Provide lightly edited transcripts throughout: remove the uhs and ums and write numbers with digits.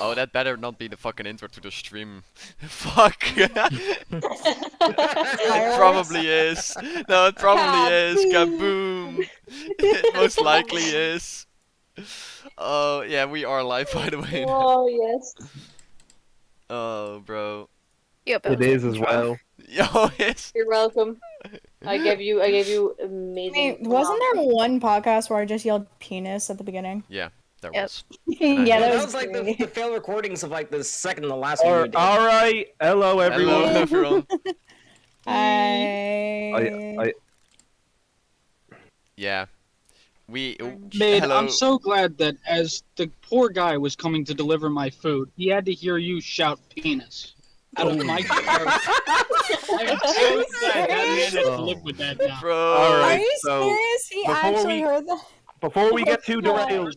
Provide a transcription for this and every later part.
Oh, that better not be the fucking intro to the stream. Fuck. It probably is. No, it probably is. Kaboom. It most likely is. Oh, yeah, we are live, by the way. Oh, yes. Oh, bro. Yep, It is as well. Yo, yes. You're welcome. I gave you amazing. Wait, wasn't there one podcast where I just yelled penis at the beginning? Yeah, there Yep. was. Yeah, that that was like the great. failed recordings of like the second to the last one we did. Alright, hello everyone. Hello, everyone. I... Yeah. We. Maid, Hello. I'm so glad that as the poor guy was coming to deliver my food, he had to hear you shout penis out of my car. I'm so glad that man has to live with that now. Bro. Are Alright, you so serious? He before actually we- heard that? before we get too God. derailed,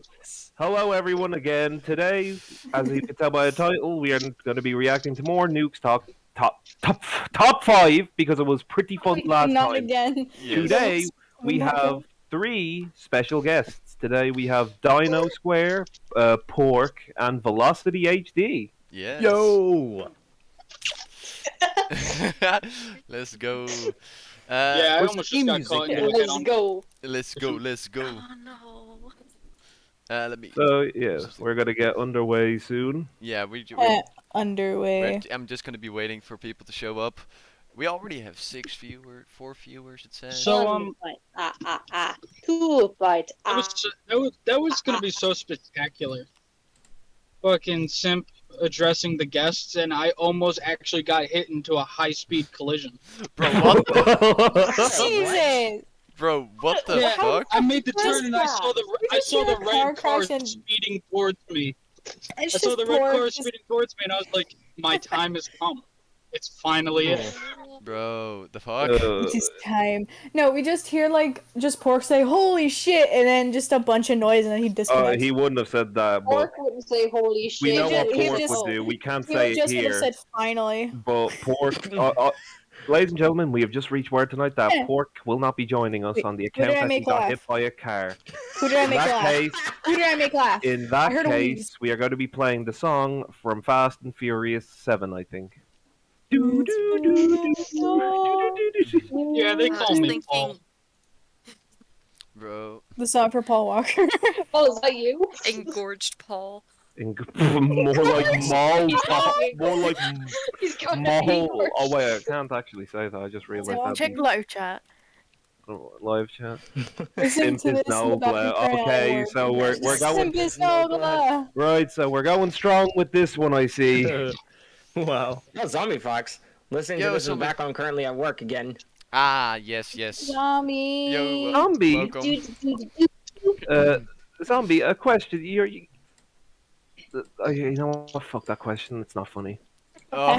hello everyone again. Today, as you can tell by the title, we are going to be reacting to more Nuke's top 5 because it was pretty fun last Not time. again. Yes. Today we have 3 special guests. Today we have Dino Square, Pork, and Velocity HD. Yes. Yo! Let's go. Yeah, I almost just got caught in the Let's head-on. go. Let's go. Let's go. Oh no. Let me. So yeah, we're gonna get underway soon. Yeah, we Underway. I'm just gonna be waiting for people to show up. We already have 4 viewers. It says. So, One fight. 2 fight. That was gonna be so spectacular. Fucking simp addressing the guests, and I almost actually got hit into a high-speed collision. Bro, what the? Jesus! Bro, what the Yeah. fuck? I made the What turn is and I that? saw We just hit a the car red car crash and- speeding towards me. It's I saw just the red Pork car just- speeding towards me, and I was like, "My time has come. It's finally it." Bro, the fuck? It's his time. No, we just hear just Pork say "Holy shit" and then just a bunch of noise and then he disconnects. He wouldn't have said that, but Pork wouldn't say holy shit. we know what He Pork just- would do. We can't He say it just would have here. said "finally." But Pork, ladies and gentlemen, we have just reached word tonight that Pork will not be joining us Wait, on the who account did I that he make got laugh? hit by a car. Who did I In make that laugh? case, Who did I make laugh? in that heard a case, wheeze. we are going to be playing the song from Fast and Furious 7, I think. Yeah, they I call was me thinking. Paul. Bro. The song for Paul Walker. Oh, is that you? Engorged Paul. More like Maul. More like He's got Maul. Oh wait, I can't actually say that. I just realized that. Check live chat. Live chat. Listen Simp to is this Nogla. Nogla. Okay, so we're going. Simp is Nogla. Right, so we're going strong with this one, I see. Wow. No, Zombie Fox. Listening Yo, to this in the Zombie. background currently at work again. Ah, yes, yes. Zombie. Yo, Zombie. welcome. Zombie. A question. You know what? Fuck that question. It's not funny. Oh.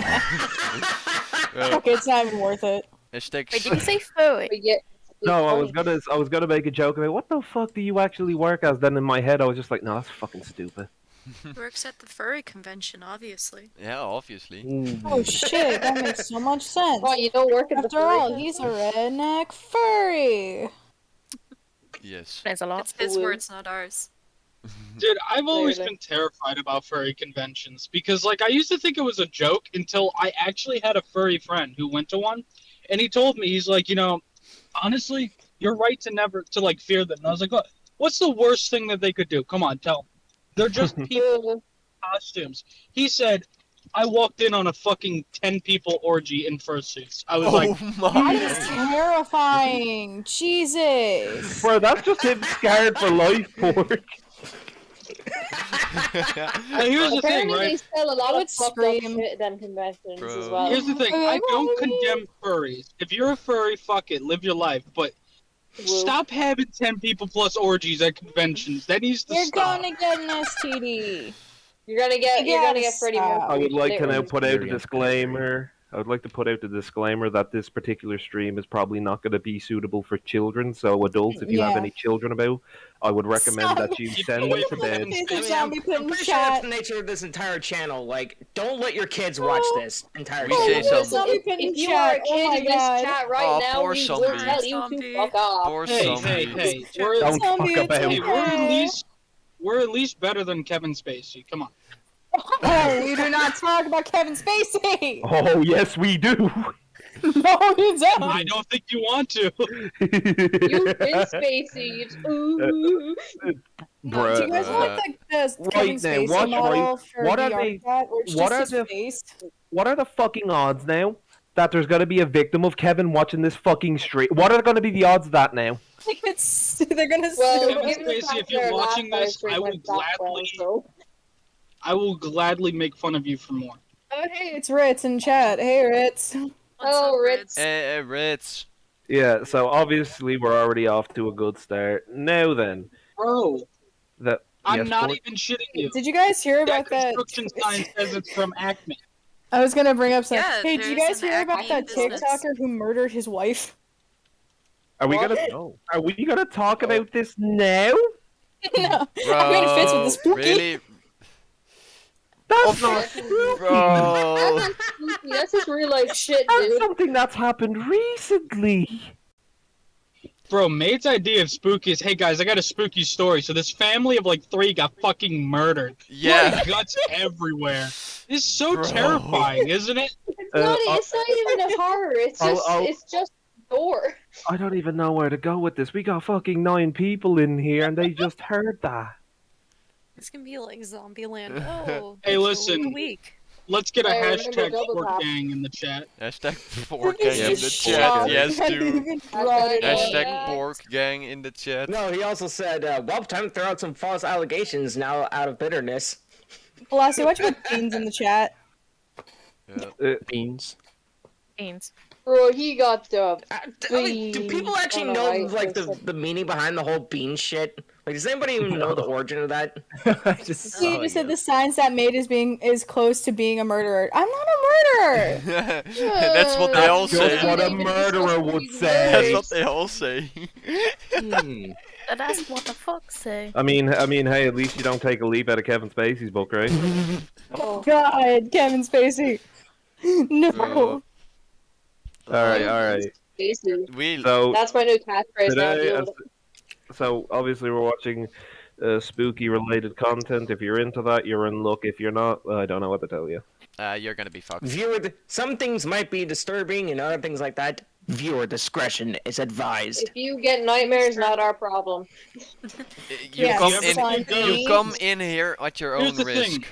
Bro, Okay, it's not even worth it. hashtag. Wait, did you say furry? But yet, No, I was gonna make a joke about what the fuck do you actually work as? Then in my head, I was just like, no, that's fucking stupid. Works at the Furry Convention, obviously. Yeah, obviously. Oh shit, that makes so much sense. Oh, you don't work at the After all, furry he's a redneck furry. Yes. There's a lot. It's his Woo. words, not ours. Dude, I've always Clearly. been terrified about furry conventions because, like, I used to think it was a joke until I actually had a furry friend who went to one, and he told me, he's like, honestly, you're right to never fear them. And I was like, what's the worst thing that they could do? Come on, tell me. They're just people in costumes. He said, I walked in on a fucking 10 people orgy in fursuits. I was like, Oh That my. is terrifying. Jesus. Bro, that's just him scared for life, Pork. and here's the thing, Apparently, they right? sell a lot I of would fucked up scream. shit than conventions Bro. as well. Here's the thing, I don't condemn furries. If you're a furry, fuck it, live your life. But Woo. stop having 10 people plus orgies at conventions. That needs to You're stop. gonna get an STD. You're gonna get Freddie Yes, Mercury. I would like to now literally. put out a disclaimer. I would like to put out the disclaimer that this particular stream is probably not going to be suitable for children. So adults, if you have Yeah. any children about, I would recommend that you Keep send away them to from bed. them. It's a I'm zombie put in pretty sure that's chat. the nature of this entire channel. Like, don't let your kids watch this entire We Oh, say channel. there's something. zombie put in If you are a chat. Oh kid my in this god. chat right Aw, now, poor we zombie. will tell you to Zombie. fuck off. Poor Hey, zombie. hey, Don't Zombie, talk it's about Hey, okay. we're at least better than Kevin Spacey. Come on. Oh, we do not talk about Kevin Spacey. Oh, yes, we do. No, you don't. I don't think you want to. You've been spacey. Ooh. No, do you guys want like the Kevin Right now, Spacey watch, model right? for What are VR they- chat, or it's what just are his the- face? What are the fucking odds now that there's gonna be a victim of Kevin watching this fucking stream? What are gonna be the odds of that now? They're gonna Well, sue. Kevin given the Spacey, fact if you're that our watching last this, stream I will went that well, gladly- so- I will gladly make fun of you for more. Oh, hey, it's Ritz in chat. Hey, Ritz. What's Oh, up, Ritz. Hey, Ritz. Yeah, so obviously we're already off to a good start. Now then, Bro, that I'm yes, not Ford? even shitting you. Did you guys hear That about that? construction sign says it's from Acme. I was gonna bring up something. Yeah, Hey, did you there's guys an hear about Acme that business. TikToker who murdered his wife? Are we What? gonna Are we gonna talk about this now? No, Bro, I'm going to fits with the spooky. really? That's Oh, not spooky. Bro. That's just real life shit, That's dude. something that's happened recently. Bro, Mate's idea of spooky is, hey guys, I got a spooky story. So this family of like 3 got fucking murdered. Yeah. Blood guts everywhere. This is so Bro. terrifying, isn't it? It's not even a horror. It's just I'll- it's just gore. I don't even know where to go with this. We got fucking 9 people in here, and they just heard that. It's gonna be like Zombieland. Oh, Hey, it's listen. week. Let's get a I remember hashtag double Fork tap. Gang in the chat. Hashtag pork This gang in is the shock. chat. Yes, I didn't dude. even draw it up. Hashtag pork gang in the chat. No, he also said, well, time to throw out some false allegations now out of bitterness. Velocity, watch my beans in the chat. Beans. Beans. Bro, he got the. Do people actually Oh, no, know I- like the meaning behind the whole bean shit? Like, does anybody even know the origin of that? I just You saw just said you. the signs that made is close to being a murderer. I'm not a murderer. That's what they all Just say. what a murderer would That's say. what they all say. Hmm. That's what the fuck say. I mean, hey, at least you don't take a leaf out of Kevin Spacey's book, right? Oh God, Kevin Spacey. No. Bro. Alright. Basically. We So, That's my new catchphrase now. today, Deal with it. so obviously we're watching spooky related content. If you're into that, you're in luck. If you're not, I don't know what to tell you. you're gonna be fucked. Viewer, some things might be disturbing and other things like that. Viewer discretion is advised. If you get nightmares, not our problem. You Yes, come it's fine. you come in here at your Here's own the risk. thing.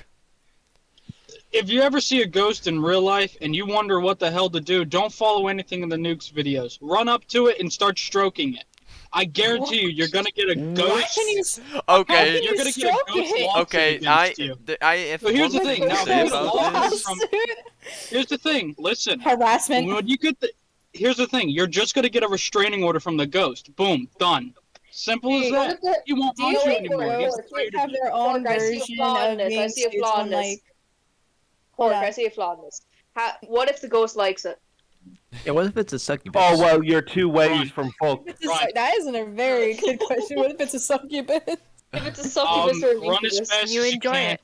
If you ever see a ghost in real life and you wonder what the hell to do, don't follow anything in the Nuke's videos. Run up to it and start stroking it. I guarantee you, you're gonna get a How ghost. can you? Okay. You're gonna get a stroke ghost it? lawsuit Okay, against you. I have So here's one the thing thing, to now say here's the about law. this. Here's the thing. Listen. Harassment. When you get the, here's the thing. You're just gonna get a restraining order from the ghost. Boom, done. Simple as Hey, that. look at He won't Do you punch you think anymore. He's ghosts afraid have of you. their own Pork, I see a version flaw in of this. I being see a stitched flaw in on, this. like? Pork, Yeah. I see a flaw in this. What if the ghost likes it? Yeah, what if it's a succubus? Oh well, you're 2 ways Run. from fuck. It's a Right. That isn't a very good question. What if it's a succubus? If it's a succubus or an Run as incubus? fast as You you enjoy can. it.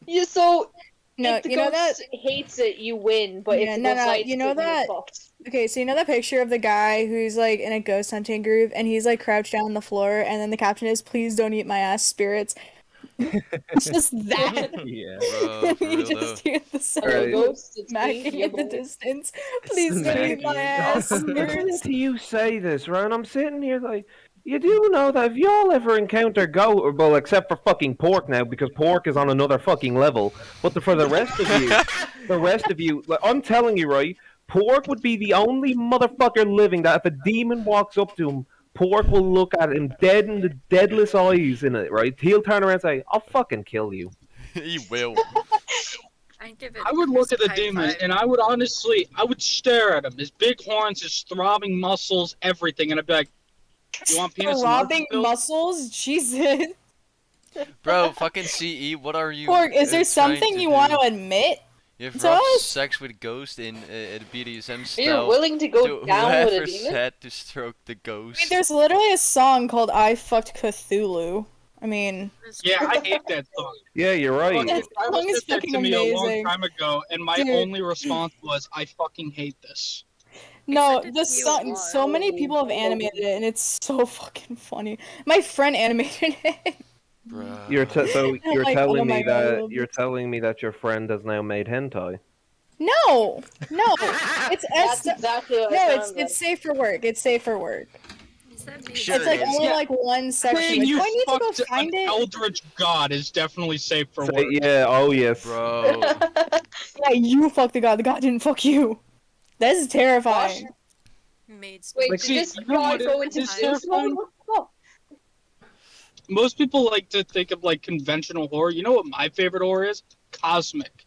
Yeah, so No, if the you know that. ghost hates it, you win. But Yeah, if the no, ghost no, likes you know it, you're that- fucked. Okay, so you know that picture of the guy who's like in a ghost hunting group and he's like crouched down on the floor and then the caption is "Please don't eat my ass, spirits." It's just that. Yeah. Bro, for You real though. just hear the sound Alright. of Ghost, it's me, smacking yeah, in the boy. distance. Please don't eat my Smacking. ass, Listening spirits. to you say this, right? I'm sitting here like, you do know that if y'all ever encounter goat, well, except for fucking pork now, because pork is on another fucking level. But for the rest of you, like, I'm telling you, right? Pork would be the only motherfucker living that if a demon walks up to him, Pork will look at him dead in the deadless eyes in it, right? He'll turn around and say, "I'll fucking kill you." He will. I'd give it. I would look at the high demon five. and I would stare at him. His big horns, his throbbing muscles, everything, and I'd be like, "You want penis and Throbbing muscle? muscles? Jesus. Bro, fucking CE, what are you? Pork, is there trying something to you do? want to admit? You've to rough us? sex with ghost in a BDSM You're style. willing to go to down with a whoever demon? said to stroke the I ghost. mean, there's literally a song called "I Fucked Cthulhu." I mean, Yeah, I hate that song. Yeah, you're right. Fucking- That I song is said that fucking to me a amazing. long time ago, and my Dude. only response was, "I fucking hate this." no, sent it the to you a song. lot. So many people have animated it, and it's so fucking funny. My friend animated it. Bruh. You're you're Like, telling oh my me God, I that love you're telling me that your friend has now made hentai. No, no, it's That's exactly what no, it it's sounds like. safe for work. It's safe for work. Is that me? Sure It's it like is. only Yeah. like one section. Saying Like, you do I need to go fucked an find it? eldritch god is definitely safe for Say, work. yeah. Oh yes. Bro. Yeah, you fucked the god didn't fuck you. That is terrifying. Maids. Wait, Like, did see, this you know guy what go is into terrifying? baseball? Oh, Most people like to think of like conventional horror. You know what my favorite horror is? Cosmic.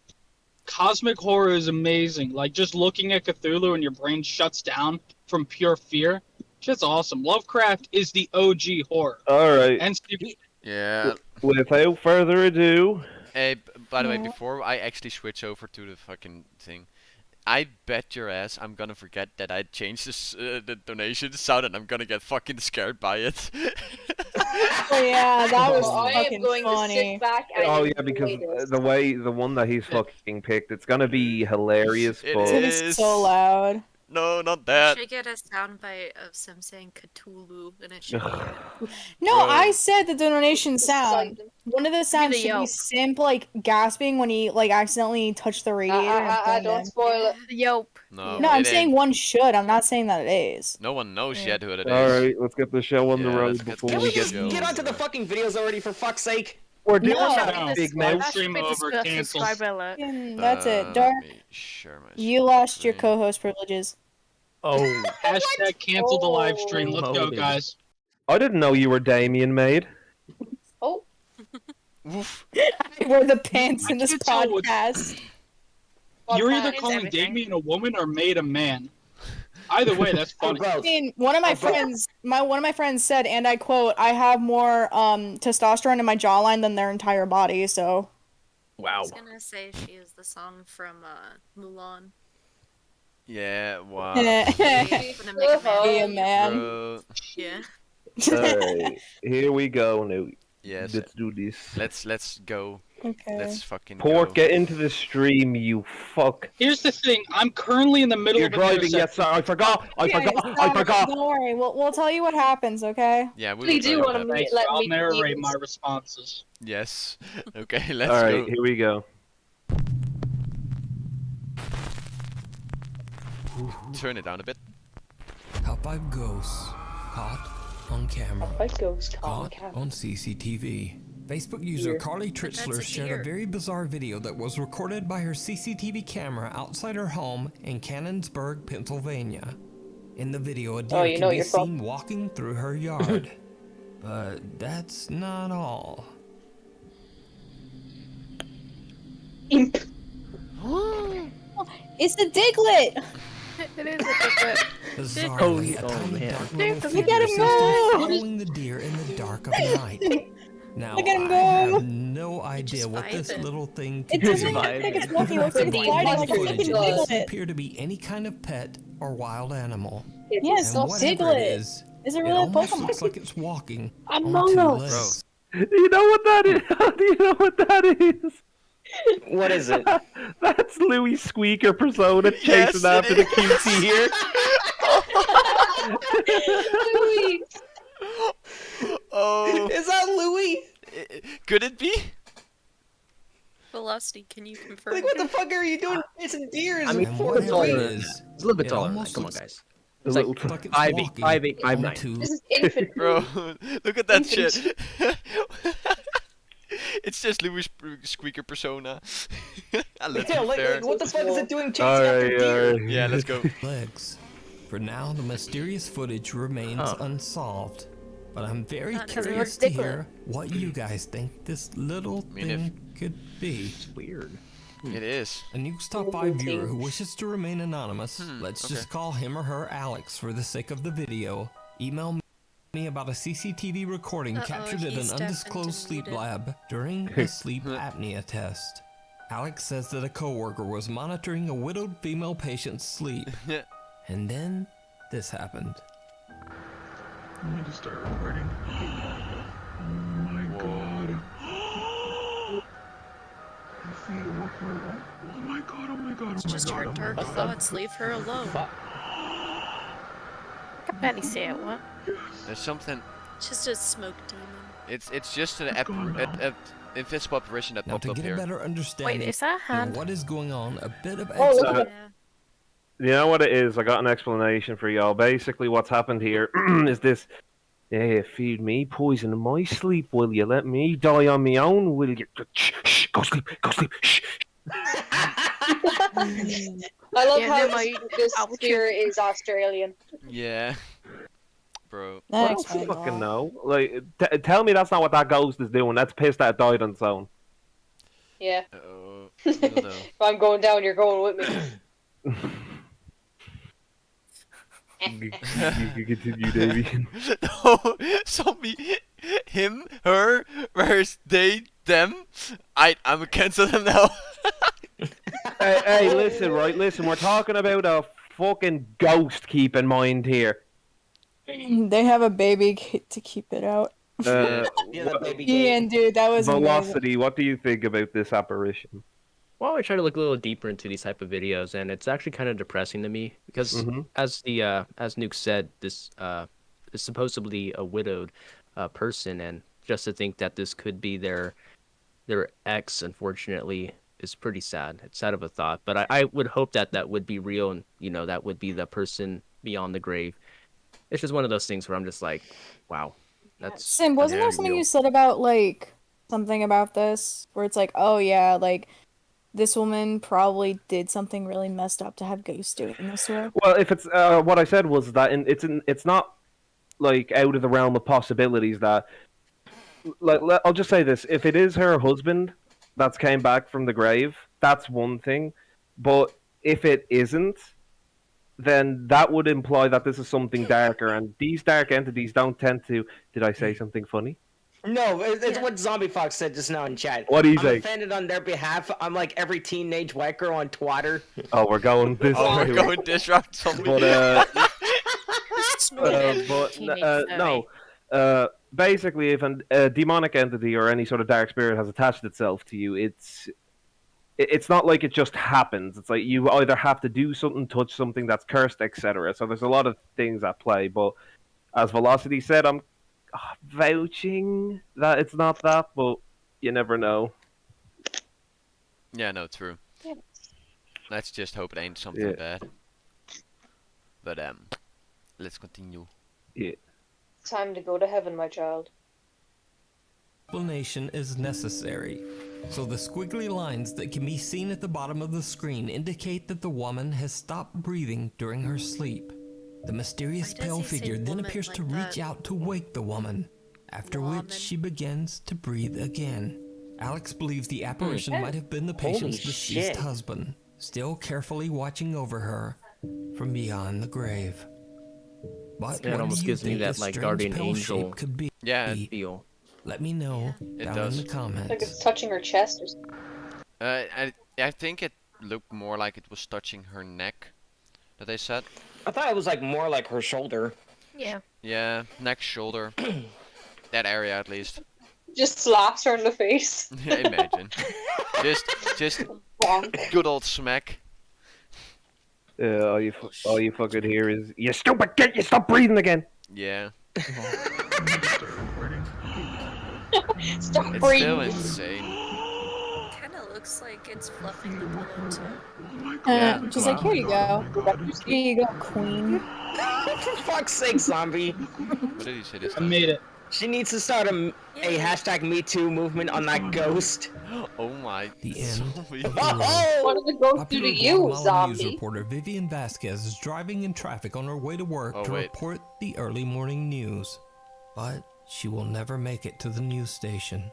Cosmic horror is amazing. Like just looking at Cthulhu and your brain shuts down from pure fear. Shit's awesome. Lovecraft is the OG horror. All right. And Stephen, Yeah. Without further ado, Hey, by the way, Yeah. before I actually switch over to the fucking thing, I bet your ass I'm gonna forget that I changed this, the donation sound and I'm gonna get fucking scared by it. Oh yeah, that was I am fucking going to funny. sit back and oh yeah, because enjoy this. the one that he's fucking picked, it's gonna be hilarious. It but is. It's so loud. No, not I that. should get a soundbite of some saying Cthulhu, and it should be it. No, Bro. I said the donation sound. Exciting. One of the sounds the should be yelp. Simp like gasping when he like accidentally touched the radiator. and burned Don't him. spoil it. Yelp. No, No, I'm it saying ain't. one should. I'm not saying that it is. No one knows Yeah. yet who it is. All right, let's get the show on the Yeah, road let's get before Can the we we get. just show. get onto the fucking videos already, for fuck's sake? We're doing No. that, big Live mouth. stream over cancels. Fucking- That's it. Let Dark, me share my you lost your screen. co-host privileges. Oh, Hashtag cancel the live stream. Let's go, Loaded. guys. I didn't know you were Damien Maid. Oh, Woof. I wear the pants in this can't tell what- podcast. You're either It's calling everything. Damien a woman or Maid a man. Either way, that's Oh, funny. bro. I mean, one of my friends said, and I quote, "I have more testosterone in my jawline than their entire body." So I wow. was gonna say she is the song from Mulan. Yeah, wow. yeah, Gonna make a man. man. Bro. Yeah. Alright, here we go. No, Yes. let's do this. Let's go. Okay. Let's fucking Pork, go. get into the stream, you fuck. Here's the thing. I'm currently in the middle You're of an driving, yes, intersection. sir. I forgot. I Okay, forgot. stop I it. forgot. Don't worry. We'll tell you what happens. Okay. Yeah, we we will do try want that. to Thanks, let I'll me narrate use- my responses. Yes. Okay, let's All right, go. here we go. Turn it down a bit. Top 5 ghosts caught on camera. My ghost Caught on CCTV. Facebook user Deer. Carly That's Tritzler a shared deer. a very bizarre video that was recorded by her CCTV camera outside her home in Cannonsburg, Pennsylvania. In the video, a deer you can know be your fault. seen walking through her yard. But that's not all. Imp. It's a diglet. It is a different. Bizarrely, Oh, a tiny man. dark little Look figure at him seems to go! be following the deer in the dark of night. Now, Look at him I go! have no idea just what this vibing. little thing It could doesn't be. look like it's walking. It looks like it's But gliding like a the fucking monster Doesn't diglet. appear to be any kind of pet or wild animal. Yes, And it's whatever diglet. it is, Is it it really a almost Pokemon? looks like it's walking on Among 2 Us. legs. You know what that is? Do you know what that is? What is it? That's Louis Squeaker persona chasing Yes, it after the is. cutie here. Louis. Oh. Is that Louis? Could it be? Velocity, can you confirm? Like, what the fuck are you doing? It's a deer. I mean, And it's a little bit whatever taller it than is, that. It's a little bit it taller than that. almost Come on, looks guys. A It's little like like it's 5'8", walking 5'8", on 5'9". 2 This is infant. Bro, look at that shit. It's just Louis Squeaker persona. Let's Yeah, be like, fair. what the fuck is it doing chasing after deer? Alright, Yeah, let's go. legs. For now, the mysterious footage remains Oh. unsolved. But I'm very That doesn't curious look to diglet. hear what you guys think this little mean, thing could be. It's weird. It is. A Nuke's Top 5 viewer who wishes to remain anonymous, let's okay. just call him or her Alex for the sake of the video. Email me about a CCTV recording captured at he's an undisclosed sleep definitely lab during a sleep apnea test. Alex says that a coworker was monitoring a widowed female patient's sleep. And then this happened. I'm going to start recording. Oh my god. I see it. Oh my god, oh my god, oh It's my just god. her oh my dark god. thoughts. Leave her alone. Can Patty say it? What? There's something. It's just a smoke demon. It's just an invisible apparition that Now, popped to up get a here. better understanding Wait, is that a of hand? what is going on, a bit of Oh, look extra at Yeah. You know what it is? I got an explanation for y'all. Basically, what's happened here is this. Yeah, feed me poison in my sleep, will you? Let me die on my own, will you? Shh, shh, go sleep, go sleep, shh. I love Yeah, how no, this I would sphere is Australian. Yeah, bro. That I don't explains a fucking lot. know. Like, tell me that's not what that ghost is doing. That's pissed that it died on its own. Yeah. I don't know. If I'm going down, you're going with me. You continue, Davey. No, him, her, where's they, them? I'm against them now. Hey, listen, right? Listen, we're talking about a fucking ghost. Keep in mind here. They have a baby to keep it out. Yeah, the baby gate. Ian, dude, that was amazing. Velocity. What do you think about this apparition? Well, I try to look a little deeper into these type of videos, and it's actually kind of depressing to me because, as Nuke said, this is supposedly a widowed person, and just to think that this could be their ex, unfortunately, is pretty sad. It's sad of a thought, but I would hope that that would be real, and that would be the person beyond the grave. It's just one of those things where I'm just like, wow, that's Sim, wasn't there something real. you said about like something about this where it's like, oh yeah, like this woman probably did something really messed up to have ghosts doing this to her? Well, if it's what I said was that it's not like out of the realm of possibilities that. I'll just say this: if it is her husband that's came back from the grave, that's one thing. But if it isn't, then that would imply that this is something darker, and these dark entities don't tend to. Did I say something funny? No, it's what Zombie Fox said just now in chat. What do you I'm say? offended on their behalf. I'm like every teenage white girl on Twitter. Oh, we're going this. Oh, we're way. going this route. But no. Basically, if a demonic entity or any sort of dark spirit has attached itself to you, it's not like it just happens. It's like you either have to do something, touch something that's cursed, etc. So there's a lot of things at play. But as Velocity said, I'm vouching that it's not that, but you never know. Yeah, no, true. Let's just hope it ain't something bad. But let's continue. Yeah. Time to go to heaven, my child. Explanation is necessary. So the squiggly lines that can be seen at the bottom of the screen indicate that the woman has stopped breathing during her sleep. The mysterious Why does pale he say figure then woman appears to like reach that? out to wake the woman, after which she begins to breathe again. Alex believes the apparition might have been the patient's deceased shit. husband, still carefully watching over her from beyond the grave. But Yeah, it what almost do you gives me think that, this like, strange guardian pale angel shape could be? Yeah, feel. Let me know It down does. in the Like comments. it's touching her chest or something. I think it looked more like it was touching her neck. That they said. I thought it was like more like her shoulder. Yeah. Yeah, neck, shoulder, that area at least. Just slaps her in the face. Imagine. just Bonk. good old smack. All you fucking hear is you stupid kid, you stop breathing again. Yeah. Stop It's still breathing. insane. Kinda looks like it's fluffing the pillow too. Yeah. Just like, here you go. Here you go, queen. For fuck's sake, Zombie. What did he say this I time? made it. She needs to start a hashtag MeToo movement on that ghost. Oh my. The end Zombie. of the road. What did the ghost do Popular to you, Guatemalan news zombie? reporter Vivian Vasquez is driving in traffic on her way to work Oh, to wait. report the early morning news. But she will never make it to the news station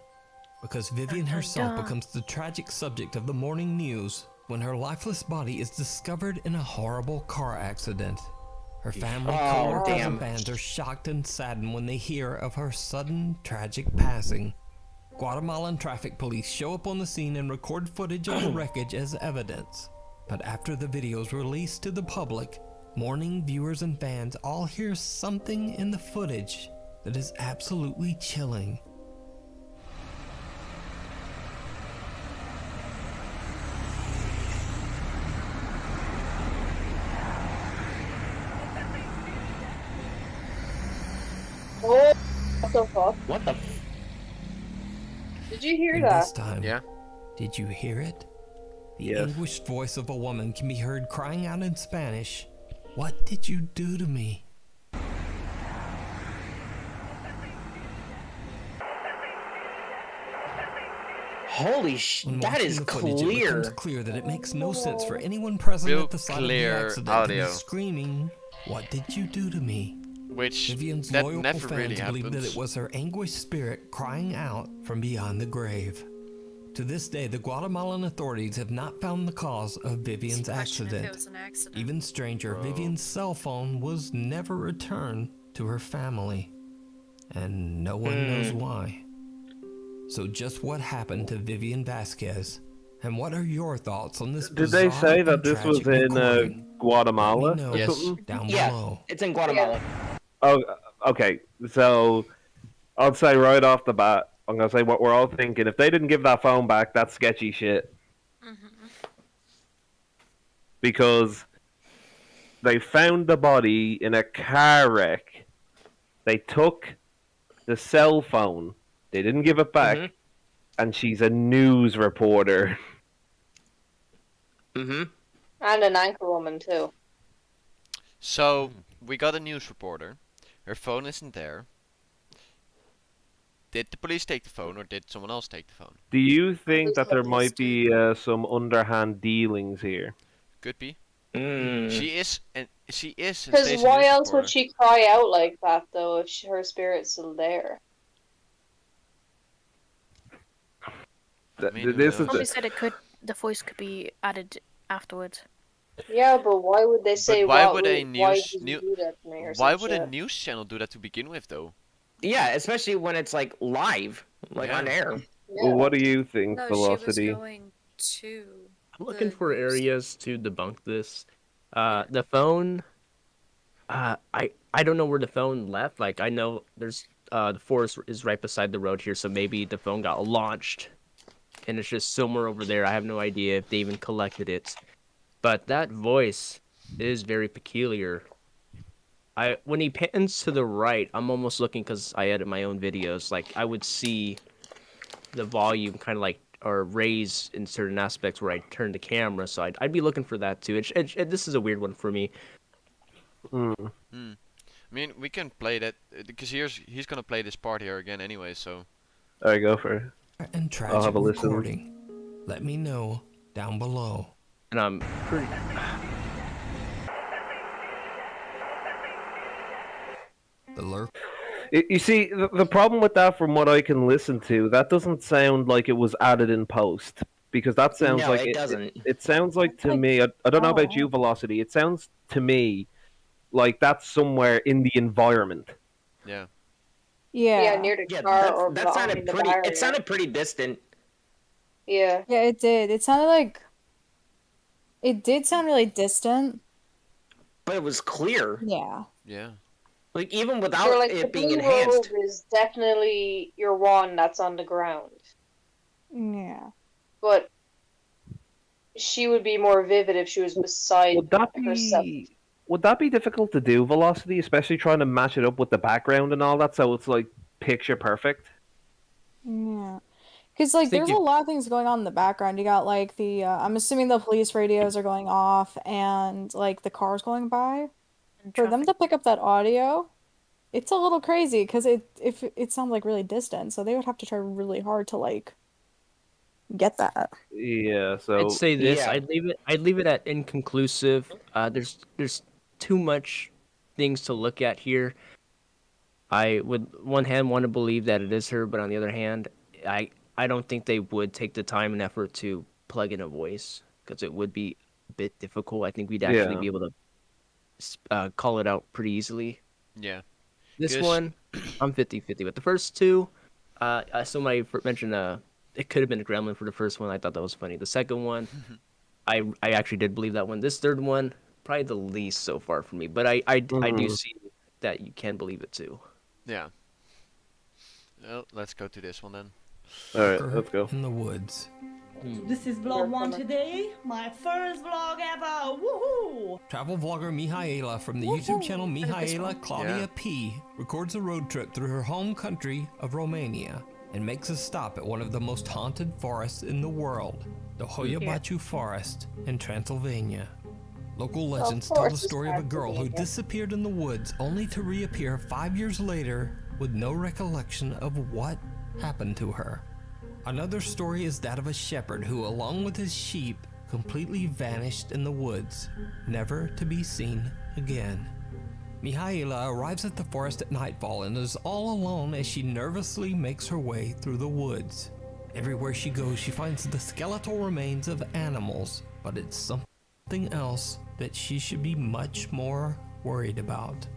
because Vivian herself becomes the tragic subject of the morning news when her lifeless body is discovered in a horrible car accident. Her family, co-workers, and fans are shocked and saddened when they hear of her sudden, tragic passing. Guatemalan traffic police show up on the scene and record footage of the wreckage as evidence. But after the video is released to the public, mourning viewers and fans all hear something in the footage that is absolutely chilling. Oh, what the fuck? What the? Did you hear And that? this time, Yeah. did you hear it? The Yes. anguished voice of a woman can be heard crying out in Spanish, "What did you do to me?" Holy When that watching is the footage, it becomes clear. clear that it makes no sense for anyone present Real at the site of the clear accident audio. to be screaming, "What did you do to me?" Which Vivian's that loyal never fans really believe that happens. it was her anguished spirit crying out from beyond the grave. To this day, the Guatemalan authorities have not found the cause of Vivian's Question if it accident. was an accident. Even stranger, Bro. Vivian's cell phone was never returned to her family, and no one knows why. So just what happened to Vivian Vasquez, and what are your thoughts on this Did they bizarre say and that this was tragic in recording? Let me Guatemala know or Yes. something? down Yeah. below. It's in Guatemala. Oh, okay. So I'll say right off the bat, I'm gonna say what we're all thinking. If they didn't give that phone back, that's sketchy shit. Because they found the body in a car wreck. They took the cell phone. They didn't give it back, and she's a news reporter. Mm-hmm. And an anchor woman too. So we got a news reporter. Her phone isn't there. Did the police take the phone, or did someone else take the phone? Do you think that there police might be some underhand dealings here? Could be. Mm. She is, and she is. a Because station why news else would reporter. she cry out like that though if her spirit's still there? I mean, who This is knows? Probably said the voice could be added afterwards. Yeah, but why would they say why what would a why news did you new- do that to me or Why some would a shit? news channel do that to begin with, though? Yeah, especially when it's like live, like Yeah. on air. Well, what do you think, No, Velocity? she was going to. I'm looking the for news. areas to debunk this. The phone. I don't know where the phone left. Like I know there's the forest is right beside the road here, so maybe the phone got launched, and it's just somewhere over there. I have no idea if they even collected it. But that voice is very peculiar. When he pans to the right, I'm almost looking because I edit my own videos. Like I would see the volume kind of like or raise in certain aspects where I turn the camera. So I'd be looking for that too. This is a weird one for me. I mean, we can play that because he's gonna play this part here again anyway. So Alright, go for it. And I'll tragic have a listen. recording. Let me know down below. And I'm pretty. The lurk. You see, the problem with that, from what I can listen to, that doesn't sound like it was added in post. Because that sounds No, like it doesn't. It sounds like to me. I don't know about you, Velocity. It sounds to me like that's somewhere in the environment. yeah, Yeah, near the Yeah, car or that behind sounded the pretty. barrier. It sounded pretty distant. Yeah. Yeah, it did. It sounded like it did sound really distant. But it was clear. Yeah. yeah. Like even without So like the it being blue enhanced. robe is definitely your one that's on the ground. Yeah. But she would be more vivid if she was beside Would that herself. be difficult to do, Velocity, especially trying to match it up with the background and all that, so it's like picture perfect? Yeah. Because, like, Think there's you- a lot of things going on in the background. You got, like, I'm assuming the police radios are going off and, like, the cars going by. And For them traffic. to pick up that audio, it's a little crazy because it sounds, like, really distant. So they would have to try really hard to, like, get that. Yeah, so I'd say this. Yeah. I'd leave it at inconclusive. There's too much things to look at here. I would one hand want to believe that it is her, but on the other hand, I don't think they would take the time and effort to plug in a voice because it would be a bit difficult. I think we'd actually Yeah. be able to call it out pretty easily. Yeah. This Yes. one, I'm 50-50. But the first two, somebody mentioned it could have been a gremlin for the first one. I thought that was funny. The second one, I actually did believe that one. This third one, probably the least so far for me. But I do see that you can believe it too. Yeah. Well, let's go to this one then. alright, let's go. In the woods. This is vlog one today, my first vlog ever. Woohoo! Travel vlogger Mihaela from the YouTube channel Mihaela Claudia Yeah. P records a road trip through her home country of Romania and makes a stop at one of the most haunted forests in the world, the Hoyabachu Forest in Transylvania. Local legends tell the story of a girl who disappeared in the woods only to reappear 5 years later with no recollection of what happened to her. Another story is that of a shepherd who, along with his sheep, completely vanished in the woods, never to be seen again. Mihaela arrives at the forest at nightfall and is all alone as she nervously makes her way through the woods. Everywhere she goes, she finds the skeletal remains of animals, but it's something else that she should be much more worried about.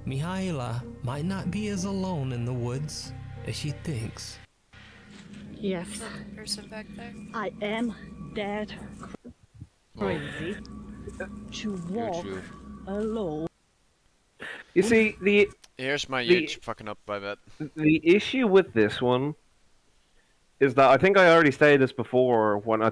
Mihaela might not be as alone in the woods as she thinks. Yes, That person back there. I am dead crazy to walk alone. You see, Here's my huge fucking up by that. the issue with this one is that I think I already stated this before when I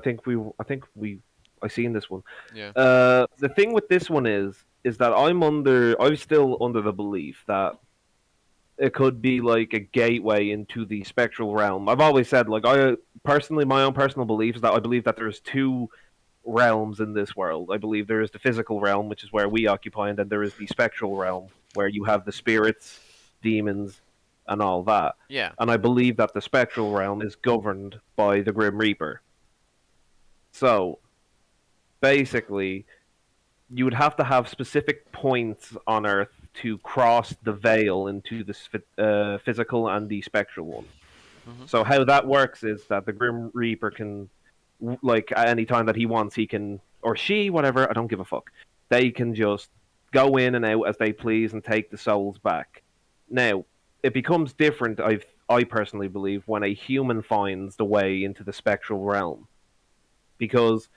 seen this one. Yeah. The thing with this one is that I'm still under the belief that it could be like a gateway into the spectral realm. I've always said, like, my own personal belief is that I believe that there's two realms in this world. I believe there is the physical realm, which is where we occupy, and then there is the spectral realm, where you have the spirits, demons, and all that. Yeah. And I believe that the spectral realm is governed by the Grim Reaper. So, basically, you would have to have specific points on Earth to cross the veil into the physical and the spectral one. Mm-hmm. So how that works is that the Grim Reaper can, like, at any time that he wants, he can, or she, whatever, I don't give a fuck, they can just go in and out as they please and take the souls back. Now, it becomes different, I personally believe, when a human finds the way into the spectral realm. Because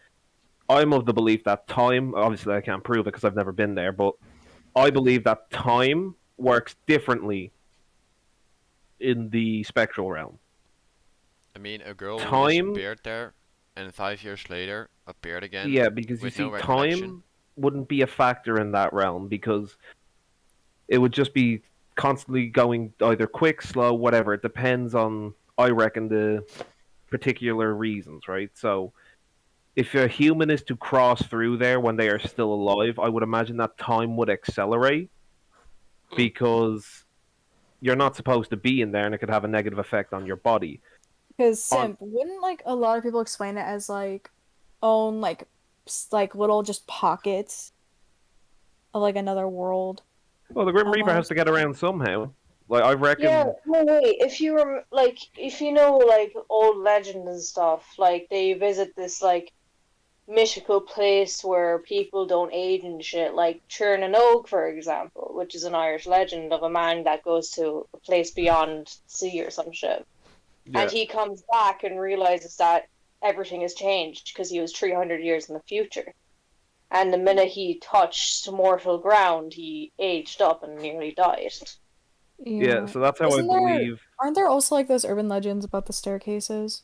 I'm of the belief that time, obviously I can't prove it because I've never been there, but I believe that time works differently in the spectral realm. I mean, a girl who Time- disappeared there and 5 years later appeared again. Yeah, because you with see, no recollection. time wouldn't be a factor in that realm because it would just be constantly going either quick, slow, whatever. It depends on, I reckon, the particular reasons, right? So, if a human is to cross through there when they are still alive, I would imagine that time would accelerate because you're not supposed to be in there and it could have a negative effect on your body. Because simp, wouldn't like a lot of people explain it as like own like little just pockets of like another world? Well, the Grim Reaper has to get around somehow. Like, I reckon. Yeah, no, wait. If you know, like, old legend and stuff, like, they visit this, like, mythical place where people don't age and shit, like Oak, for example, which is an Irish legend of a man that goes to a place beyond the sea or some shit. Yeah. And he comes back and realizes that everything has changed because he was 300 years in the future. And the minute he touched mortal ground, he aged up and nearly died. Yeah, so that's how Isn't I there- believe. Aren't there also like those urban legends about the staircases?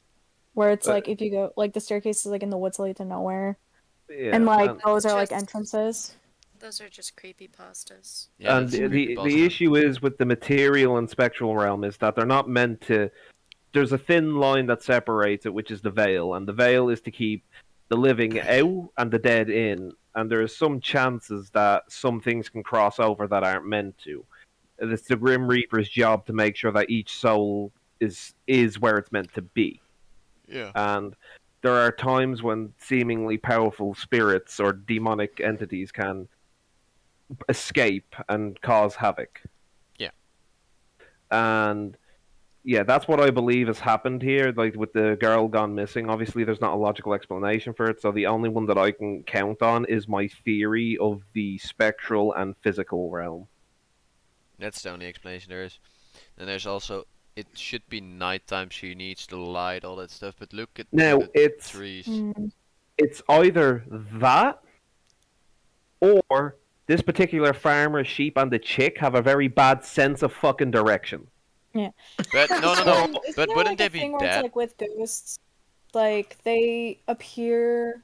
Where it's like if you go like the staircases like in the woods lead to nowhere. Yeah, and like and- those are like entrances. Those are just creepypastas. Yeah, and that's a the creepypasta. issue is with the material and spectral realm is that they're not meant to. There's a thin line that separates it, which is the veil, and the veil is to keep the living out and the dead in. And there is some chances that some things can cross over that aren't meant to. It's the Grim Reaper's job to make sure that each soul is where it's meant to be. Yeah. And there are times when seemingly powerful spirits or demonic entities can escape and cause havoc. Yeah. And yeah, that's what I believe has happened here. Like with the girl gone missing, obviously there's not a logical explanation for it, so the only one that I can count on is my theory of the spectral and physical realm. That's the only explanation there is. And there's also, it should be nighttime, she needs the light, all that stuff. But look at Now, the it's- trees. It's either that or this particular farmer, sheep, and the chick have a very bad sense of fucking direction. Yeah. But no. Isn't But there, wouldn't like, they a be thing where it's dead? like with ghosts, like they appear,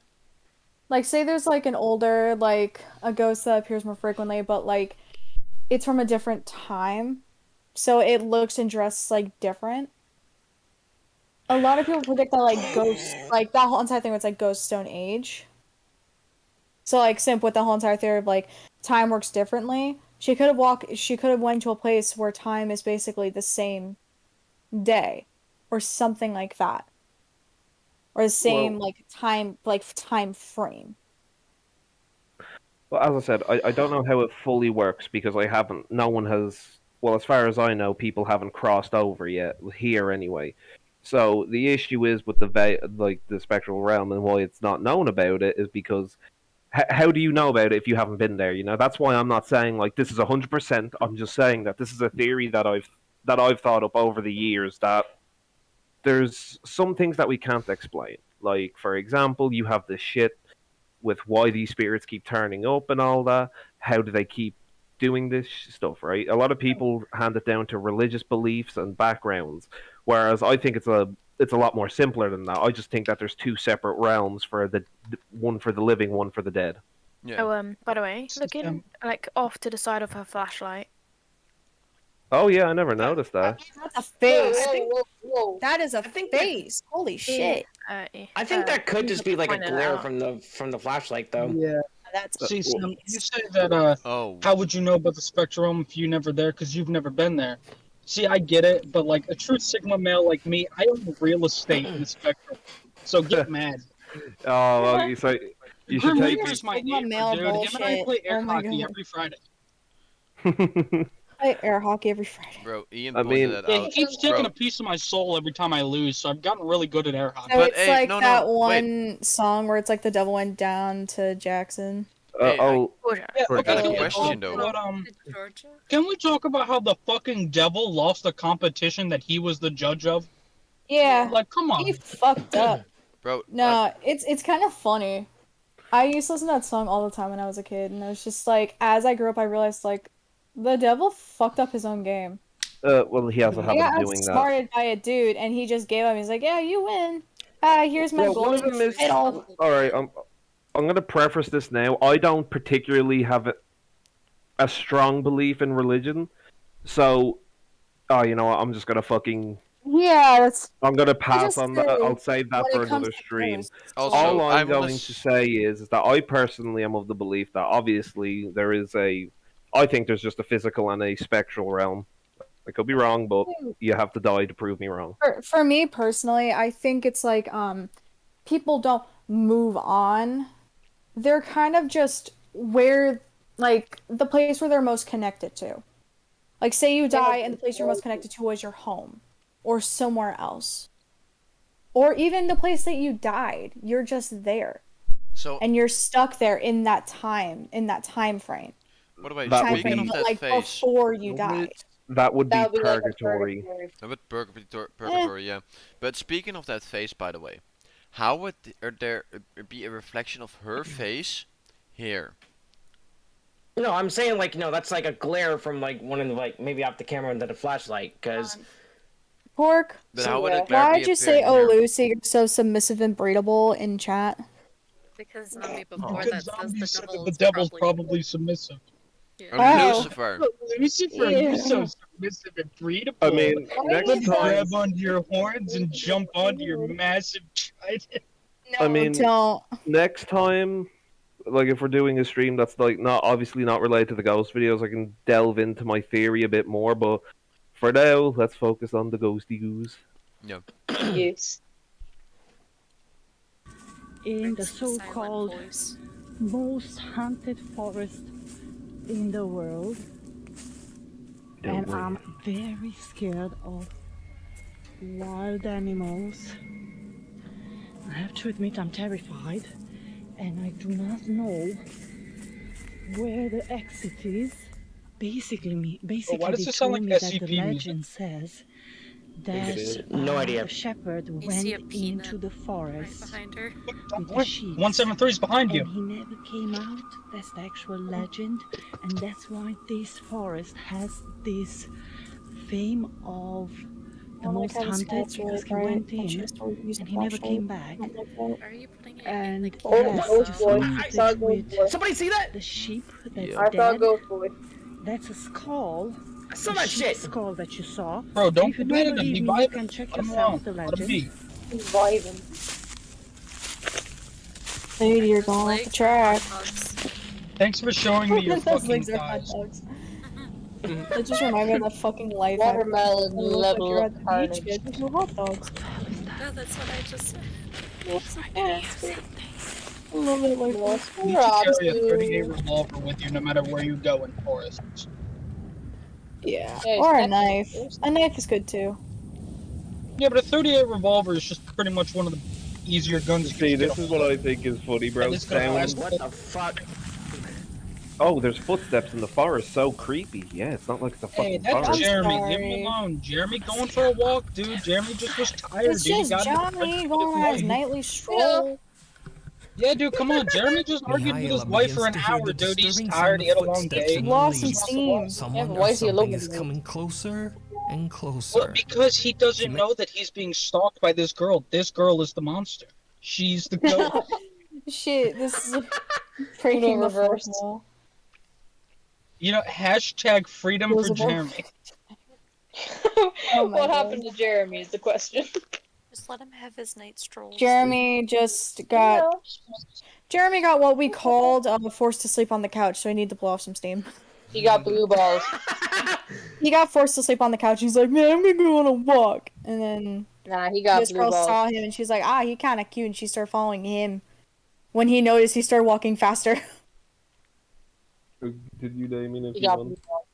like say there's like an older like a ghost that appears more frequently, but like it's from a different time, so it looks and dresses like different. a lot of people predict that like ghosts, like that whole entire thing was like ghost stone age. So like Simp with the whole entire theory of like time works differently. She could have went to a place where time is basically the same day, or something like that, or the same time frame. Well, as I said, I don't know how it fully works because no one has, well, as far as I know, people haven't crossed over yet, here anyway. So the issue is with the spectral realm and why it's not known about it is because how do you know about it if you haven't been there? You know, that's why I'm not saying like this is 100%. I'm just saying that this is a theory that I've thought up over the years that there's some things that we can't explain. Like, for example, you have this shit with why these spirits keep turning up and all that. How do they keep doing this stuff, right? A lot of people hand it down to religious beliefs and backgrounds, whereas I think it's a lot more simpler than that. I just think that there's two separate realms for the one for the living, one for the dead. Yeah. Oh, by the way, looking like off to the side of her flashlight. Oh yeah, I never noticed that. That's a face. Whoa. That is a face. Holy shit. I think that could just be like a glare from the flashlight, though. Yeah. That's See, Sam, you say that. How would you know about the spectrum if you never there? Because you've never been there. See, I get it, but like a true Sigma male like me, I own real estate in the spectrum. So get mad. Oh, well, you should take Grimwar's my neighbor, dude. Him and I play air hockey every Friday. I air hockey every Friday. Bro, Ian pointed that out. He keeps taking a piece of my soul every time I lose, so I've gotten really good at air hockey. So it's like that one song where it's like the devil went down to Jackson. Question though. But, can we talk about how the fucking devil lost a competition that he was the judge of? Yeah. Like, come on. He fucked up. Bro. No, it's kind of funny. I used to listen to that song all the time when I was a kid, and it was just like, as I grew up, I realized like, the devil fucked up his own game. Well, he has a habit of doing that. Outsmarted by a dude, and he just gave up. He's like, "Yeah, you win. Here's my golden fiddle." All right, I'm gonna preface this now. I don't particularly have a strong belief in religion, so, you know what, I'm just gonna fucking. Yeah, that's. I'm gonna pass on that. I'll save that for another stream. Also, all I'm going to say is that I personally am of the belief that obviously there is I think there's just a physical and a spectral realm. I could be wrong, but you have to die to prove me wrong. For me personally, I think it's like people don't move on. They're kind of just where, like, the place where they're most connected to. Like, say you die and the place you're most connected to was your home or somewhere else. Or even the place that you died. You're just there. And you're stuck there in that time frame. What about speaking of that like face? Before you died. That would be purgatory. A bit purgatory, yeah. But speaking of that face, by the way, how would there be a reflection of her face here? No, I'm saying like, that's like a glare from like one of the, like, maybe off the camera into the flashlight, because. Pork. Why'd you say, "Oh, Lucy, you're so submissive and breedable" in chat? Because zombie before Because that zombie says said that the devil's probably submissive. Yeah. Lucifer. Lucifer, you're so submissive and breedable. I mean, next time. Grab onto your horns and jump onto your massive trident. I mean, next time, like if we're doing a stream that's like obviously not related to the ghost videos, I can delve into my theory a bit more. But for now, let's focus on the ghosty goose. Yeah. Yes. In the so-called most haunted forest in the world, and I'm very scared of wild animals. I have to admit I'm terrified, and I do not know where the exit is. Basically, why does they it sound told like me that SCP the music? legend says that No idea. a shepherd went into the forest behind her. with the sheep. 173 is behind you. And he never came out. That's the actual legend, and that's why this forest has this fame of the most haunted, because he went in and he never came back. Are you putting it And like Somebody see that? The sheep that's I thought dead, go for it. that's a skull I saw that shit. Skull that you saw. Bro, don't If you believe don't him. believe He me, you vibing. can check Let him yourself the alone. Let him legend. be. Vibing. Dude, you're going off the track. Thanks for showing me your Those fucking legs are hot thighs. dogs. That just reminded me of that fucking life hack. Watermelon It looks like level you're of at the beach, carnage. yeah, there's no hot dogs. No, that's what I just said. I love it like Yes, this. You need to carry a 38 revolver with you no matter where you go in forests. Yeah, Yeah, or a it's knife. A knife is good too. Yeah, but a 38 revolver is just pretty much one of the easier guns you See, can this get is what I think is funny, bro. And it's gonna last- What the fuck? Oh, there's footsteps in the forest. So creepy. Yeah, it's not like it's a Hey, fucking that's forest. Jeremy. Leave him alone. Jeremy going for a walk, dude. Jeremy just was tired, It's dude. He just got into Johnny a going on his fight. nightly stroll. Yeah, dude, come on. Jeremy just argued with his Mihaela wife for an begins to hear hour, the dude. He's disturbing tired. sound He had a of long footsteps day. in the Lost some leaves. steam. Someone why or is he something alone? is coming closer and closer. Well, because he doesn't know that he's being stalked by this girl. This girl is the monster. She's the goat. Shit, this is breaking the fourth reversed. wall. You know, hashtag freedom for Visible. Jeremy. Oh my What God. happened to Jeremy is the question. Just let him have his night strolls. Jeremy just got. Jeremy got what we called forced to sleep on the couch, so I need to blow off some steam. He got blue balls. He got forced to sleep on the couch. He's like, man, I'm gonna go on a walk. And then Nah, he got this blue girl balls. saw him and she's like, he kind of cute. And she started following him. When he noticed, he started walking faster. Did you name it if He you got want? blue balls.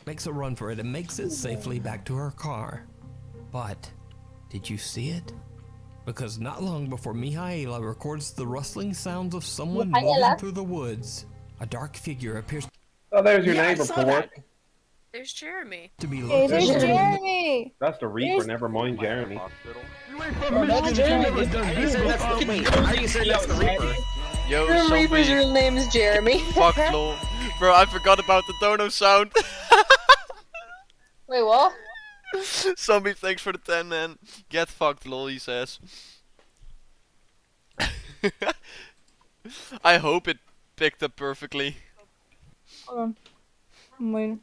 Makes a run for it and makes it safely back to her car. But did you see it? Because not long before Mihaela records the rustling sounds of someone moving Mihaela? through the woods, a dark figure appears Oh, there's your Yeah, I neighbor, saw Pork. that. There's Jeremy. to be Hey, lurking there's around. Jeremy. That's the Reaper. There's- Never mind Jeremy. Bro, that's Jeremy. Are you saying that's the wait? Are you saying that's the Reaper? Yo, The Reaper's zombie. real name is Jeremy. Fuck, lol. Bro, I forgot about the dono sound. Wait, what? Zombie, thanks for the 10, man. Get fucked, lol, he says. I hope it picked up perfectly. Hold on. I'm waiting.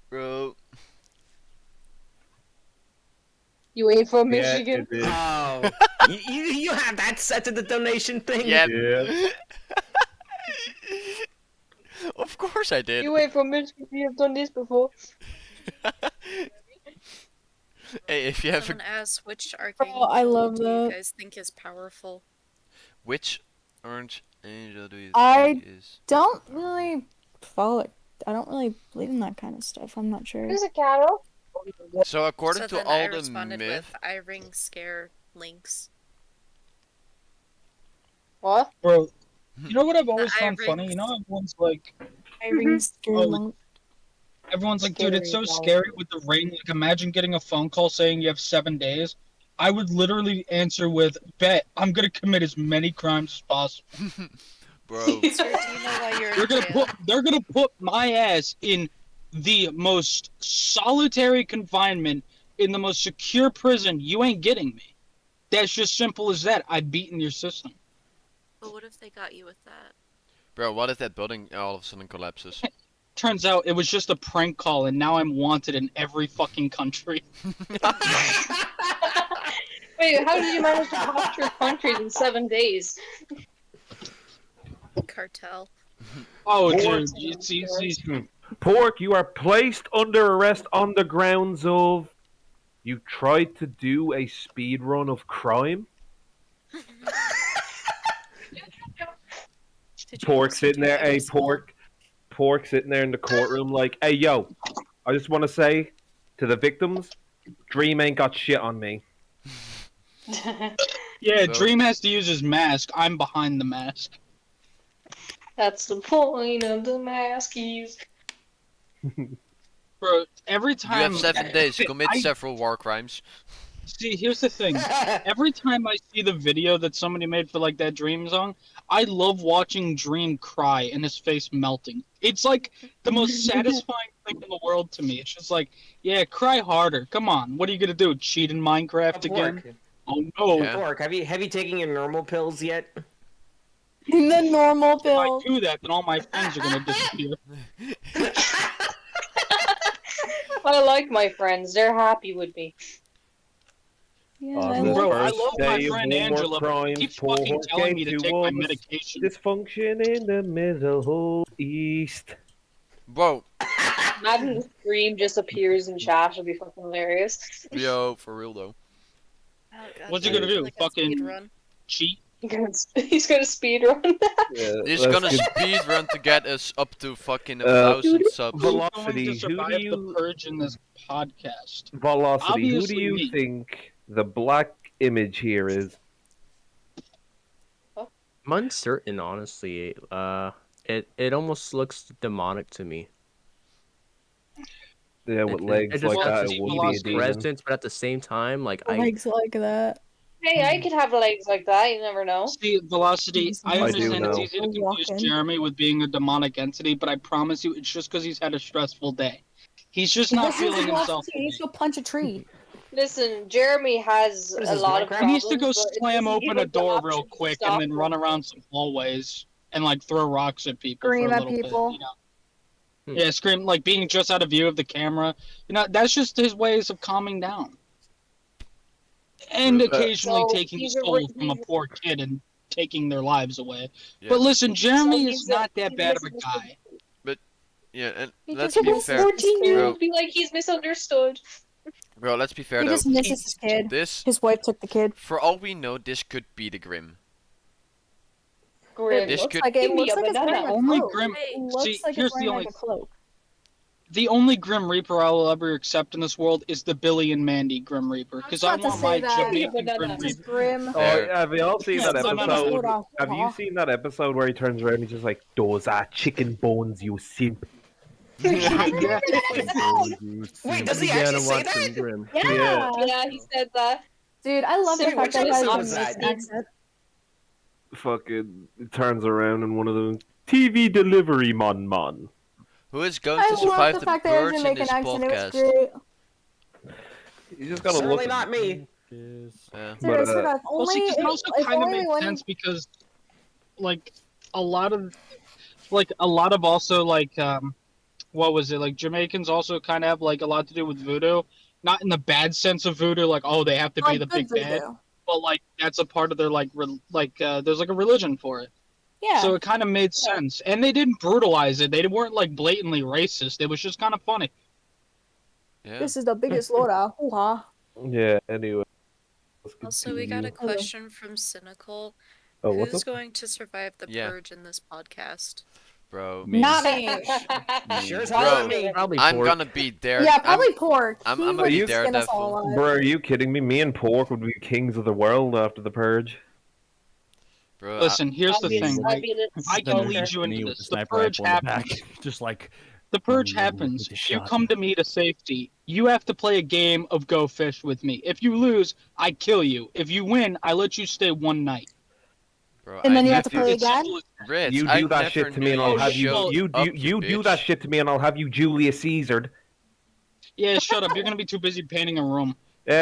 Bro. You wait for Yeah, Michigan? it did. Oh, you have that set to the donation thing? Yeah. Yeah. Of course I did. You wait for Michigan. You have done this before. Hey, if you have a... Someone asked which arcane Oh, I love do you that. guys think is powerful? Which orange angel do you I think is... don't really follow it. I don't really believe in that kind of stuff. I'm not sure. Who's a cattle? So according So to then all I the responded myth... with I ring scare links. What? Bro, you know what I've always The found eye funny? You know, everyone's like, I ring scare Oh, link. everyone's like, dude, it's so Scary, scary with the ring. Like, imagine getting a phone call saying you have 7 days. I would literally answer with, bet I'm gonna commit as many crimes as possible. Bro. Sir, do you know why you're in jail? They're gonna put my ass in the most solitary confinement in the most secure prison. You ain't getting me. That's just simple as that. I've beaten your system. But what if they got you with that? Bro, what if that building all of a sudden collapses? Turns out it was just a prank call, and now I'm wanted in every fucking country. Wait, how did you manage to capture countries in 7 days? Cartel. Oh, Pork. dude, it's easy. Pork, you are placed under arrest on the grounds of you tried to do a speed run of crime. Did you Pork also sitting do there, hey, every small- Pork sitting there in the courtroom like, hey, yo, I just want to say to the victims, Dream ain't got shit on me. Yeah, So- Dream has to use his mask. I'm behind the mask. That's the point of the maskies. Bro, every You time... have 7 days to commit I- several war crimes. See, here's the thing. Every time I see the video that somebody made for, like, that Dream song, I love watching Dream cry and his face melting. It's, like, the most satisfying thing in the world to me. It's just like, yeah, cry harder. Come on. What are you gonna do? Cheat in Minecraft again? Pork. Oh, no. Yeah. Pork, have you taken your normal pills yet? The normal If pill. I do that, then all my friends are gonna disappear. I like my friends. They're happy with me. Yeah, On I the love Bro, I first love my day of friend war Angela, but she crimes, keeps poor fucking horse telling gave me to to take my us medication. dysfunction in the Middle East. Bro, Imagine the Scream just appears in chat. It'd be fucking hilarious. yo, for real though. Oh, God, What's he that gonna is do? like a speed Fucking run. cheat? He's gonna speedrun. Yeah, He's that's gonna good. speed run to get us up to fucking Uh, 1,000 subs. Who's going Velocity, to who survive do the you... purge in this podcast? Velocity, who do Obviously you me. think the black image here is? I'm uncertain, honestly. It almost looks demonic to me. Yeah, with It legs just like Well, that, see, it would be a Velocity demon. presence, but at the same time, like legs like that. Hey, I could have legs like that. You never know. See, Velocity, I I do understand it's know. easy to confuse Jeremy with being a demonic entity, but I promise you, it's just because he's had a stressful day. He's just not feeling himself. He needs to go punch a tree. Listen, Jeremy has What is a this, lot of Minecraft? He needs to go problems, but it slam doesn't give open a him the door option real to quick stop and then run them. around some hallways and like throw rocks at people Scream for a at little people. bit. You know? Yeah, scream like being just out of view of the camera. You know, that's just his ways of calming down. And occasionally So, taking the he's a soul re- from a he's a- poor kid and taking their lives away. Yeah. But listen, Jeremy So is he's not that he's bad of a misunderstood. guy. Yeah, and He let's just be misses fair. 14-year-old Bro, be like he's misunderstood. bro, let's be fair He though. just misses his kid. This, His wife took the kid. for all we know, this could be the Grim. Grim. This Looks could- like it Give me looks a like it's banana. wearing a Only cloak. Grim. It looks See, like here's it's the wearing only. like a cloak. The only Grim Reaper I will ever accept in this world is the Billy and Mandy Grim Reaper, because I about to want say my that. Jamaican Grim Just Reaper. grim. Oh, Fair. yeah, have you all seen that No, no, no. episode? Have you seen that episode where he turns around and he's just like, "Those are chicken bones, you simp." Wait, does he actually say that? Grim. Yeah, he said that. Dude, I love the Sir, fact which that he has episode a was that? Mexican accent. Fucking turns around and one of them TV delivery man. Who is going I to love survive the the fact that he has a purge in Jamaican this accent. It was podcast? great. You just gotta Certainly look. not me. Yeah. Dude, I swear to But, God, Well, see, only 'cause it also if kind of only makes when sense because, like, a lot of also what was it? Like Jamaicans also kind of have like a lot to do with voodoo, not in the bad sense of voodoo, like oh they have to be like the good big bad, voodoo. but like that's a part of their there's like a religion for it. Yeah. So it kind of made sense, and they didn't brutalize it. They weren't like blatantly racist. It was just kind of funny. Yeah. This is the biggest Laura. Hoo-ha. yeah. Anyway. let's Also, we got a continue. question from Cynical. Oh, what's Who's up? going to survive the Yeah. purge in this podcast? Bro. Not me. Sure as Bro, hell not me. Probably I'm pork. gonna be there. Yeah, probably pork. I'm He gonna would be skin us all Daredevil. alive. Bro, are you kidding me? Me and Pork would be kings of the world after the purge. Bro, Listen, here's the thing. Right? I can Smoker. lead you into Knee with this. a The sniper purge rifle in the happens. back, just like The purge Ooh, happens. get the You shot. come to me to safety. You have to play a game of go fish with me. If you lose, I kill you. If you win, I let you stay one night. bro, And then you I have to play It's again? simple as- Ritz, You I do that never shit to me knew and I'll have you. showed You up, do that bitch. shit to me and I'll have you Julius Caesared. Yeah, shut up. You're gonna be too busy painting a room.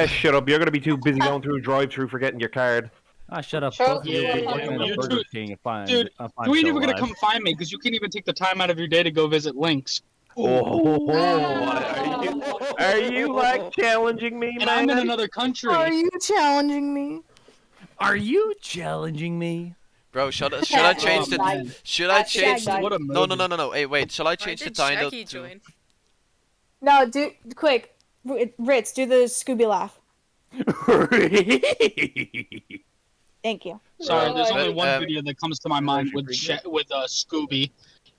Shut up. You're gonna be too busy going through a drive-through forgetting your card. Ah, shut up. Shut Both of you up. will be working at You a Burger two- King and find. Dude, find you ain't show even gonna live. come find me because you can't even take the time out of your day to go visit Lynx. Are you like challenging me, And man? I'm in another country. Are you challenging me? Are you challenging me? Bro, should I change the? man. Should I change the? What a No, no, movie. no. Hey, wait. Shall I Why change the did title Shaggy to? join? No, do quick. Ritz, do the Scooby laugh. Thank you. Sorry, there's But, only one video that comes to my mind with Scooby,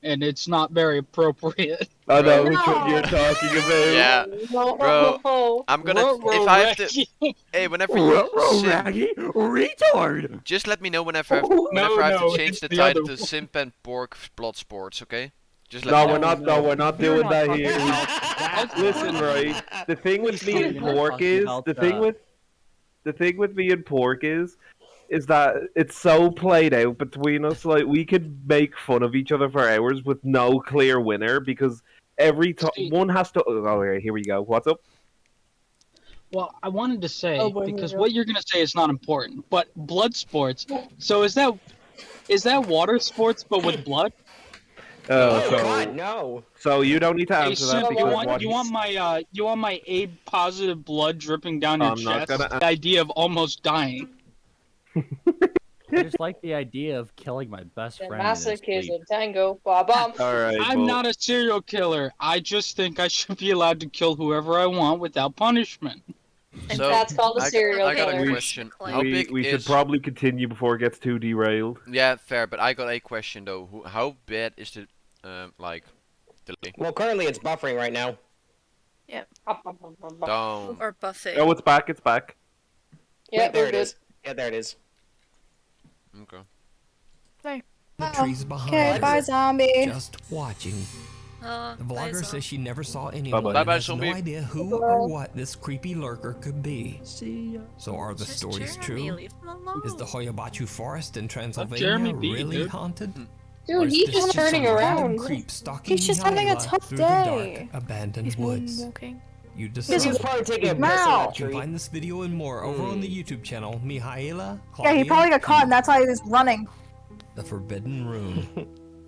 and it's not very appropriate. I know which one you're talking about. Yeah, bro. I'm gonna. If I have to. Hey, whenever you. Sim, Raggy, retard. just let me know whenever I have no, to change it's the the title other to Simp and Pork Blood Sports. Okay. Just let No, me we're know. not. No, we're not You're doing not that talking here. about that. Listen, right. The thing with me and You're not Pork talking is about the thing that. with me and Pork is that it's so played out between us. Like we could make fun of each other for hours with no clear winner because every time one has to. Oh, here we go. What's up? Well, I wanted to say Oh, boy, because here we go. what you're gonna say is not important, but blood sports. So is that Is that water sports but with blood? Oh So, God, no. so you don't need to Hey, answer Soup, that you because want what you he's- want my A positive blood dripping down your I'm not chest? gonna The idea of almost dying. I just like the idea of killing my best The friend in his sleep. masochism tango. Ba-bum. All right, I'm not a serial killer. I just think I should be allowed to kill whoever I want without punishment. So That's called a serial I got a killer. question. How big we should is? probably continue before it gets too derailed. Yeah, fair. But I got a question though. How bad is the like delay? Well, currently it's buffering right now. Yeah. Down. Or buffet. Oh, it's back. It's back. Yeah, Wait, there we're it good. is. Yeah, there it is. Okay. Hey. The trees behind Okay, her, bye, zombie. just watching. The vlogger says she never saw anyone Bye-bye. and Bye-bye, has zombie. no idea who or what this creepy lurker could be. See ya. So are the Just stories Jeremy, true? leave him alone. Is the Hoyabachu forest in Jeremy Transylvania B, really dude. haunted? Dude, Or is he's this just turning some random around. creep stalking He's just having a Mihaela tough through the dark, day. abandoned He's woods. smoking. You Because decide. he was probably taking a piss in Wow. that You can tree. find this video and more over on the YouTube channel Mihaela. Yeah, he probably got caught, and that's why he was running. The Forbidden Room.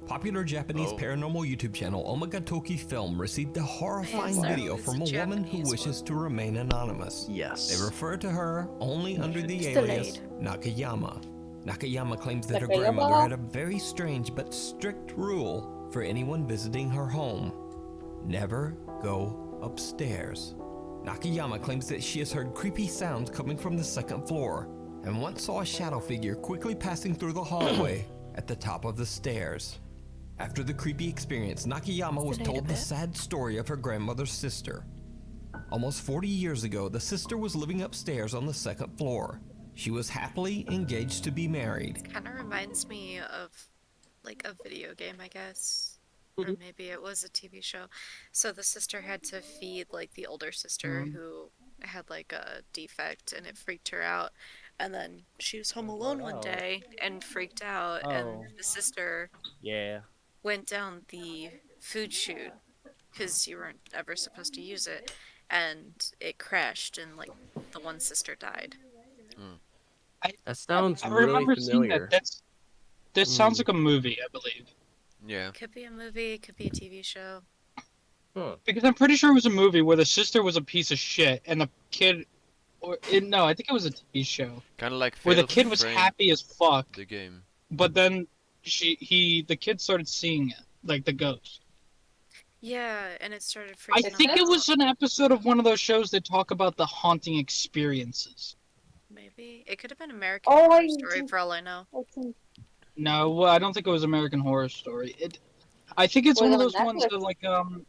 Popular Japanese Oh. paranormal YouTube channel Omagatoki Film received a horrifying Man, video it's from a a woman who Japanese wishes to remain anonymous. Yes. They refer to her only under the It's alias delayed. Nakayama. Nakayama claims that her Nakayama? grandmother had a very strange but strict rule for anyone visiting her home. Never go upstairs. Nakayama claims that she has heard creepy sounds coming from the second floor, and once saw a shadow figure quickly passing through the hallway at the top of the stairs. After the creepy experience, Nakayama was told the sad story of her grandmother's sister. Almost 40 years ago, the sister was living upstairs on the second floor. She was happily engaged to be married. Kind of reminds me of like a video game, I guess. Or maybe it was a TV show. So the sister had to feed like the older sister who had like a defect and it freaked her out. And then she was home alone one day and freaked out Oh. and the sister Yeah. went down the food chute because you weren't ever supposed to use it and it crashed and like the one sister died. That sounds I really remember seeing familiar. that. That sounds like a movie, I believe. Yeah. Could be a movie, could be a TV show. Because I'm pretty sure it was a movie where the sister was a piece of shit and the kid, no, I think it was a TV show Kind of like where the Fatal kid was Frame, happy as fuck, the game. but then the kid started seeing it, like the ghost. Yeah, and it started I freaking think out. it was an episode of one of those shows that talk about the haunting experiences. Maybe. It could have been American Oh, Horror I Story do- for all I know. No, well, I don't think it was American Horror Story. I think it's Was one of it those on ones Netflix?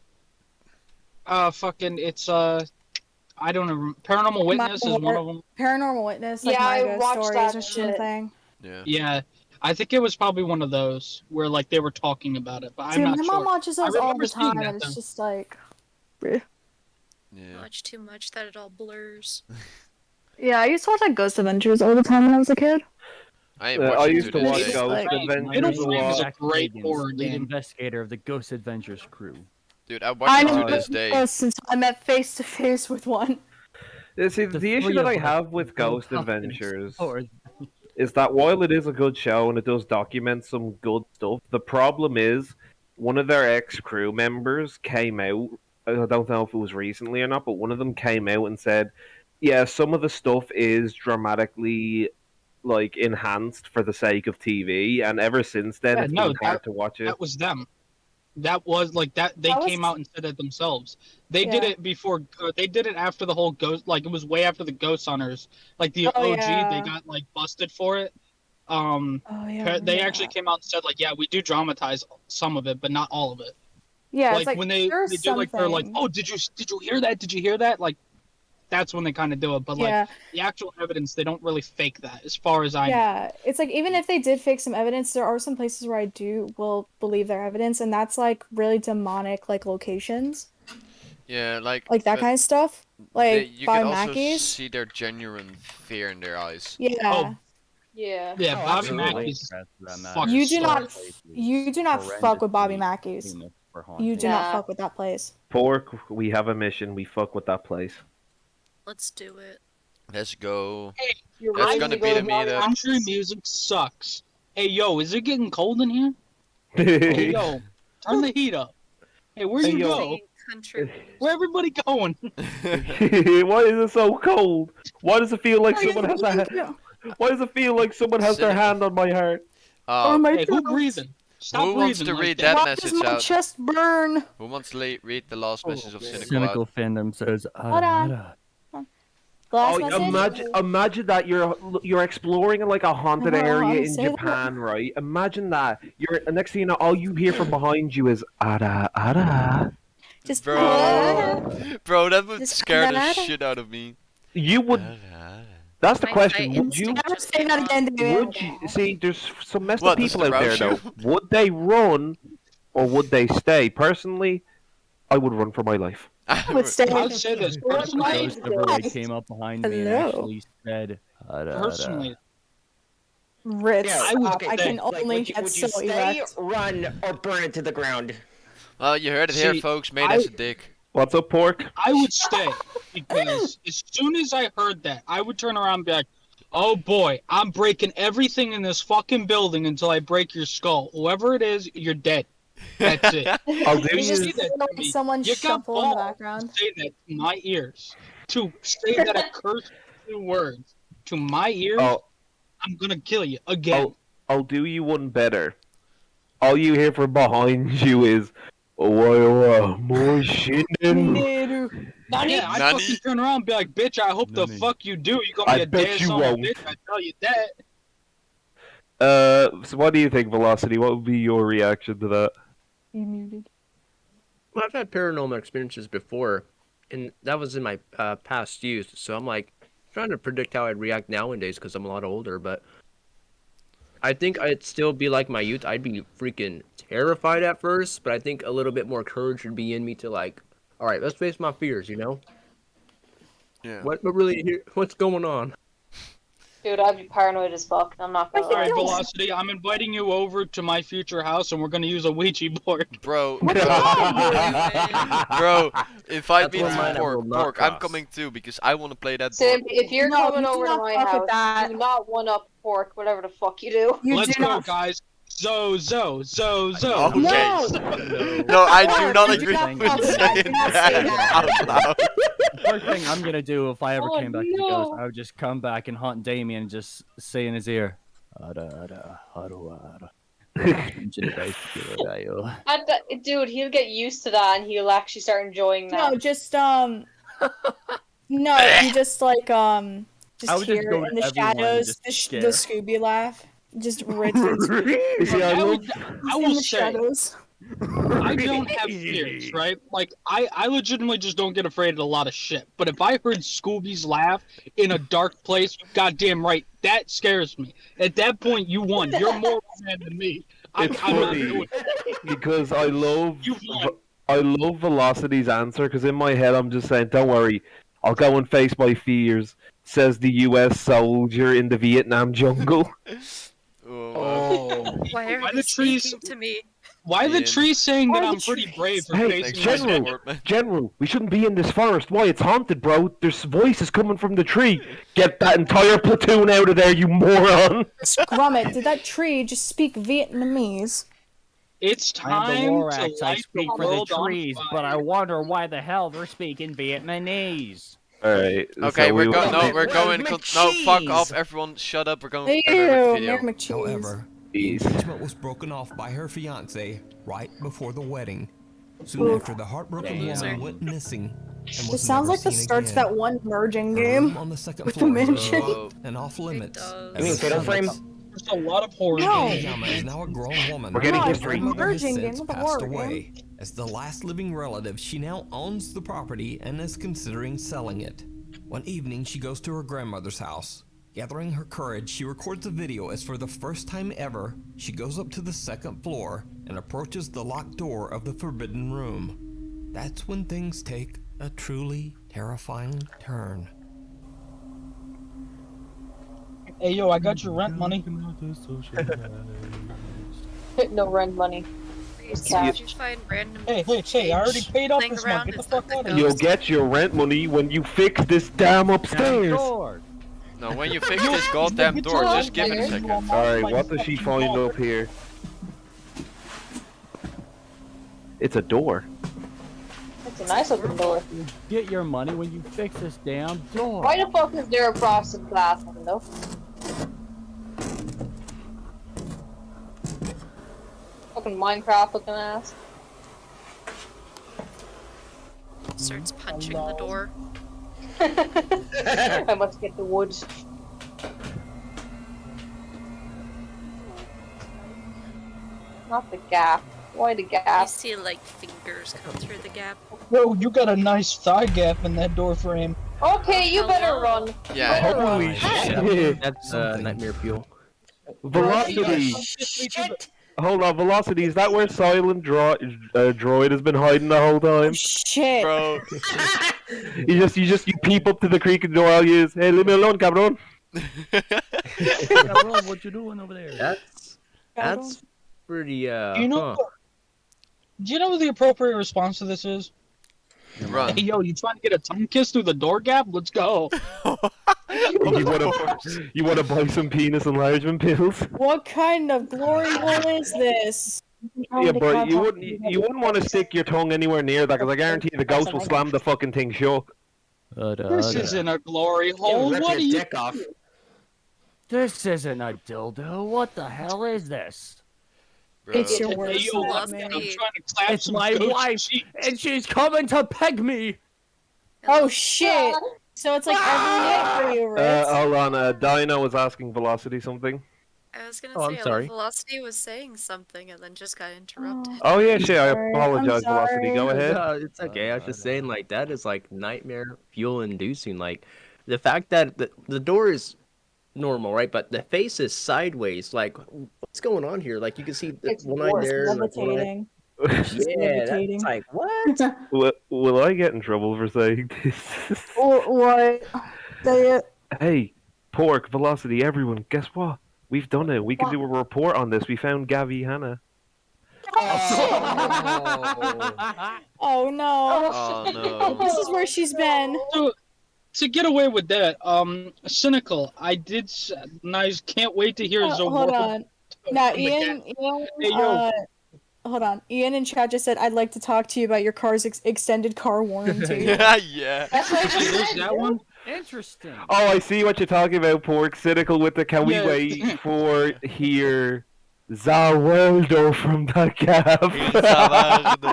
that fucking, it's I don't know. Paranormal Witness is one of them. Paranormal Witness, like Yeah, I My Ghost watched Stories that or something. Yeah. Yeah, I think it was probably one of those where like they were talking about it, but I'm Dude, not my sure. mom watches I those all remember the seeing time, that, and it's though. just like, Yeah. Watch too much that it all blurs. yeah, I used to watch like Ghost Adventures all the time when I was a kid. I ain't I watching used to this watch day. Ghost like- Adventures a Frame is lot. a great Higgins, horror lead game. investigator of the Ghost Adventures crew. Dude, I I watch it never to this day. this since I met face to face with one. See, the issue three that of I us have with go Ghost up and Adventures explore. is that while it is a good show and it does document some good stuff, the problem is one of their ex-crew members came out, I don't know if it was recently or not, but one of them came out and said, yeah, some of the stuff is dramatically like enhanced for the sake of TV, and ever since then Yeah, it's no, been hard to watch it. That was them. That was like that. They That was- came out and said it themselves. They did Yeah. it before. They did it after the whole ghost. Like it was way after the Ghost Hunters. Like the Oh, OG, yeah. they got like busted for it. Oh yeah. They actually came out and said like, yeah, we do dramatize some of it, but not all of it. Yeah, like, it's like when they there's do like they're like, something. oh, did you hear that? Did you hear that? Like, that's when they kind of do it. But like Yeah. the actual evidence, they don't really fake that, as far as I know. Yeah, it's like even if they did fake some evidence, there are some places where I will believe their evidence, and that's like really demonic, like locations, Yeah, like like that but kind of stuff, like you by can also Mackey's. see their genuine fear in their eyes. Yeah, Oh, Yeah. yeah, Oh, Bobby absolutely. Mackey's That fucking you do so not, crazy. you do not fuck with Bobby horrendously Mackey's. famous for You do haunting. not Yeah. fuck with that place. Pork, we have a mission. We fuck with that place. Let's do it. Let's go. Hey, You're That's right gonna to be go the to Bobby meetup. country Mackey's. music sucks. Hey, yo, is it getting cold in here? Hey, yo, turn the heat up. Hey, where you go? Where everybody going? Why is it so cold? Why does it feel like someone has Why does it feel like someone has their hand on my heart? Hey, who breathing? Stop Who wants to breathing read like that Why message does my out? chest burn? Who wants to read the last message of Cynical Cynical out? fandom says, Hold on. Glass message? Imagine that you're exploring like a haunted No, area I'm in saying Japan, right? Imagine that. Next thing you know, all you hear from behind you is ara ara. Just Bro, that would Just scare the nada. shit out of me. You would. That's the question. Would You you? never say that again, David. Would you see? There's some messed What, up does people it out there rouse though. you? Would they run, or would they stay? Personally, I would run for my life. I would stay. I'll say this personally. Ghost of Ray came up behind me and Hello. actually said, Personally, Ritz, Yeah, stop. okay, I can like, only would you, get would you so stay, erect. run, or burn it to the ground? Well, you heard it here, See, folks. Made as a dick. What's up, pork? I would stay because as soon as I heard that, I would turn around and be like, "Oh boy, I'm breaking everything in this fucking building until I break your skull. Whoever it is, you're dead. That's it." I'll do You you. say that to Like me. someone You got shuffle in the balls background. to say that to my ears. To say that accursed 2 words to my ears, I'm gonna kill you again. I'll do you one better. All you hear from behind you is, "Oh, more shit." Yeah, I fucking turn around and be like, "Bitch, I hope the fuck you do. You gonna I be a bet dead you son of a won't. bitch, I tell you that." So what do you think, Velocity? What would be your reaction to that? You muted. Well, I've had paranormal experiences before, and that was in my past youth. So I'm like trying to predict how I'd react nowadays because I'm a lot older. But I think I'd still be like my youth. I'd be freaking terrified at first, but I think a little bit more courage would be in me to like, all right, let's face my fears. You know? Yeah. What's going on? Dude, I'd be paranoid as fuck. I'm not gonna Alright, lie. Velocity, I'm inviting you over to my future house and we're gonna use a Ouija board. Bro, What bro, the invite me That's one to line I will Pork. not Pork, I'm cross. coming too because I want to play that Sim, board. if you're No, coming you do over to not my fuck with house, that. do not one up pork, whatever the fuck you do. You Let's do go, not. guys. Zo. Okay. No. No, I do not You agree do not with fuck with that. saying Do not say that that. out loud. The first thing I'm gonna do if I ever Oh, came back to the no. ghost, I would just come back and haunt Damien and just say in his ear, Dude, he'll get used to that and he'll actually start enjoying that. No, just no, you just like I just would just hear go in to the everyone and shadows just the scare. Scooby laugh. Just Ritz and You see, I love. I in will the say, shadows. I don't have fears, right? Like, I legitimately just don't get afraid of a lot of shit. But if I heard Scooby's laugh in a dark place, goddamn right, that scares me. At that point, you won. You're more of a man than me. It's I'm not funny doing it. because I love. You won. I love Velocity's answer because in my head I'm just saying, "Don't worry, I'll go and face my fears," says the U.S. soldier in the Vietnam jungle. Oh. Why are Why you the trees? speaking to me? Why the Ian. trees saying that Why I'm the pretty trees? brave for Hey, facing Thanks, my General. Portman. General, we shouldn't be in this forest. Why? It's haunted, bro. There's voices coming from the tree. Get that entire platoon out of there, you moron. Scrummit, did that tree just speak Vietnamese? It's I am the time to Lorax. I light speak the for the world on trees, fire. but I wonder why the hell they're speaking Vietnamese. All right. Okay, so we're we- going. No, Where's we're going. No, fuck McCheese? off, everyone. Shut up. We're going Ew, further with the video. Mayor McCheese. However, the engagement was broken off by her fiance right before the wedding. Soon after, the heartbroken woman went missing and It was sounds never like the seen starts again. that one merging Her game room on the second with the floor has been mansion. locked and off limits. does. You mean Fatal Frame? There's a lot of horror. No. games. Yama is now a grown woman. We're getting No, Her it's history. a grandmother has merging game, since not a passed horror away. As the last living relative, she now owns the property and is considering selling it. One evening, she goes to her grandmother's house. Gathering her courage, she records a video as for the first time ever, she goes up to the second floor and approaches the locked door of the forbidden room. That's when things take a truly terrifying turn. Hey, yo, I got your rent money. No rent money. Please, Cash. did you find random Hey, I already change paid off laying this around? month. Get the Is that fuck out of the here. You'll get your rent money when you fix this damn upstairs. Door. No, when you fix this goddamn door, just give it a second. Alright, what does she find up here? It's a door. It's a nice open door. Get your money when you fix this damn door. Why the fuck is there a frosted glass window? Fucking Minecraft looking ass. Starts punching the door. I must get the wood. Not the gap. Why the You gap? see like fingers come through the gap. Bro, you got a nice thigh gap in that door frame. Okay, you better run. Yeah. Holy shit! That's nightmare fuel. Velocity! Hold on, Velocity, is that where Silent Droid has been hiding the whole time? Shit. Bro. You peep up to the creaking door, I'll use, hey, leave me alone, cabron! Cabron, what you doing over there? That's pretty, You know, do you know what the appropriate response to this is? Run. Hey, yo, you trying to get a tongue kiss through the door gap? Let's go. You wanna buy some penis enlargement pills? What kind of glory hole is this? Yeah, but you wouldn't want to stick your tongue anywhere near that, because I guarantee you the ghost will slam the fucking thing shut. This isn't a glory hole. What are you? This isn't a dildo. What the hell is this? Bro. It's your worst Hey, yo, nightmare. I'm trying to clap It's some my ghost wife, cheeks. and she's coming to peg me. Oh shit! So it's like every night for you, Ritz. Hold on, Dino was asking Velocity something. I was gonna Oh, I'm say, sorry. Velocity was saying something and then just got interrupted. Oh yeah, shit, I sorry. apologize, I'm Velocity, sorry. go ahead. No, it's okay. I was just saying, like, that is like nightmare fuel inducing. Like, the fact that the door is normal, right? But the face is sideways. Like, what's going on here? Like, you can see the It's one eye worse. there. and, like, one eye- Levitating. Yeah, that's like, what? Will I get in trouble for saying this? What? Hey, Pork, Velocity, everyone, guess what? We've done it. We can do a report on this. We found Gavi Hannah. Oh no. Oh no. This is where she's been. So, to get away with that, cynical. I did. Nice. Can't wait to hear his Hold on. Now, Ian, Hey, yo. hold on. Ian in chat just said, "I'd like to talk to you about your car's extended car warranty." Yeah. That's what she There's said. that one. Interesting. Oh, I see what you're talking about, Pork. Cynical with the can we Yeah. wait for here Zawaldo from the gap.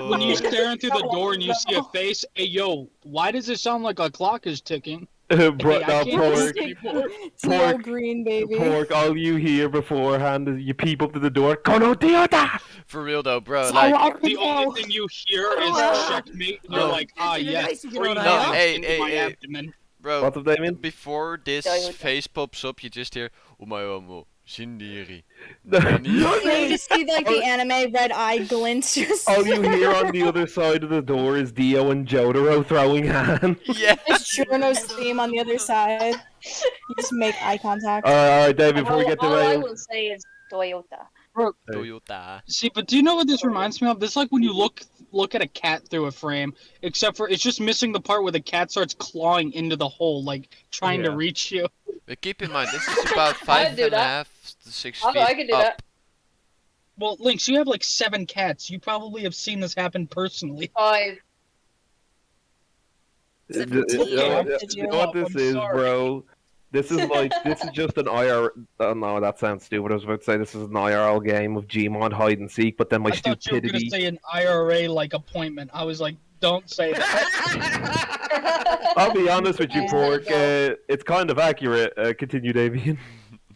When you stare into the door and you see a face, hey yo, why does it sound like a clock is ticking? Bro, Hey, I no, can't Pork. believe people- Teal green, baby. Pork, all you hear beforehand is you peep up to the door. Kono Diota! For real though, bro. Like, The only thing you hear is checkmate, and you're No. like, ah yes, three No, knives hey, into hey, my hey. abdomen. bro. What's up, Damien? Before this Toyota. face pops up, you just hear Umayomo Shindiri. You just see like the anime red eye glints. Just All you hear on the other side of the door is Dio and Jotaro throwing hands. Yeah. It's Juno's theme on the other side. You just make eye contact. Alright, David, before we get to all I rail. will say is Toyota. Toyota. See, but do you know what this reminds me of? This is like when you look at a cat through a frame, except for it's just missing the part where the cat starts clawing into the hole, like trying to reach you. But keep in mind, this is about 5.5 to 6 feet I can do up. that. Well, Lynx, you have like 7 cats. You probably have seen this happen personally. 5. You know what this is, bro? This is just an IR. Oh, no, that sounds stupid. I was about to say this is an IRL game of Gmod hide and seek, but then my I thought you were gonna stupidity. say an IRA like appointment. I was like, don't say that. I'll be honest with you, Pork. It's kind of accurate. Continue, Damien.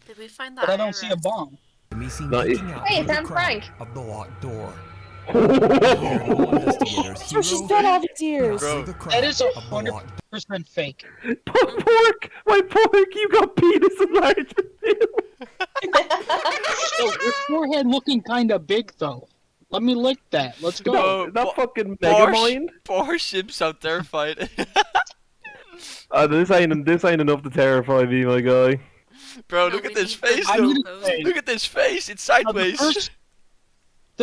Did we find But that? I don't see a bomb. Be seen No, peeking out Hey, through the it's crack Frank. of the locked door. That's where she's done all these years. Bro, That is 100% fake. Pork, my Pork, you got penis enlargement. So your forehead looking kind of big though. Let me lick that. Let's go. No, That fucking Porsche, Megamind. Porsche so terrified. This ain't enough to terrify me, my guy. Bro, No, look we at this need face I though. need to say, Look at this face. It's the sideways.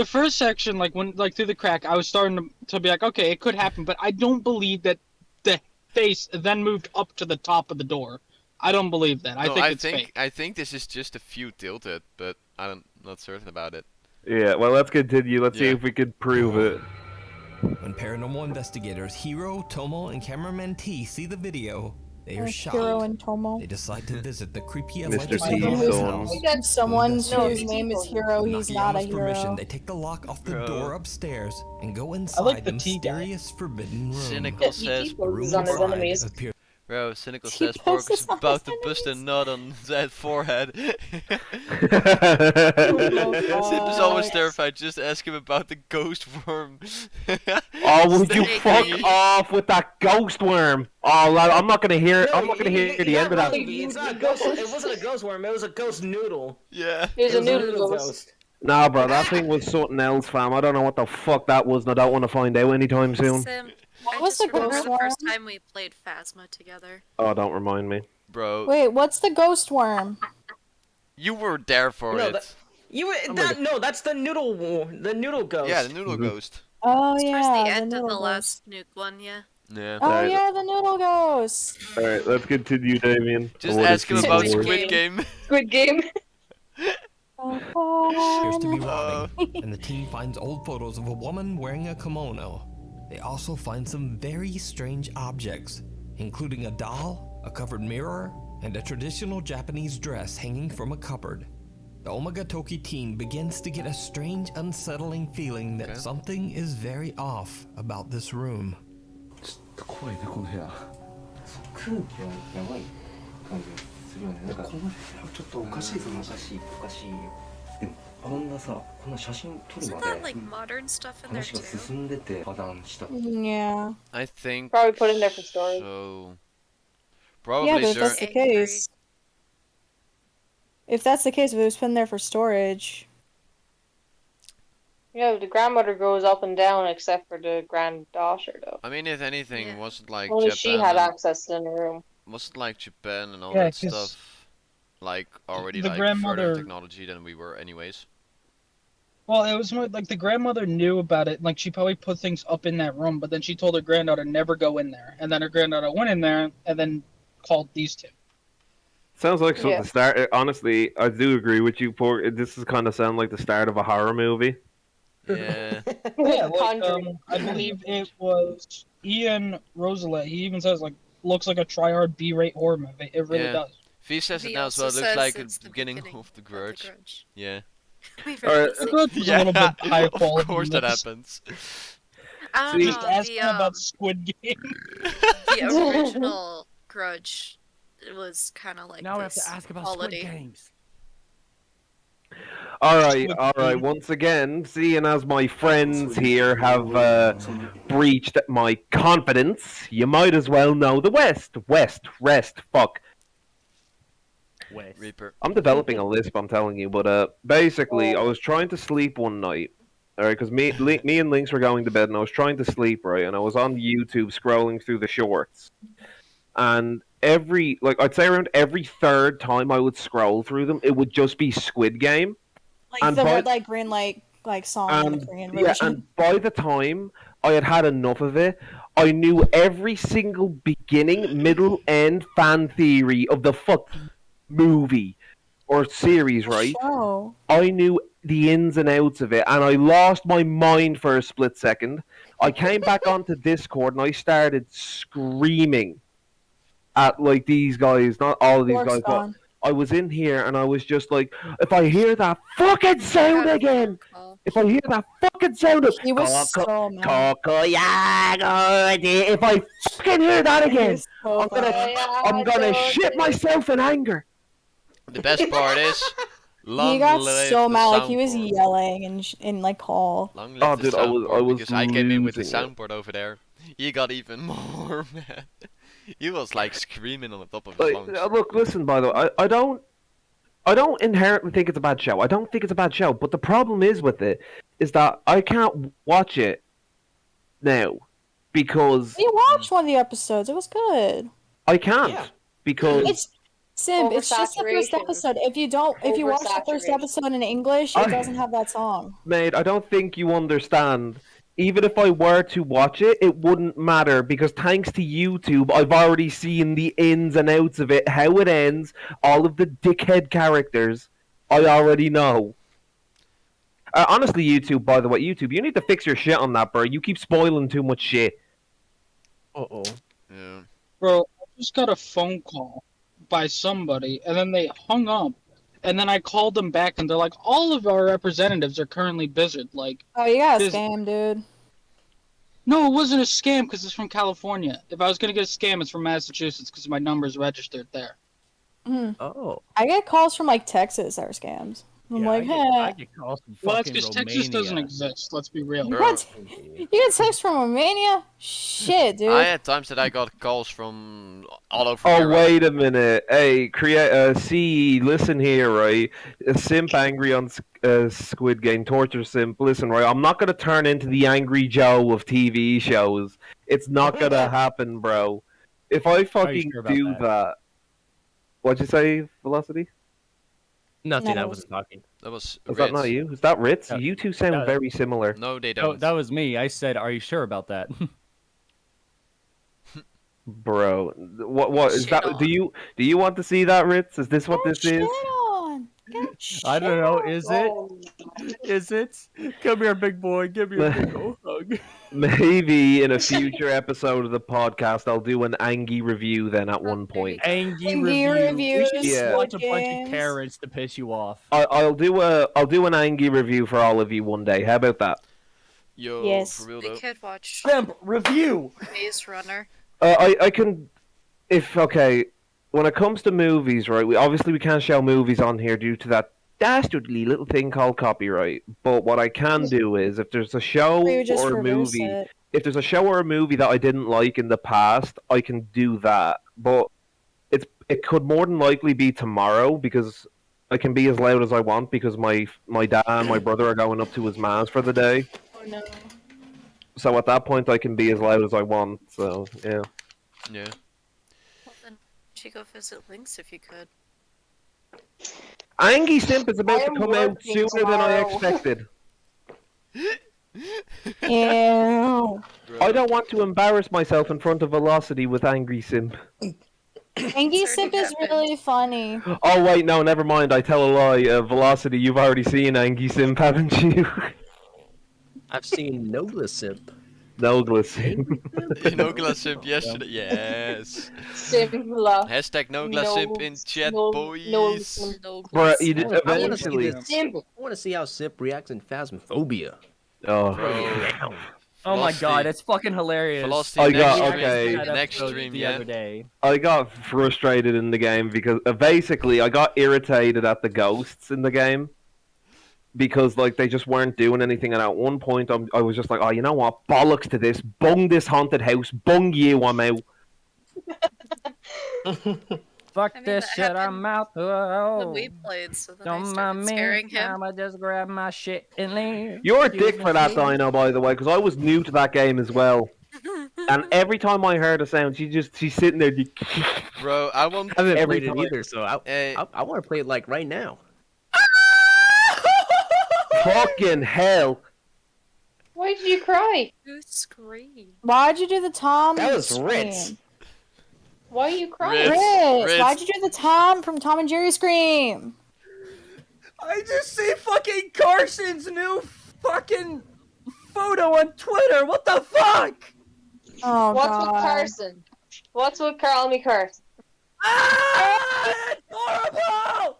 first section, like when through the crack, I was starting to be like, okay, it could happen, but I don't believe that the face then moved up to the top of the door. I don't believe that. I No, think it's fake. I think this is just a few tilted, but I'm not certain about it. Yeah, well, let's continue. Let's see Yeah. if we could prove it. When paranormal investigators Hiro, Tomo, and cameraman T see the video, they are shocked. Hiro and Tomo. They decide to visit the creepy Mr. alleged T's haunted son. house. Someone To whose investigate. name is Hiro, he's not a Nakayama's permission, hero. they take the lock off the Bro. door upstairs and go inside like the the T guy. mysterious forbidden room. Cynical says He focuses on his inside enemies. appears Bro, Cynical He says Pork is focuses on about his to bust a enemies. nut on that forehead. Oh, Sim is always fuck. terrified. Just ask him about the ghost worm. Oh, would you Snake fuck thingy. off with that ghost worm? Oh, lad, I'm not gonna hear. I'm not gonna hear the end of that. It's not a ghost. It wasn't a ghost worm. It was a ghost noodle. Yeah. Here's It a was noodle ghost. Nah, bro, that thing was something else, fam. I don't know what the fuck that was, and I don't want to find out anytime soon. Sim, What I was just the remember ghost the first worm? time we played Phasma together. Oh, don't remind me. Bro, Wait, what's the ghost worm? you were there for No, it. That's the noodle ghost. Yeah, the noodle Mhm. ghost. Oh It's yeah, towards the end of noodle the ghost. last Nuke one, yeah. Yeah. Oh Alright. yeah, the noodle ghost. All right, let's continue, Damien. Just I wanna ask him see about more. Squid Game. Squid Game. appears to be Oh, rotting, and the team finds old photos of a woman wearing a kimono. They also find some very strange objects, including a doll, a covered mirror, and a traditional Japanese dress hanging from a cupboard. The Omagatoki team begins to get a strange, unsettling feeling that Okay. something is very off about this room. 怖いねこの部屋空気はやばい感じがするよねなんかこの部屋ちょっとおかしいぞおかしいでもこんなさこんな写真撮る Isn't ま that で like modern stuff in there 話が too? 進んでて破談した yeah. I think Probably put in there for storage. so. Yeah, Probably but if sure. that's the case. If that's the case, if it was put in there for storage. Yeah, the grandmother goes up and down except for the granddaughter, though. I mean, if anything, Yeah. wasn't like Only Japan. she had and- access in the room. wasn't like Japan and all Yeah, that 'cause stuff. Like already the like further grandmother- in technology than we were, anyways. Well, it was more like the grandmother knew about it. Like she probably put things up in that room, but then she told her granddaughter never go in there. And then her granddaughter went in there and then called these two. Sounds like something Yeah. start. Honestly, I do agree with you, Pork. This is kind of sound like the start of a horror movie. Yeah. Yeah, like, Conjuring. I believe it was Ian Roselet. He even says like looks like a try-hard B-rate horror movie. It really Yeah. does. V says it V now as well. also It looks says like it's the beginning of The Grudge. Grudge. Yeah. We've Alright, read The the Grudge was a little bit high of quality. course in that this. happens. I don't See- Just know, ask me the, about Squid Game. the original Grudge was kind of like Now we have this to ask about quality. Squid Games. All right. Once again, seeing as my friends here have breached my confidence, you might as well know the rest. Fuck. West. Reaper. I'm developing a lisp, I'm telling you. But basically, I was trying to sleep one night. All right, because me and Lynx were going to bed, and I was trying to sleep, right? And I was on YouTube scrolling through the shorts, and I'd say around every third time I would scroll through them, it would just be Squid Game. Like And the by- red light, green light, like song in the And Korean yeah, version. and by the time I had had enough of it, I knew every single beginning, middle, end fan theory of the fucking movie or series, right? Show. I knew the ins and outs of it, and I lost my mind for a split second. I came back onto Discord and I started screaming at like these guys, not all of these Pork's guys, but gone. I was in here and I was just like, if I hear that fucking sound again, if I hear that fucking sound of He was so mad. if I fucking hear that He again, was so I'm gonna shit myself in anger. The best part is, long He got live so the mad, like he was soundboard. yelling and like call. Long live Oh, the dude, I was soundboard, because I came in with the losing it. soundboard over there. He got even more mad. He was like screaming on the top of his Like, lungs. look, listen. By the way, I don't inherently think it's a bad show. I don't think it's a bad show. But the problem is with it is that I can't watch it now because We watched one of the episodes. It was good. I can't Yeah. because It's Sim. It's just the first Oversaturation. episode. If you watch the first Oversaturation. episode in English, it doesn't have that song. mate, I don't think you understand even if I were to watch it, it wouldn't matter because thanks to YouTube, I've already seen the ins and outs of it, how it ends, all of the dickhead characters. I already know. Honestly, YouTube, by the way, YouTube, you need to fix your shit on that, bro. You keep spoiling too much shit. Uh-oh. Yeah. Bro, I just got a phone call by somebody, and then they hung up, and then I called them back, and they're like, all of our representatives are currently busy. Like, Oh, you got a busy. scam, dude. No, it wasn't a scam because it's from California. If I was gonna get a scam, it's from Massachusetts because my number's registered there. Oh. I get calls from like Texas that are scams. I'm like, hey. I get calls from Well, that's fucking because Texas doesn't Romania. exist. Let's be real. What? You get text from Romania? Shit, dude. I had times that I got calls from all over Oh, Europe. wait a minute. Hey, listen here, right? A simp angry on Squid Game, torture simp. Listen, right? I'm not going to turn into the Angry Joe of TV shows. It's not going to happen, bro. If I fucking sure about do that? that. What'd you say, Velocity? Nothing. No. I wasn't talking. That was Is that not Ritz. you? Is that Ritz? No, You two sound that- very similar. No, they Oh, don't. that was me. I said, "Are you sure about that?" Bro, what is Shit that? on. Do you want to see that, Ritz? Is this what this is? on. I don't know. Is it? Is it? Come here, big boy. Give me a big old hug. Maybe in a future episode of the podcast, I'll do an Angie review then at one point. Angie Angie review. We should reviews, Yeah. watch a bunch Games. of Karens to piss you off. I'll do an Angie review for all of you one day. How about that? Yo, Yes. for real We though. could watch Simp review. Maze Runner. I can, if okay, when it comes to movies, right? We can't show movies on here due to that dastardly little thing called copyright. But what I can do is, if there's a show We would just or a reverse movie, it. if there's a show or a movie that I didn't like in the past, I can do that. But it could more than likely be tomorrow because I can be as loud as I want because my dad and my brother are going up to his ma's for the day. Oh no. So at that point, I can be as loud as I want. So yeah. Yeah. Well, then, you go visit Lynx if you could. Angie Simp is about I to am come out working sooner than I tomorrow. expected. Ew. I don't want to embarrass myself in front of Velocity with Angry Simp. Angie Sip is really funny. Oh wait, no, never mind. I tell a lie. Velocity, you've already seen Angie Simp, haven't you? I've seen Nogla Simp. Nogla Simp. Nogla Simp yesterday. Yes. Simpler. Hashtag Nogla Simp in chat, boys. Bruh, you did I want to see eventually. this. I want to see how Simp reacts in Phasmophobia. Oh. Down. Oh my god, it's fucking hilarious. Velocity I next got stream. okay. That Next episode stream, the yeah. other day. I got frustrated in the game because basically I got irritated at the ghosts in the game because like they just weren't doing anything. And at one point I was just like, oh, you know what? Bollocks to this. Bung this haunted house. Bung you. I'm out. Fuck I mean, this that shit, I'm out. When we played, so then I Don't started mind me. scaring him. I'ma just grab my shit and leave. You're a dick for that, Dino, by the way, because I was new to that game as well. And every time I heard a sound, she's sitting there. Bro, I want. I haven't Every played it time. either, so I want to play it like right now. Fucking hell. Why did you cry? Who screamed? Why'd you do the Tom? That was scream? Ritz. Why are you crying? Ritz, why'd you do the Tom from Tom and Jerry scream? I just see fucking Carson's new fucking photo on Twitter. What the fuck? Oh What's god. with Carson? What's with Carl me Carson? Ah, it's horrible!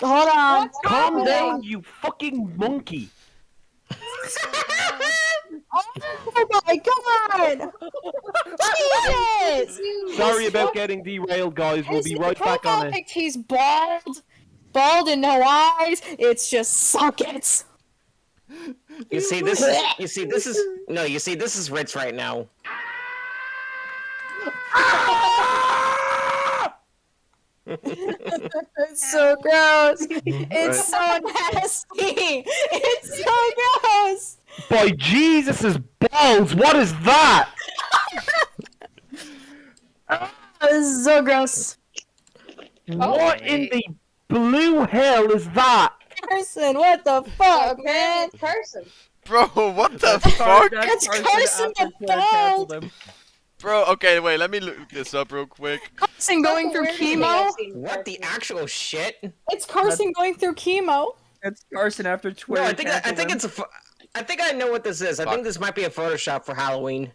Hold on. What's Calm wrong? down, you fucking monkey. Oh my god! Jesus! Sorry about getting derailed, guys. We'll be right back on it. Pic, he's bald. Bald and no eyes. It's just sockets. You see this is Ritz right now. It's so gross. It's so nasty. It's so gross. By Jesus' balls, what is that? This is so gross. What in the blue hell is that? Person, what the fuck, man? Carson. Bro, what the fuck? That's Carson after the Twitter canceled Bald. him. Bro, okay, wait, let me look this up real quick. Carson going through chemo. What the actual shit? It's Carson going through chemo. It's Carson after Twitter. No, I think canceled him. I think I know what this is. I think this might be a Photoshop for Halloween.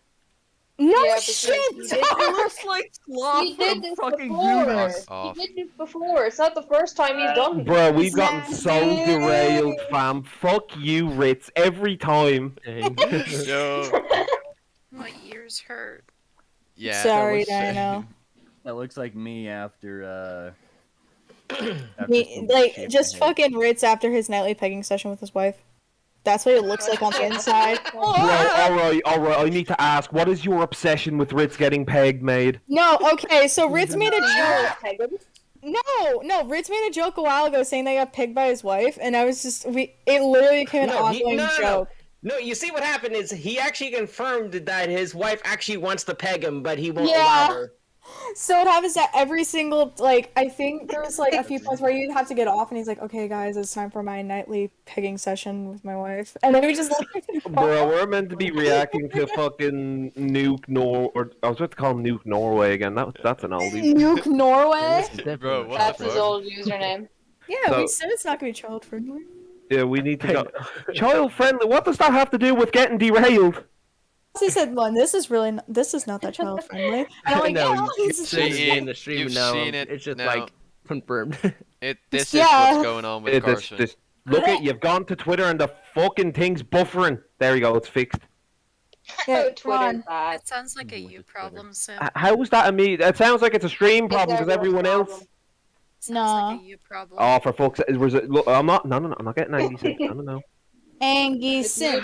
No Yeah, shit. It looks like Sloth He did from this fucking before. Goonies. He did this before. It's not the first time he's done it. Bro, we've gotten so derailed, fam. Fuck you, Ritz, every time. Yo. My ears hurt. Yeah. Sorry, that Dino. That looks like me after Like, just fucking Ritz after his nightly pegging session with his wife. That's what it looks like on the inside. Bro, alright, I need to ask, what is your obsession with Ritz getting pegged, made? No, okay, so Ritz made a joke. No, Ritz made a joke a while ago saying they got pegged by his wife, and I was just, it literally became an ongoing joke. No, you see what happened is he actually confirmed that his wife actually wants to peg him, but he won't allow her. So it happens that every single, like, I think there was, like, a few points where you'd have to get off, and he's like, okay, guys, it's time for my nightly pegging session with my wife. And then we just Bro, we're meant to be reacting to fucking or I was about to call him Nuke Norway again. That's an oldie. Nuke Norway? Bro, what That's the his fuck? old username. Yeah, So- we said it's not gonna be child friendly. Yeah, we need to go. Child friendly? What does that have to do with getting derailed? He said, "Well, this is not that child friendly." And I'm like, No, "Yeah, you've this is seen just- it in the stream You've now. seen it It's just now. like confirmed. This is Yeah. what's going on with Carson. Look at you've gone to Twitter and the fucking thing's buffering. There you go, it's fixed. Yeah, Twitter's bad. That sounds like a you problem, Sim. How was that a me? It sounds like it's a stream problem because everyone else. No. You problem. Oh, for fuck's sake! Look, I'm not. No, I'm not getting 96. No. Angie Sim.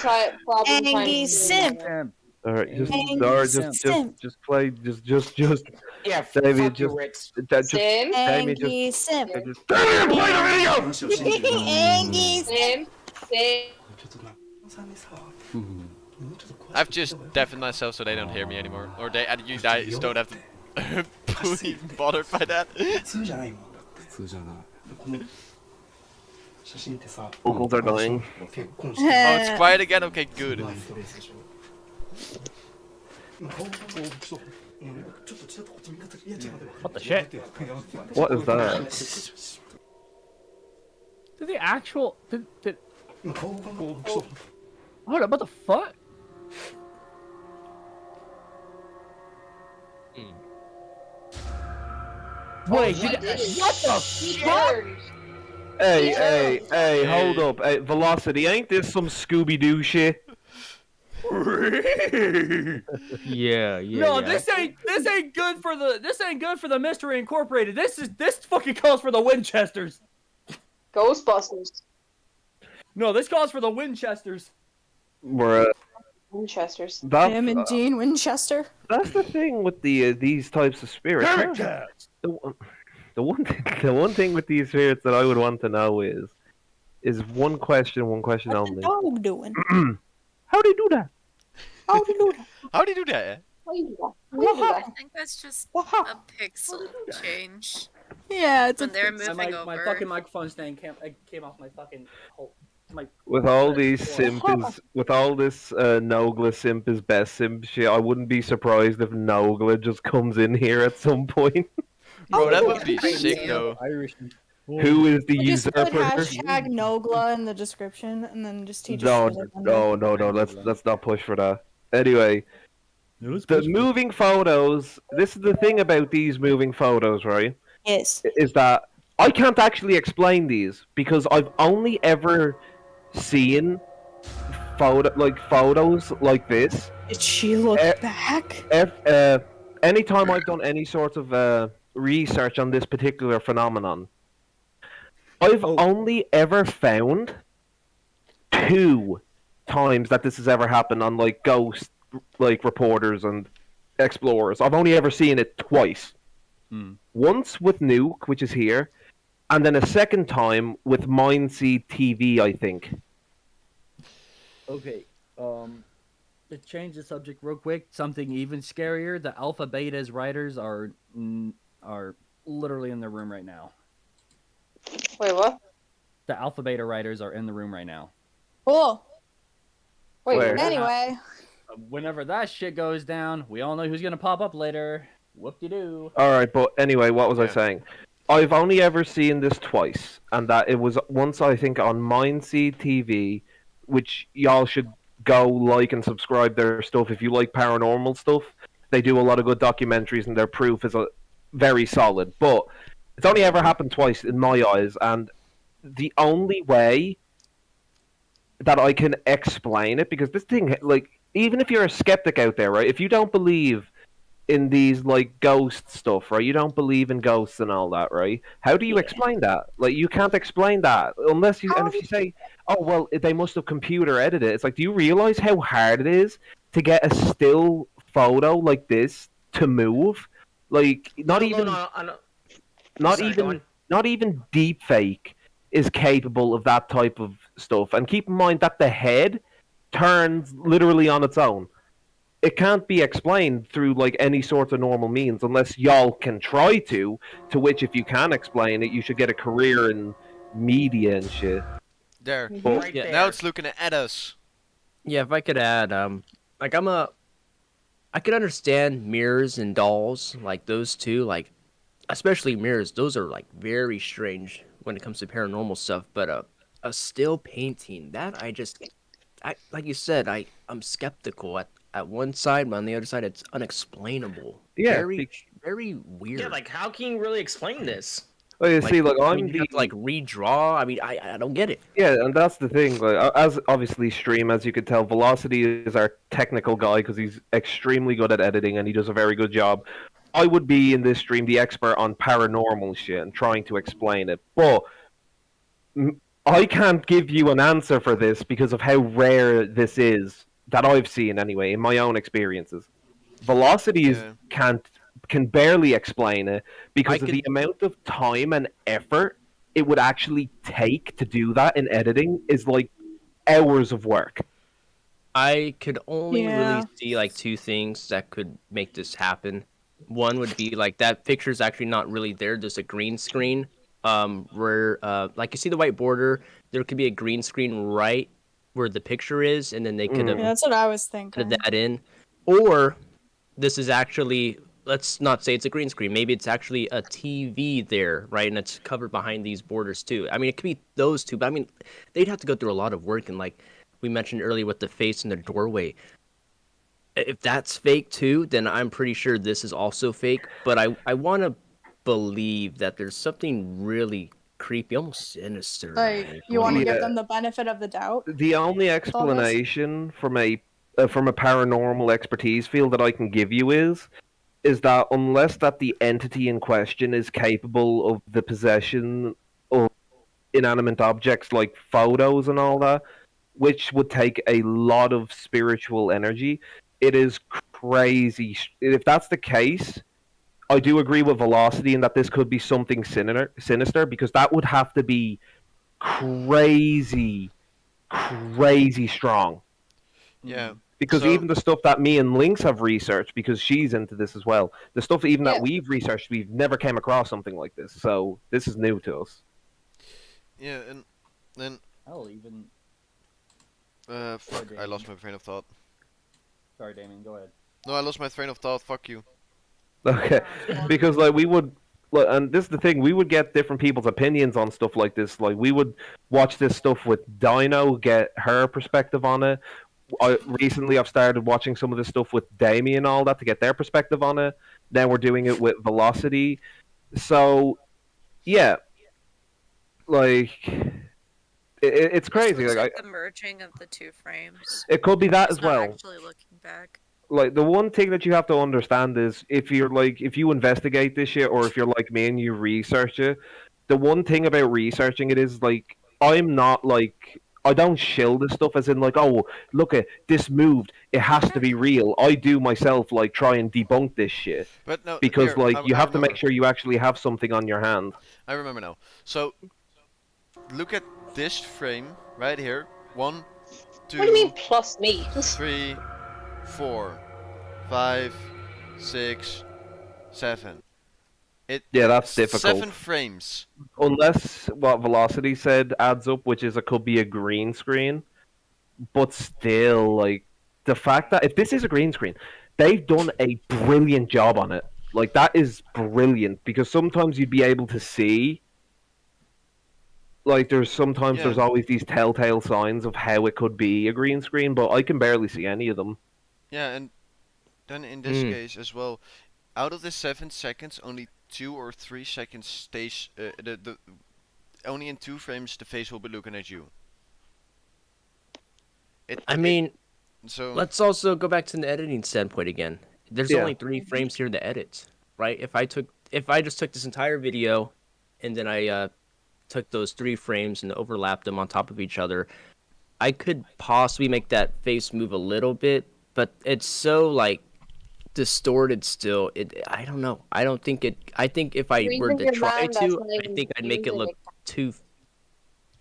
Angie Sim. All right, just play, just. Yeah, Davey, fuck you, just, Ritz. just, Sim. Davey, Angie Sim. just. Damn, play the video. Angie Sim. I've just deafened myself so they don't hear me anymore. Or you guys don't have to be bothered by that. 普通じゃないもん。普通じゃない。この写真ってさ、 Vocals are dying. 結婚 Oh, it's quiet again? Okay, good. 今顔そう。ちょっとちょっとこっち見方いや違う。 What the shit? What is that? Did the actual did 今顔がそう。 Hold up, what the fuck? Wait, did what the fuck? Hey, hold up. Hey, Velocity, ain't this some Scooby-Doo shit? Yeah. No, this ain't good for the Mystery Incorporated. This fucking calls for the Winchesters. Ghostbusters. No, this calls for the Winchesters. Bruh. Winchesters. Him and Dean Winchester. That's the thing with these types of spirits. The one thing with these spirits that I would want to know is one question What's the only. dog doing? How do you do that? How do you do that? I think that's just a pixel change. Yeah, it's when they're My, moving my over. fucking microphone stand came off my fucking whole. With all these with all this Nogla simp is best simp shit, I wouldn't be surprised if Nogla just comes in here at some point. Bro, that would be sick though. Who is the Just put usurper? hashtag Nogla in the description, and then just teach No, us. no. Let's not push for that. Anyway, the moving photos. This is the thing about these moving photos, right? Yes. Is that I can't actually explain these because I've only ever seen photos like this. Did she look back? Anytime I've done any sort of research on this particular phenomenon, I've only ever found 2 times that this has ever happened on ghost reporters and explorers. I've only ever seen it twice. Once with Nuke, which is here, and then a second time with Mindseed TV, I think. Okay, to change the subject real quick, something even scarier. The Alpha Beta's writers are literally in the room right now. Wait, what? The Alpha Beta writers are in the room right now. Cool. Wait, Where? Anyway, Whenever that shit goes down, we all know who's gonna pop up later. Whoop-de-doo. All right, but anyway, what was I Yeah. saying? I've only ever seen this twice, and that it was once I think on Mindseed TV, which y'all should go like and subscribe their stuff if you like paranormal stuff. They do a lot of good documentaries, and their proof is very solid. But it's only ever happened twice in my eyes, and the only way that I can explain it, because this thing, like, even if you're a skeptic out there, right? If you don't believe in these like ghost stuff, right? You don't believe in ghosts and all that, right? How do you explain that? Like, you can't explain that unless you. And if you say, "Oh well, they must have computer edited it," it's like, do you realize how hard it is to get a still photo like this to move? Like, not Sorry, go on. not even deep fake is capable of that type of stuff. And keep in mind that the head turns literally on its own. It can't be explained through like any sort of normal means unless y'all can try to which if you can explain it, you should get a career in media and shit. There. Right Yeah. there. Now it's looking at us. Yeah, if I could add, like I could understand mirrors and dolls, like those two, like especially mirrors. Those are like very strange when it comes to paranormal stuff. But a still painting, that I like you said, I'm skeptical at one side, but on the other side, it's unexplainable. Yeah, very weird. Yeah, like how can you really explain this? Well, you see, like, I I'm mean, you the have to, like redraw. I mean, I don't get it. yeah, and that's the thing. Like, as obviously stream, as you could tell, Velocity is our technical guy because he's extremely good at editing and he does a very good job. I would be in this stream the expert on paranormal shit and trying to explain it, but I can't give you an answer for this because of how rare this is that I've seen anyway in my own experiences. Velocity can barely explain it because of the amount of time and effort it would actually take to do that in editing is like hours of work. I could only Yeah. really see like two things that could make this happen. One would be like that picture's actually not really there. There's a green screen. Where like you see the white border, there could be a green screen right where the picture is, and then they could have Yeah, that's what I was thinking. added that in. Or this is actually, let's not say it's a green screen. Maybe it's actually a TV there, right? And it's covered behind these borders too. I mean, it could be those two, but I mean, they'd have to go through a lot of work. And like we mentioned earlier with the face in the doorway, if that's fake too, then I'm pretty sure this is also fake. But I want to believe that there's something really creepy, almost sinister. Like, you want to give them the benefit of the doubt? The only explanation from a paranormal expertise field that I can give you is that unless that the entity in question is capable of the possession of inanimate objects like photos and all that, which would take a lot of spiritual energy, it is crazy. If that's the case, I do agree with Velocity in that this could be something sinister because that would have to be crazy strong. Yeah. Because even the stuff that me and Lynx have researched, because she's into this as well, the stuff even that we've researched, we've never came across something like this. So this is new to us. Yeah, and then Hell, even. fuck, I lost my train of thought. Sorry, Damien. Go ahead. No, I lost my train of thought. Fuck you. Okay, because like we would, and this is the thing, we would get different people's opinions on stuff like this. Like we would watch this stuff with Dino, get her perspective on it. Recently, I've started watching some of this stuff with Damien and all that to get their perspective on it. Then we're doing it with Velocity. So, yeah, like it's crazy. Looks Like like the merging of the two frames. it could be that He's as not well. Actually looking back. Like the one thing that you have to understand is if you investigate this shit or if you're like me and you research it, the one thing about researching it is like I'm not like I don't shill this stuff as in like, oh look at this moved, it has to be real. I do myself like try and debunk this shit. But no, because here, like I you have to remember. make sure you actually have something on your hand. I remember now. So look at this frame right here. 1, 2. What do you mean plus me? 3, 4, 5, 6, 7. Yeah, that's difficult. 7 frames. Unless what Velocity said adds up, which is it could be a green screen. but still, like the fact that if this is a green screen, they've done a brilliant job on it. Like that is brilliant because sometimes you'd be able to see. Like there's always these telltale signs of how it could be a green screen, but I can barely see any of them. Yeah, and then in this case as well, out of the 7 seconds, only 2 or 3 seconds stays. The only in 2 frames the face will be looking at you. So let's also go back to the editing standpoint again. There's only 3 frames here in the edits, right? If I just took this entire video, and then I took those 3 frames and overlapped them on top of each other, I could possibly make that face move a little bit, but it's so like distorted still. I don't know. I don't think it. I think if I were to try to, I think I'd make it look too.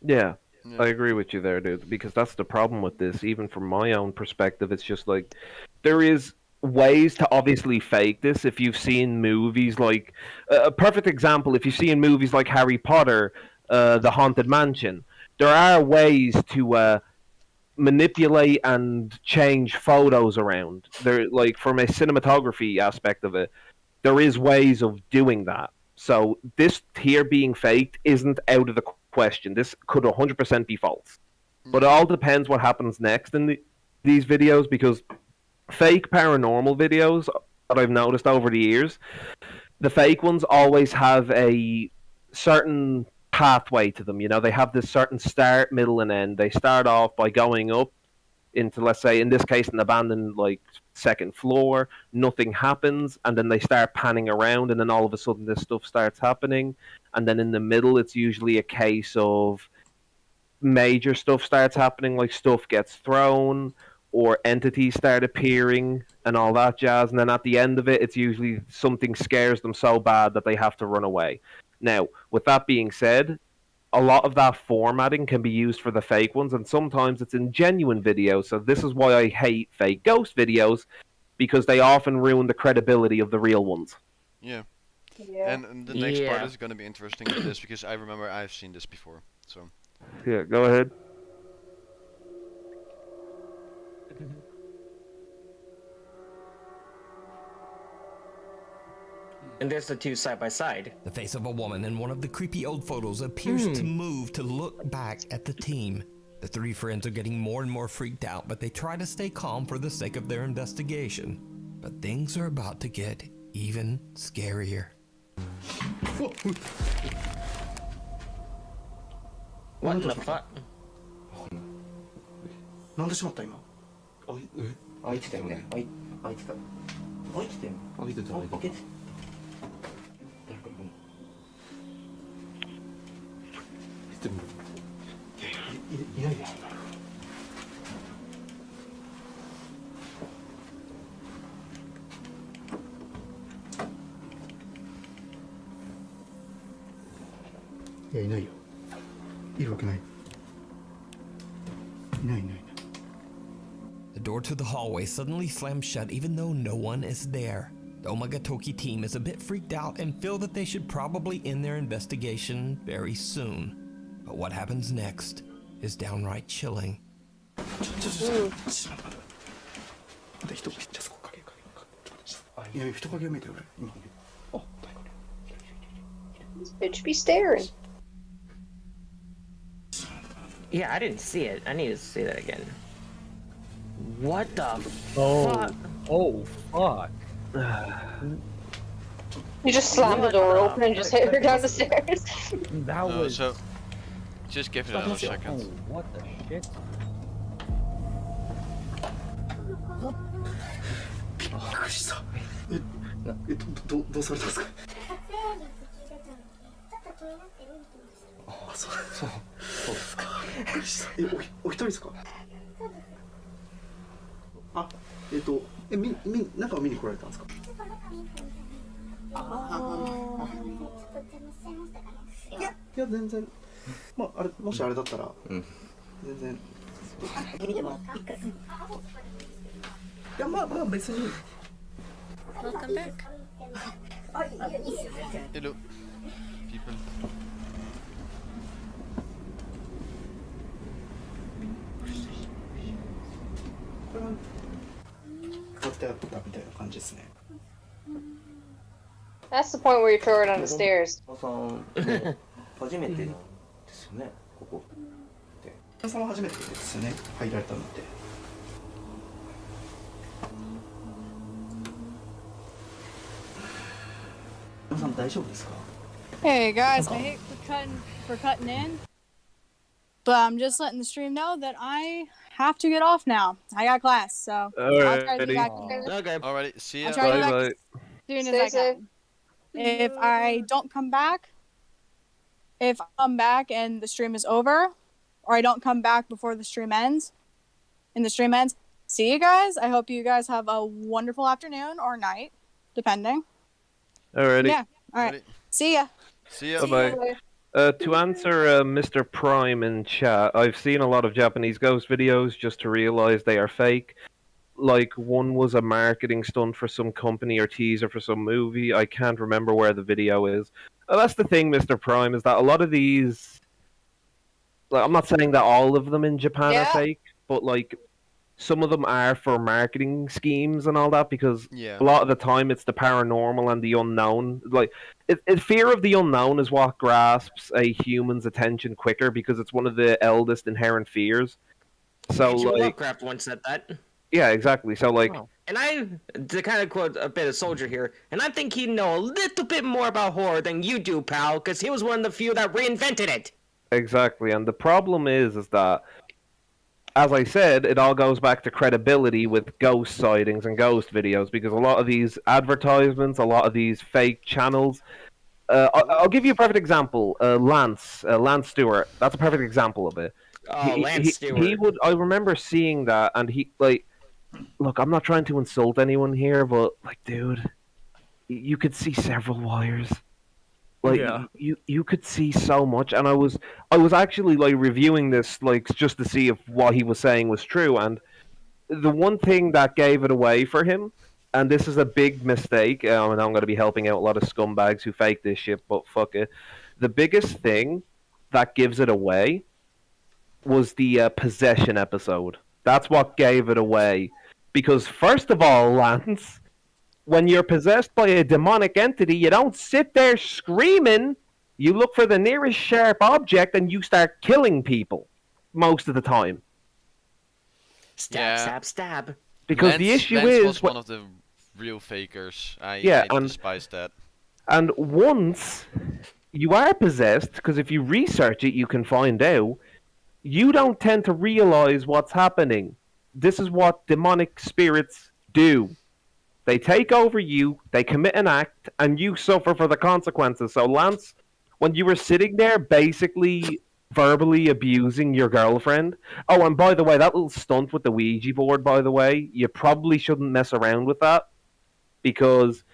Yeah, I agree with you there, dude. Because that's the problem with this. Even from my own perspective, it's just like there is ways to obviously fake this. If you've seen movies like a perfect example, if you've seen movies like Harry Potter, The Haunted Mansion, there are ways to manipulate and change photos around. There, like from a cinematography aspect of it, there is ways of doing that. So this here being faked isn't out of the question. This could 100% be false. But it all depends what happens next in these videos, because fake paranormal videos that I've noticed over the years, the fake ones always have a certain pathway to them. You know, they have this certain start, middle, and end. They start off by going up into, let's say, in this case, an abandoned like second floor. Nothing happens, and then they start panning around, and then all of a sudden this stuff starts happening. And then in the middle, it's usually a case of major stuff starts happening, like stuff gets thrown or entities start appearing and all that jazz. And then at the end of it, it's usually something scares them so bad that they have to run away. Now, with that being said, a lot of that formatting can be used for the fake ones, and sometimes it's in genuine videos. So this is why I hate fake ghost videos, because they often ruin the credibility of the real ones. Yeah. And the next part is going to be interesting with this, because I remember I've seen this before. So. Yeah, go ahead. And there's the two side by side. The face of a woman in one of the creepy old photos appears to move to look back at the team. The 3 friends are getting more and more freaked out, but they try to stay calm for the sake of their investigation. But things are about to get even scarier. What the fuck? なんでしまった今開いてたよね開いてた開いてたよ開いてた開けて誰かでもいないですいやいないよいるわけないいないいない The door to the hallway suddenly slams shut even though no one is there. The Omagatoki team is a bit freaked out and feel that they should probably end their investigation very soon. But what happens next is downright chilling. This bitch be staring. Yeah, I didn't see it. I need to see that again. What the Oh, fuck? oh, fuck. You just slammed the door open and just hit her down the stairs. That was. So, just give it another second. Oh, what the shit? びっくりしたどうされたんですかあ、そうですかびっくりしたお一人ですかあ、中を見に来られたんですかいや全然まああれもしあれだったら全然いやまあ別に Welcome back. Hello, people. ったみたいな感じですね。 That's the point where you throw it on the stairs. さんね初めてなんですよね、ここで。さんは初めてですよね、入られたのって。さん大丈夫ですか？ Hey guys, I hate for cutting in, but I'm just letting the stream know that I have to get off now. I got class, so I'll try to be back. Okay. Alright, see ya. I'll try to be back as soon as I can. If I don't come back, if I come back and the stream is over, or I don't come back before the stream ends, see you guys. I hope you guys have a wonderful afternoon or night, depending. Alrighty. Yeah. All right. See ya. See ya. Bye-bye. To answer Mr. Prime in chat, I've seen a lot of Japanese ghost videos just to realize they are fake. Like, one was a marketing stunt for some company or teaser for some movie. I can't remember where the video is. That's the thing, Mr. Prime, is that a lot of these... Like, I'm not saying that all of them in Japan are fake, but, like, some of them are for marketing schemes and all that, because a lot of the time it's the paranormal and the unknown. Like, fear of the unknown is what grasps a human's attention quicker, because it's one of the eldest inherent fears. So, H.P. like, Lovecraft once said that. yeah, exactly. So, like, And I, to kind of quote a bit of Soldier here, and I think he'd know a little bit more about horror than you do, pal, because he was one of the few that reinvented it. exactly. And the problem is that, as I said, it all goes back to credibility with ghost sightings and ghost videos, because a lot of these advertisements, a lot of these fake channels. I'll give you a perfect example. Lance Stewart. That's a perfect example of it. Oh, Lance Stewart. He would. I remember seeing that, and he like. Look, I'm not trying to insult anyone here, but like, dude, you could see several wires. Like, you could see so much, and I was actually like reviewing this like just to see if what he was saying was true, and the one thing that gave it away for him, and this is a big mistake, and I'm going to be helping out a lot of scumbags who fake this shit, but fuck it. The biggest thing that gives it away was the possession episode. That's what gave it away. Because first of all, Lance, when you're possessed by a demonic entity, you don't sit there screaming. You look for the nearest sharp object and you start killing people most of the time. Stab, stab, stab. Because the issue Lance is was one of the real fakers. I despise that. And once you are possessed, because if you research it, you can find out, you don't tend to realize what's happening. This is what demonic spirits do. They take over you, they commit an act, and you suffer for the consequences. So, Lance, when you were sitting there basically verbally abusing your girlfriend... Oh, and by the way, that little stunt with the Ouija board, by the way, you probably shouldn't mess around with that. Because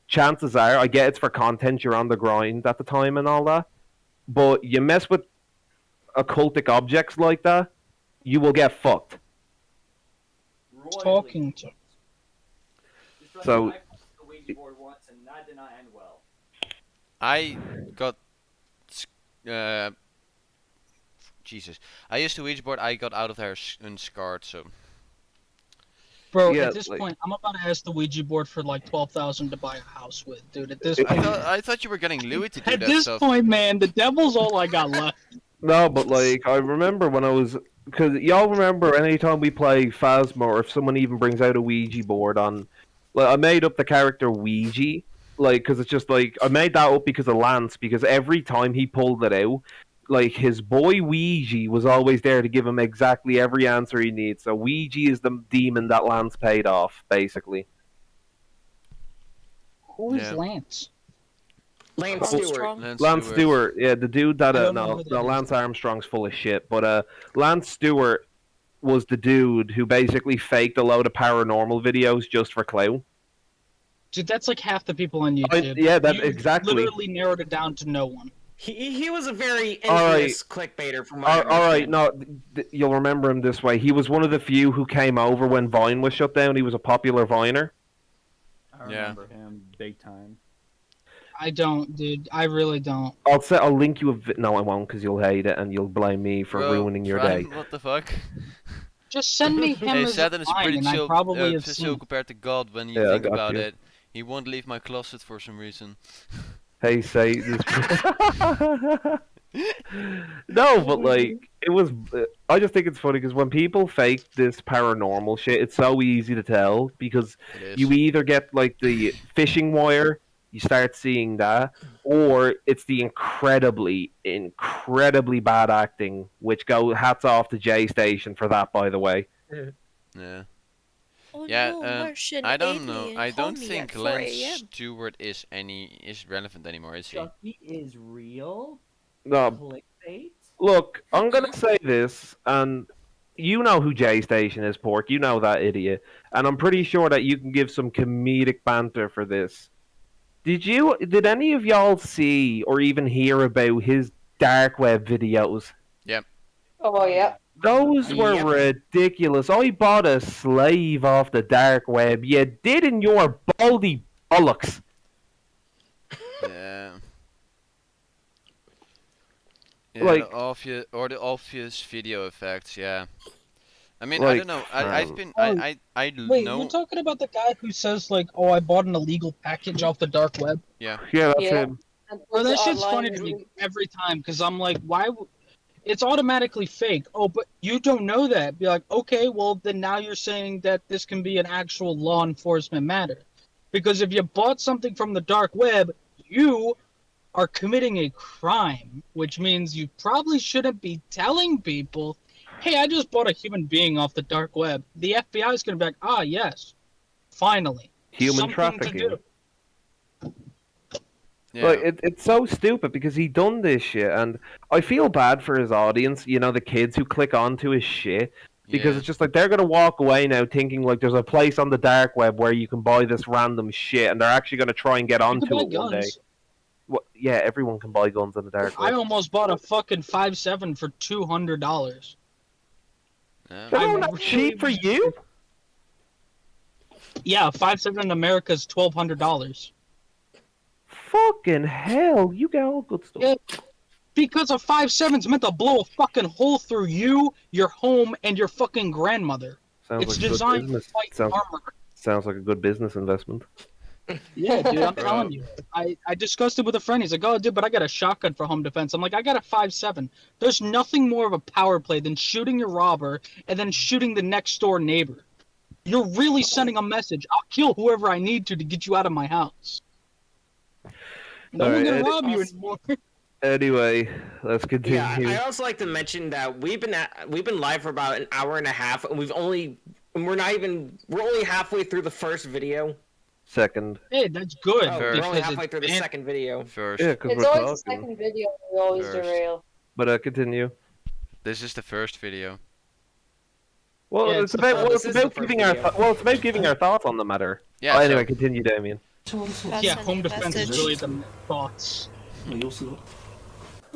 chances are, I get it's for content, you're on the grind at the time and all that, but you mess with occultic objects like that, you will get fucked. Talking to. So, I got Jesus. I used to Ouija board. I got out of there unscarred. So, bro, at this point, I'm about to ask the Ouija board for like 12,000 to buy a house with, dude. At this point, I thought you were getting Louis to do at that this stuff. point, man, the devil's all I got left. No, but like I remember when I was, because y'all remember anytime we play Phasma, or if someone even brings out a Ouija board on, like I made up the character Ouija, like because it's just like I made that up because of Lance, because every time he pulled it out, like his boy Ouija was always there to give him exactly every answer he needs. So Ouija is the demon that Lance paid off, basically. Who is Lance? Lance Stewart. Lance Stewart, yeah, the dude that no, Lance Armstrong's full of shit, but Lance Stewart was the dude who basically faked a load of paranormal videos just for clout. Dude, that's like half the people on YouTube. Yeah, that you exactly. Literally narrowed it down to no one. He was a very infamous clickbaiter from my all right, no, you'll remember him this way. He was one of the few who came over when Vine was shut down. He was a popular Viner. I remember him big time. I don't, dude. I really don't. I'll link you a no, I won't, because you'll hate it and you'll blame me for ruining your day. What the fuck? Just send me him Hey, as Saturn is a line, pretty and I chill, probably have seen chill it. compared to God when you Yeah, I think got about you. it. He won't leave my closet for some reason. Hey, say this. No, but like it was. I just think it's funny because when people fake this paranormal shit, it's so easy to tell because It is. you either get like the fishing wire, you start seeing that, or it's the incredibly bad acting, which hats off to J Station for that, by the way. Yeah. Oh Yeah, no, Martian I don't know. alien, I call don't me think at 4 Lance a.m. Stewart is relevant anymore, is he? Chucky is real. No, Clickbait. look, I'm gonna say this, and you know who J Station is, Pork. You know that idiot, and I'm pretty sure that you can give some comedic banter for this. Did any of y'all see or even hear about his dark web videos? Yep. Oh yeah. Those were ridiculous. I bought a slave off the dark web. You did in your baldy bollocks. Yeah. Yeah, Like- the obvious video effects. Yeah. I mean, I Like, don't know. I've been Oh, I Wait, know. you're talking about the guy who says like, "Oh, I bought an illegal package off the dark web." Yeah. Yeah, that's Yeah. him. Well, that shit's Online funny to me really- every time because I'm like, why? It's automatically fake. Oh, but you don't know that. Be like, okay, well then now you're saying that this can be an actual law enforcement matter, because if you bought something from the dark web, you are committing a crime, which means you probably shouldn't be telling people, "Hey, I just bought a human being off the dark web." The FBI is gonna be like, "Ah, yes, finally, Human something trafficking. to do." Yeah. Like it's so stupid because he done this shit, and I feel bad for his audience. You know, the kids who click onto his shit because Yeah. it's just like they're gonna walk away now thinking like there's a place on the dark web where you can buy this random shit, and they're actually gonna try and get You can onto buy it one day. guns. Well, yeah, everyone can buy guns on the dark I web. almost bought a fucking 5.7 for $200. Yeah. They're I not really cheap for was- you. Yeah, 5.7 in America is $1,200. Fucking hell, you get all good stuff. Yeah, because a 5.7's meant to blow a fucking hole through you, your home, and your fucking grandmother. Sounds It's like a good designed to business. fight Sounds, armor. sounds like a good business investment. Yeah, dude, I'm Bro. telling you. I discussed it with a friend. He's like, "Oh, dude, but I got a shotgun for home defense." I'm like, "I got a 5.7. There's nothing more of a power play than shooting your robber and then shooting the next door neighbor. You're really sending a message. I'll kill whoever I need to get you out of my house. No one's Alright, gonna rob you anymore." Anyway, let's continue. Yeah, I also like to mention that we've been live for about an hour and a half, and we're only halfway through the first video. Second. Hey, that's good. Oh, we're because only halfway it's through the fan- second video. First. Yeah, because It's we're always the talking. second video we always First. derail. But continue. This is the first video. Well, Yeah, it's it's about the- well, this it's is the about first giving our video. it's about giving our thoughts on the matter. Yeah. Oh, anyway, so- continue, Damien. Yeah, home defense is Message. really the thoughts. 様子がや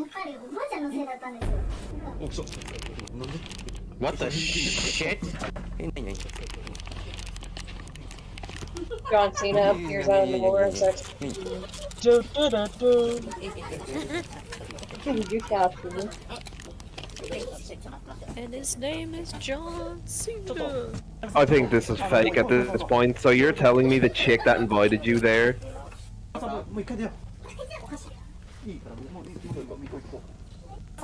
っぱりおばあちゃんのせいだったんですよ。 おそうなんで What the shit? John Cena appears out of nowhere and starts. You captured me. And his name is John Cena. I think this is fake at this point. So you're telling me the chick that invited you there? もう一回出よういいからもう行こう行こう行こう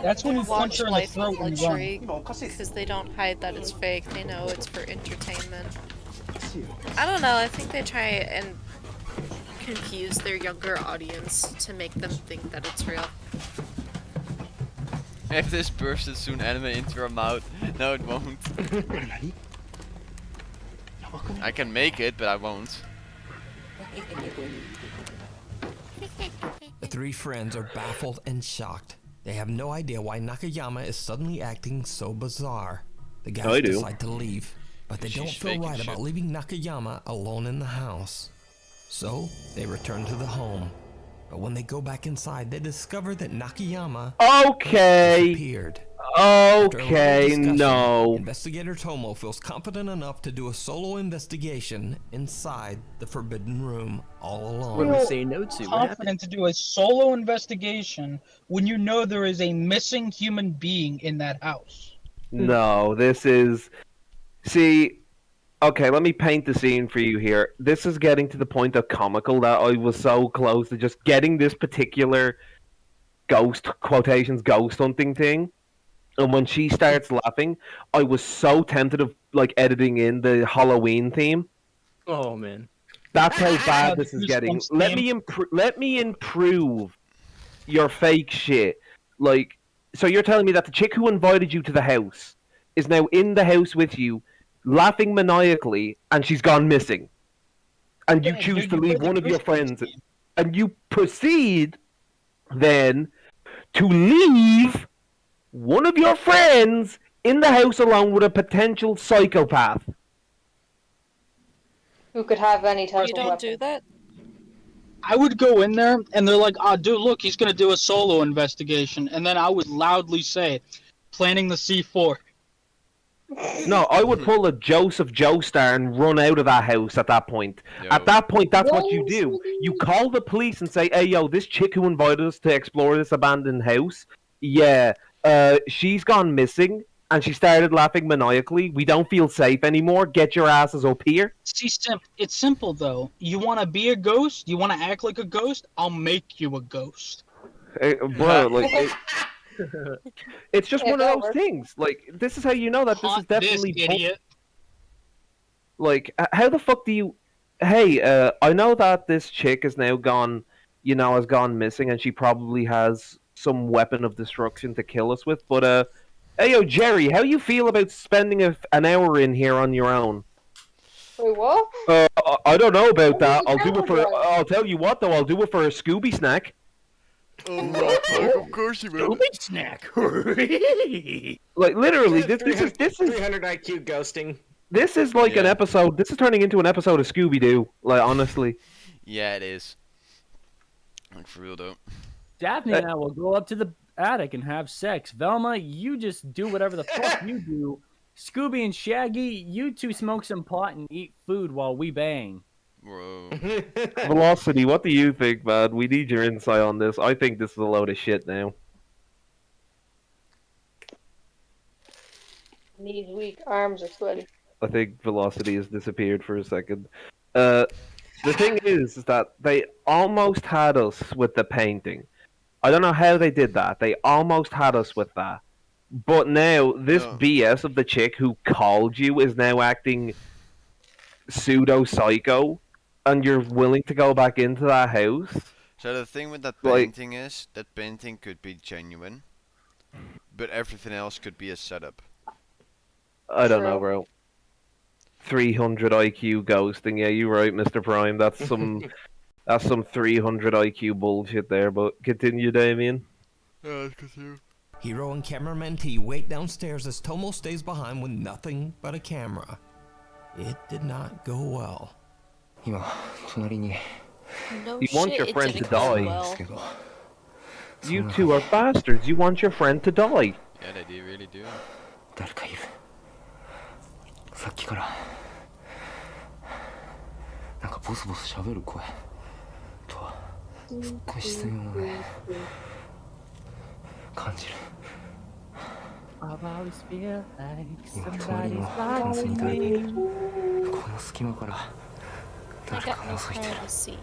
That's when you punch Watch her in the Life throat of and run. Luxury because they don't hide that it's fake. They know it's for entertainment. I don't know. I think they try and confuse their younger audience to make them think that it's real. If this bursted soon anime into her mouth. No, it won't. I can make it, but I won't. The three friends are baffled and shocked. They have no idea why Nakayama is suddenly acting so bizarre. The guys I do. decide to leave, but they don't She's feel faking right shit. about leaving Nakayama alone in the house. So, they return to the home. But when they go back inside, they discover that Nakayama Okay. disappeared. After a little Okay, discussion, no. Investigator Tomo feels confident enough to do a solo investigation inside the forbidden room all alone. What do we say no to? What happened? Confident to do a solo investigation when you know there is a missing human being in that house. No, this is. See, okay, let me paint the scene for you here. This is getting to the point of comical that I was so close to just getting this particular ghost quotations ghost hunting thing. And when she starts laughing, I was so tempted of like editing in the Halloween theme. Oh man. That's how bad this is getting. Let me improve your fake shit. Like, so you're telling me that the chick who invited you to the house is now in the house with you, laughing maniacally, and she's gone missing. And you choose to leave one of your friends, and you proceed then to leave one of your friends in the house along with a potential psychopath. Who could have any type You of don't weapon. do that? I would go in there and they're like, "Ah, dude, look, he's gonna do a solo investigation," and then I would loudly say, "Planning the C4." No, I would pull a Joseph Joestar and run out of that house at that point. At that point, that's what you do. You call the police and say, "Hey, yo, this chick who invited us to explore this abandoned house, yeah, she's gone missing, and she started laughing maniacally. We don't feel safe anymore. Get your asses up here." See, it's simple though. You want to be a ghost? You want to act like a ghost? I'll make you a ghost. Bro, like, it's just one of those things. Like, this is how you know that this is definitely idiot. Like, how the fuck do you? Hey, I know that this chick is now gone, has gone missing, and she probably has some weapon of destruction to kill us with. But hey, yo, Jerry, how you feel about spending an hour in here on your own? Wait, what? I don't know about that. I'll do it for. I'll tell you what, though. I'll do it for a Scooby snack. Oh, of course you will. Scooby snack. Like, literally, this is 300 IQ ghosting. This is like an episode. This is turning into an episode of Scooby Doo. Like, honestly. Yeah, it is. Like, for real though. Daphne and I will go up to the attic and have sex. Velma, you just do whatever the fuck you do. Scooby and Shaggy, you two smoke some pot and eat food while we bang. Whoa. Velocity, what do you think, man? We need your insight on this. I think this is a load of shit now. Knees weak, arms are sweaty. I think Velocity has disappeared for a second. The thing is that they almost had us with the painting. I don't know how they did that. They almost had us with that. But now, this BS of the chick who called you is now acting pseudo-psycho, and you're willing to go back into that house? So the thing with that painting is, that painting could be genuine, but everything else could be a setup. I don't know, bro. 300 IQ ghosting. Yeah, you're right, Mr. Prime. That's some 300 IQ bullshit there, but continue, Damien. Hero and cameraman T wait downstairs as Tomo stays behind with nothing but a camera. It did not go well. No You want shit, your it friend to didn't go die. well. You two are bastards. You want your friend to die. Yeah, they do, really do. 誰かいるさっきからなんかボソボソ喋る声とはすっごい自然をね感じる I've always feel like 今隣の somebody's フェンスに誰かい watching る me. この隙間から I 誰 got か no 覗いてる privacy.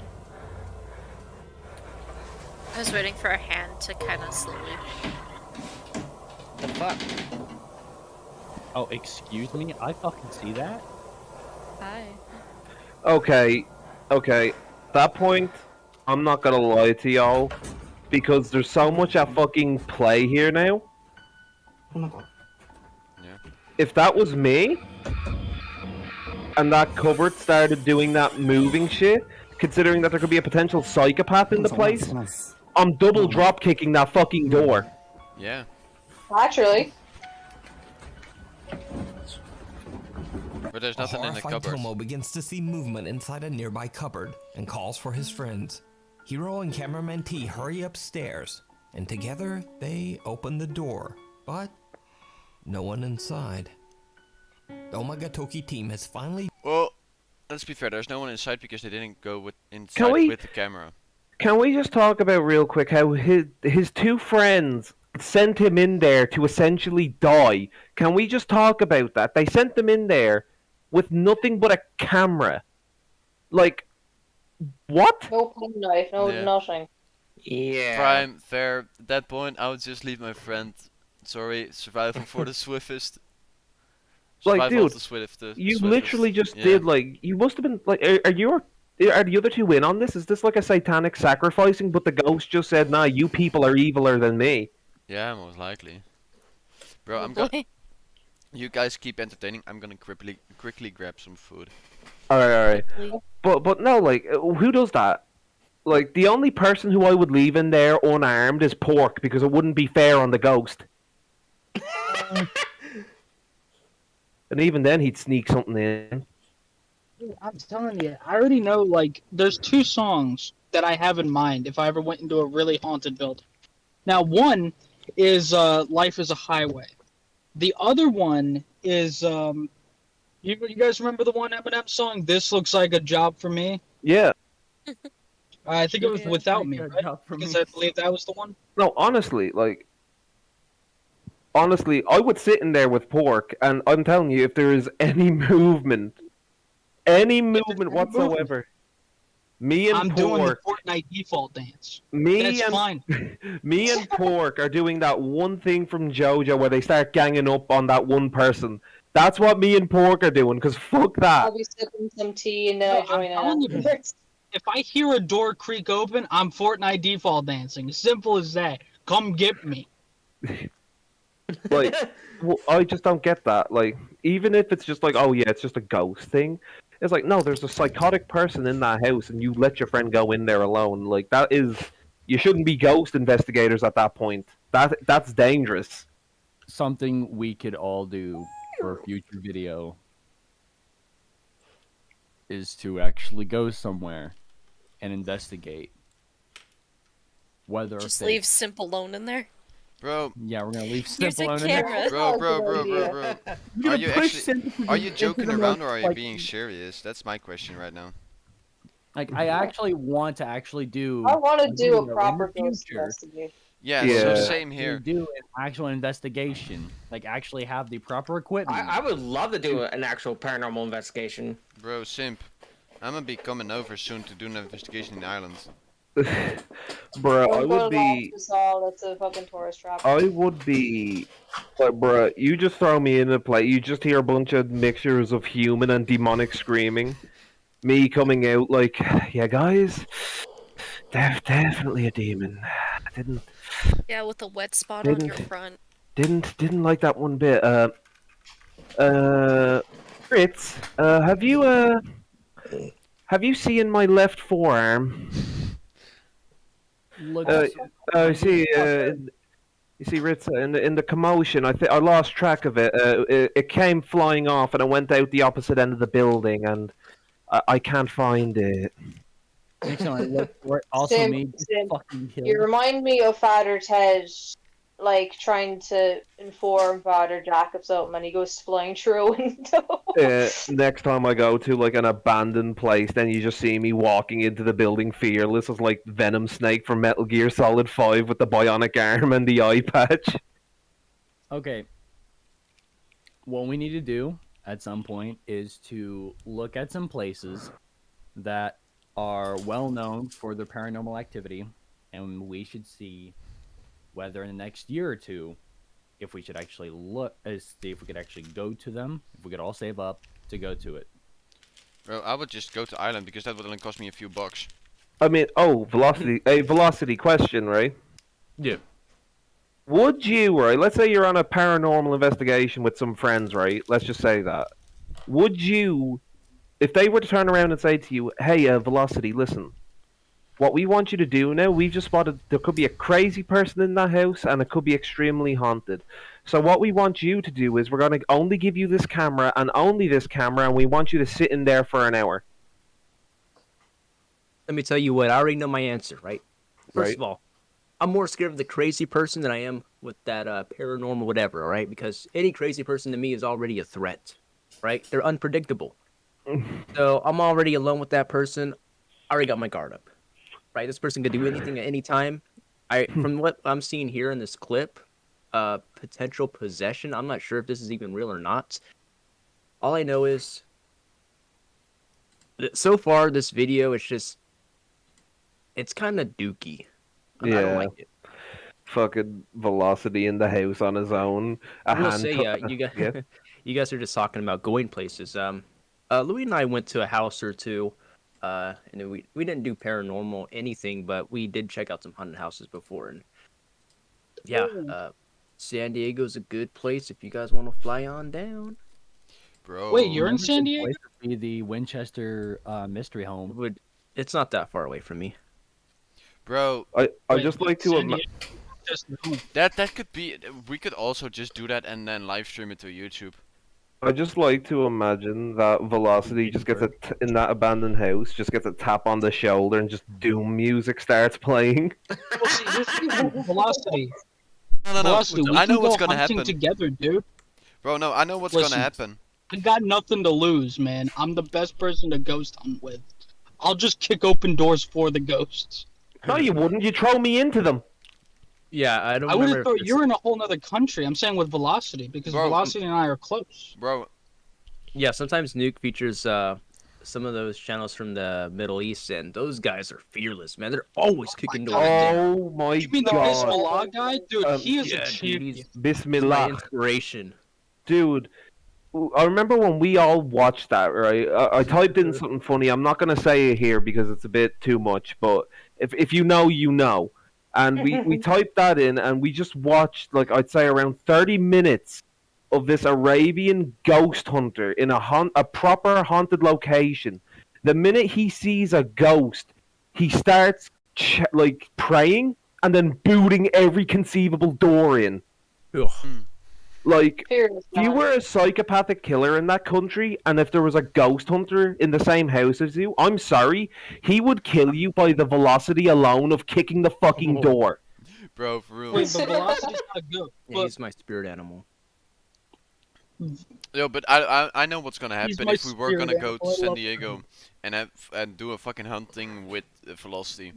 I was waiting for a hand to kind of slowly. The fuck? Oh, excuse me? I fucking see that? Hi. Okay. That point, I'm not gonna lie to y'all, because there's so much at fucking play here now. If that was me, and that cupboard started doing that moving shit, considering that there could be a potential psychopath in the place, I'm double drop kicking that fucking door. Yeah. Naturally. But there's nothing in the horrified cupboard. Tomo begins to see movement inside a nearby cupboard and calls for his friends. Hero and cameraman T hurry upstairs, and together they open the door, but no one inside. The Omagatoki team has finally... Well, let's be fair, there's no one inside because they didn't go inside with the camera. Can we just talk about real quick how his two friends sent him in there to essentially die. Can we just talk about that? They sent them in there with nothing but a camera. Like, what? No penknife, no Yeah. nothing. Yeah. Prime, fair. At that point, I would just leave my friend. Sorry, survival for the swiftest. Like, Survival of dude, the swiftest. you swiftest. literally just Yeah. did, like, you must have been, like, are the other two in on this? Is this like a satanic sacrificing, but the ghost just said, nah, you people are eviler than me? Yeah, most likely. Bro, I'm gonna. You guys keep entertaining. I'm gonna quickly grab some food. Alright. But no, like, who does that? Like, the only person who I would leave in there unarmed is Pork, because it wouldn't be fair on the ghost. And even then, he'd sneak something in. Dude, I'm telling you, I already know, like, there's 2 songs that I have in mind if I ever went into a really haunted building. Now, one is Life is a Highway. The other one is, you guys remember the one Eminem song, This Looks Like a Job for Me? Yeah. I think it was Without Me, right? Because I believe that was the one. No, honestly, I would sit in there with Pork, and I'm telling you, if there is any movement whatsoever, me and I'm doing the Pork, Fortnite default dance. me That's and fine. me and Pork are doing that one thing from JoJo where they start ganging up on that one person. That's what me and Pork are doing, because fuck that. I'll be sipping some tea and then I'll join telling you, in. if I hear a door creak open, I'm Fortnite default dancing. Simple as that. Come get me. Like, well, I just don't get that. Like, even if it's just like, oh yeah, it's just a ghost thing. It's like, no, there's a psychotic person in that house, and you let your friend go in there alone. Like, that is, you shouldn't be ghost investigators at that point. That's dangerous. Something we could all do for a future video is to actually go somewhere and investigate whether Just they... leave Simp alone in there. Bro. Yeah, we're gonna leave Here's Simp a alone in there. camera. Bro. You're Are gonna you push actually Simp into are the- you into joking the around most, or are you like- being serious? That's my question right now. Like, I actually want to actually do. I want to do video a in the proper ghost future investigation. Yeah, Yeah. so to same actually here. Do an actual investigation, like actually have the proper equipment. I would love to do an actual paranormal investigation. Bro, Simp, I'm gonna be coming over soon to do an investigation in Ireland. Bro, I Don't go would to be. All that's a fucking tourist trap. I would be. Like, bro, you just throw me in a play. You just hear a bunch of mixtures of human and demonic screaming. Me coming out like, yeah, guys, definitely a demon. Didn't Yeah, with a wet spot on your Didn't- front. didn't like that one bit. Fritz, have you seen my left forearm? Look, You see, Ritz, in the commotion, I lost track of it. It came flying off, and it went out the opposite end of the building, and I can't find it. Excellent. Look, we're also Sim, me Sim, fucking killed. You remind me of Father Ted, like trying to inform Father Jack of something, and he goes flying through a window. Next time I go to like an abandoned place, then you just see me walking into the building fearless as like Venom Snake from Metal Gear Solid 5 with the bionic arm and the eye patch. Okay. What we need to do at some point is to look at some places that are well known for their paranormal activity, and we should see whether in the next year or two, if we should actually see if we could actually go to them, if we could all save up to go to it. Bro, I would just go to Ireland because that would only cost me a few bucks. I mean, velocity question, right? Yeah. Would you, right? Let's say you're on a paranormal investigation with some friends, right? Let's just say that. Would you, if they were to turn around and say to you, "Hey, Velocity, listen. What we want you to do now, we've just spotted there could be a crazy person in that house, and it could be extremely haunted. So what we want you to do is we're going to only give you this camera and only this camera, and we want you to sit in there for an hour." Let me tell you what, I already know my answer, right? First Right. of all, I'm more scared of the crazy person than I am with that paranormal whatever, all right? Because any crazy person to me is already a threat, right? They're unpredictable. So I'm already alone with that person. I already got my guard up, right? This person could do anything at any time. From what I'm seeing here in this clip, potential possession. I'm not sure if this is even real or not. All I know is that so far this video it's kind of dookie. I don't like it. Fucking Velocity in the house on his own. I will say, you guys, yeah. you guys are just talking about going places. Louis and I went to a house or two, and we didn't do paranormal anything, but we did check out some haunted houses before, and yeah, San Diego's a good place if you guys want to fly on down. Bro, wait, you're in San Diego? Be the Winchester mystery home. It's not that far away from me. Bro, I just like to that could be. We could also just do that and then live stream it to YouTube. I just like to imagine that Velocity just gets in that abandoned house, just gets a tap on the shoulder, and just Doom music starts playing. Velocity. No. Velocity, I know what's gonna happen together, dude. Bro, no, I know what's gonna happen. I got nothing to lose, man. I'm the best person to ghost hunt with. I'll just kick open doors for the ghosts. No, you wouldn't. You throw me into them. Yeah, I don't. I would have thought you're in a whole other country. I'm saying with Velocity because Velocity and I are close. Bro. Yeah, sometimes Nuke features some of those channels from the Middle East, and those guys are fearless, man. They're always kicking doors down. Oh my god! You mean the Bismillah guy, dude? He is a Dude, champion. Bismillah. My inspiration. Dude, I remember when we all watched that, right? I typed in something funny. I'm not going to say it here because it's a bit too much, but if you know, you know. And we typed that in, and we just watched, like, I'd say around 30 minutes of this Arabian ghost hunter in a proper haunted location. The minute he sees a ghost, he starts, praying and then booting every conceivable door in. Ugh. Like, if you were a psychopathic killer in that country, and if there was a ghost hunter in the same house as you, I'm sorry, he would kill you by the velocity alone of kicking the fucking door. Bro, for real. Wait, but Velocity's not good. Yeah, he's my spirit animal. Yo, but I know what's gonna He's happen my if we were gonna go spirit to animal. I San love Diego and do a fucking hunting with Velocity.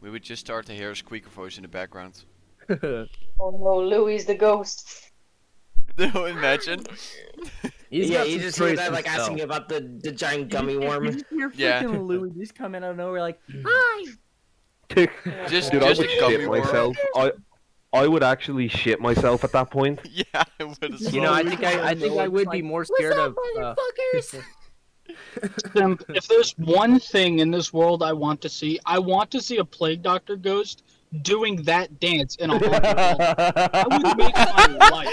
We would just start to hear a squeaker voice in the background. Oh no, Louis the ghost. No, imagine. You just hear that like asking about the giant gummy worm. You're Yeah. freaking Louis just come in out of nowhere like, hi. Dude, Just I would a gummy shit worm. myself. I would actually shit myself at that point. Yeah, I would as well. You know, I think I would be more scared of. If there's one thing in this world I want to see a plague doctor ghost doing that dance in a haunted hall. I would make my life.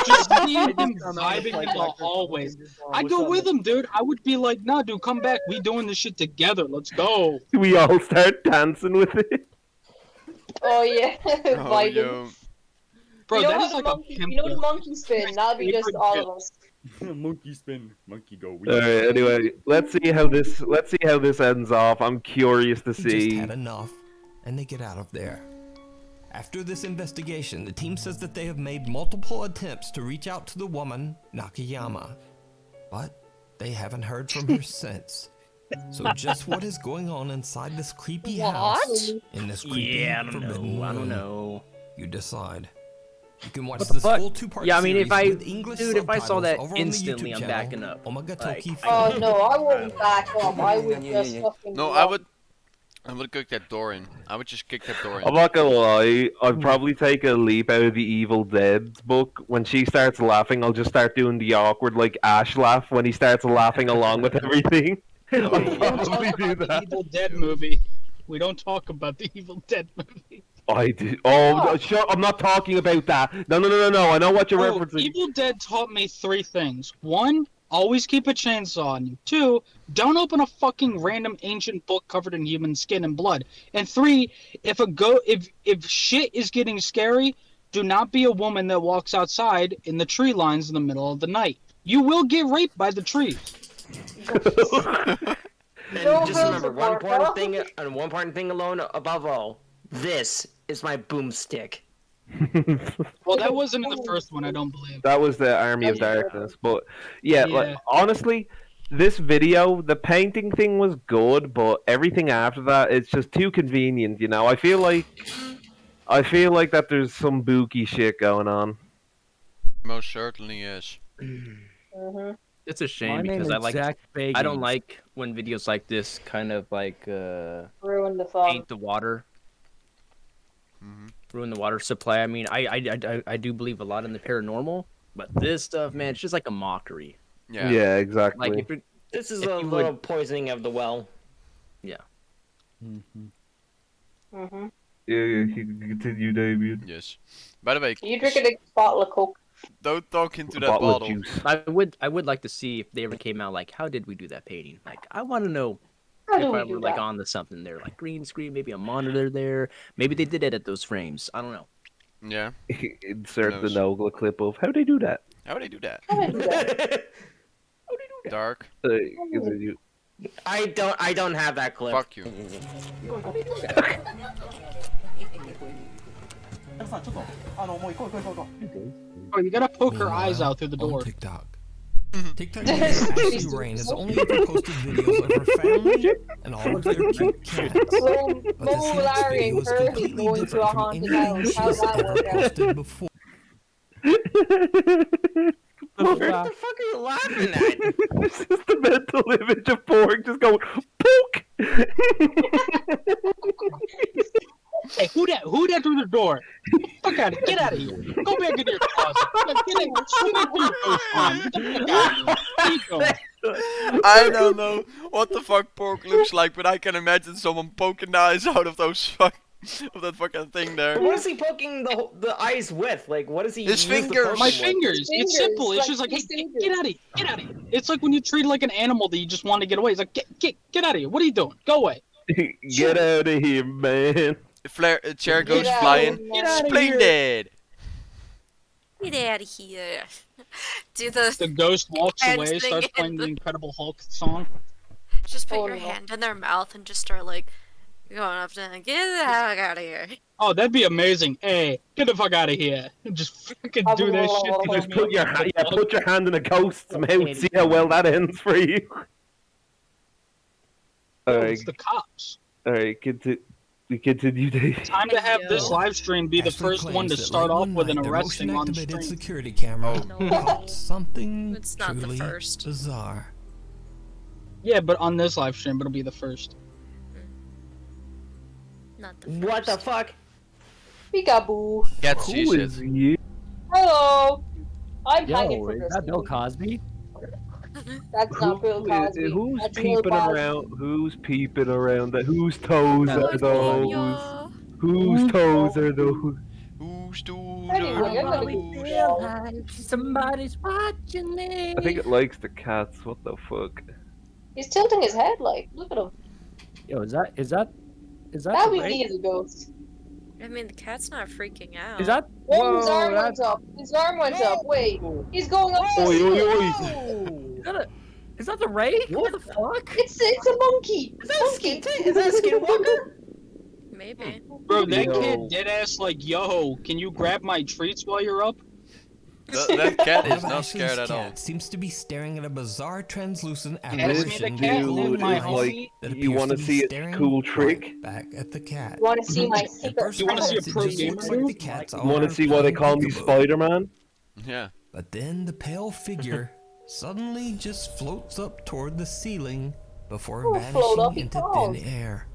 Just see him vibing in the hallways. I'd go with him, dude. I would be like, nah, dude, come back. We doing this shit together. Let's go. We all start dancing with it. Oh yeah, Oh, vibing. yo. Bro, You know that how is the like monkey, a pimp. you know the monkey spin? That'll be just all of us. Monkey spin, monkey go. All right. Anyway, let's see how this ends off. I'm curious to He just see. had enough, and they get out of there. After this investigation, the team says that they have made multiple attempts to reach out to the woman, Nakayama, but they haven't heard from her since. So just what is going on inside this creepy house, in this creepy forbidden I don't room? know. You decide. You can watch What the this fuck? full two-part Yeah, I mean, if series I- with English dude, if I saw subtitles that over on the instantly, YouTube I'm channel, backing up. Omagatoki Like, Oh no, I wouldn't back up. I would just fucking. No, I would kick that door in. I would just kick that door in. I'm not gonna lie. I'd probably take a leap out of the Evil Dead book. When she starts laughing, I'll just start doing the awkward, like Ash laugh when he starts laughing along with everything. I'll probably do The that. Evil Dead movie. We don't talk about the Evil Dead movie. I do. Oh, no, sure. I'm not talking about that. No. I know what you're referencing. Evil Dead taught me 3 things. 1, always keep a chainsaw on you. 2, don't open a fucking random ancient book covered in human skin and blood. And 3, if shit is getting scary, do not be a woman that walks outside in the tree lines in the middle of the night. You will get raped by the trees. And just remember one important thing, and one important thing alone above all. This is my boomstick. Well, that wasn't in the first one, I don't believe. That was the Army of Darkness. But yeah, like honestly, this video, the painting thing was good, but everything after that, it's just too convenient. You know, I feel like I feel like that there's some booky shit going on. Most certainly is. It's a shame My name because is I like. Zach I don't Bagans. like when videos like this kind of like Ruin the fun. paint the water. Ruin the water supply. I mean, I do believe a lot in the paranormal, but this stuff, man, it's just like a mockery. Yeah, exactly. Like if it, This is if a you little would- poisoning of the well. Yeah. Yeah, you can continue, Damien. Yes. By the way, You drinking a bottle of Coke? don't talk into that Bottle of bottle. juice. I would like to see if they ever came out like, how did we do that painting? Like, I want to know How if do we I do were like that? on to something there, like green screen, maybe a monitor there, maybe they did edit those frames. I don't know. Yeah. Insert the knows? Nogla clip of how they do that. How would they do that? How do we do that? Dark. Is it you? I don't have that clip. Fuck you. Oh, you gotta poke her eyes out through the door. TikTok. TikTok user Ashley Rain has only ever posted videos of her family and all of their cute cats. So, But this Mo, next Larry, video and is Curly completely going to a different from haunted anything house. she's How's that ever work out? posted before. What the fuck are you laughing at? This is the mental image of Borg just going poke. Hey, who that? Who that through the door? Fuck out of Get out of here. Go back in your closet. Go back to your ghost room. Get the fuck out of here. Where you going? I don't know what the fuck pork looks like, but I can imagine someone poking the eyes out of that fucking thing there. What is he poking the eyes with? Like, what is he? His use the fingers. poke My with? fingers. It's simple. It's just like, hey, get out of here. Get out of here. It's like when you treat like an animal that you just want to get away. It's like, get out of here. What are you doing? Go away. Get out of here, man. A chair goes Get out. flying. Get out of here. Splendid. Get out of here. Do the The ghost walks hand away, thing starts in playing the the- Incredible Hulk song. just put Oh, your no. hand in their mouth and just start like going up to them. Get the heck out of here. Oh, that'd be amazing. Hey, get the fuck out of here. Just fucking do that shit. to Just me. put your hand in a ghost's mouth. See how well that ends for you. No, Alright, it's the cops. alright, we continue, Dave. Time to have this Yo. live stream be the Ashley first one claims to that start late off one with an night, their arresting on motion-activated stream. security camera No. caught something It's not the truly first. bizarre. Yeah, but on this live stream, it'll be the first. Not the first. What the fuck? Peekaboo. Cats Who is you? Hello. I'm hanging Yo, for is this. that Bill Cosby? That's not Bill Cosby. Who's That's Bill peeping Cosby. around? Who's peeping around? Whose toes are Look, those? yo. Whose toes are those? Who's to Anyway, I'm gonna the get real. Somebody's watching me. I think it likes the cats. What the fuck? He's tilting his head like, look at him. Yo, is that That the we right? need a ghost. I mean, the cat's not freaking out. Is that? Oh, his Whoa, arm went that's- up. His arm went up. Wait, he's going up. Oi, oi, oi. Is that the Ray? What the fuck? It's a monkey. Is that a skinwalker? Maybe. Bro, that Yo. kid dead ass like, yo, can you grab my treats while you're up? That cat One is of not Ashley's scared at all. cats seems to be staring at a bizarre translucent Ask me apparition the cat below live Dude, my the is house like, that you appears want to be see a staring cool right trick? back at the cat. Want to see my At secret first You wanna see a glance, it pro just gamer looks like the move? cat's You want to are see why they playing call me peekaboo. Spider-Man? Yeah. But then the pale figure suddenly just floats up toward the ceiling before float up, vanishing he into falls. thin air.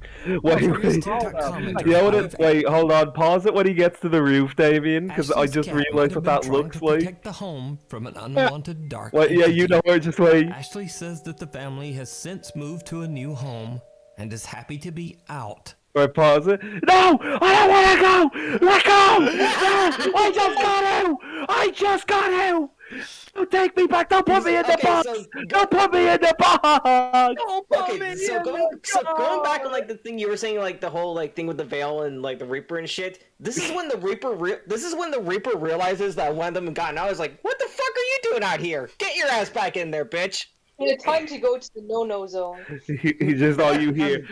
Wait, After his wait. TikTok commentary, You know what I've- wait, hold on. Pause it when he gets to the roof, Damien, because I Ashley's just cat might realized have what that been trying looks to like. protect the home from an unwanted dark Well, yeah, you entity. know, we're just like, Ashley says that the family has since moved to a new home and is happy to be out. right, pause it. No! I don't want to go! Let go! Ah, I just got out! I just got out! Don't take me back! Don't put me in the Okay, box! so- Don't put me in the box! Okay, so going back on like the thing you were saying, like the whole like thing with the veil and like the Reaper and shit. This is when the Reaper realizes that one of them got out. I was like, what the fuck are you doing out here? Get your ass back in there, bitch! It's time to go to the no-no zone. He just all you hear.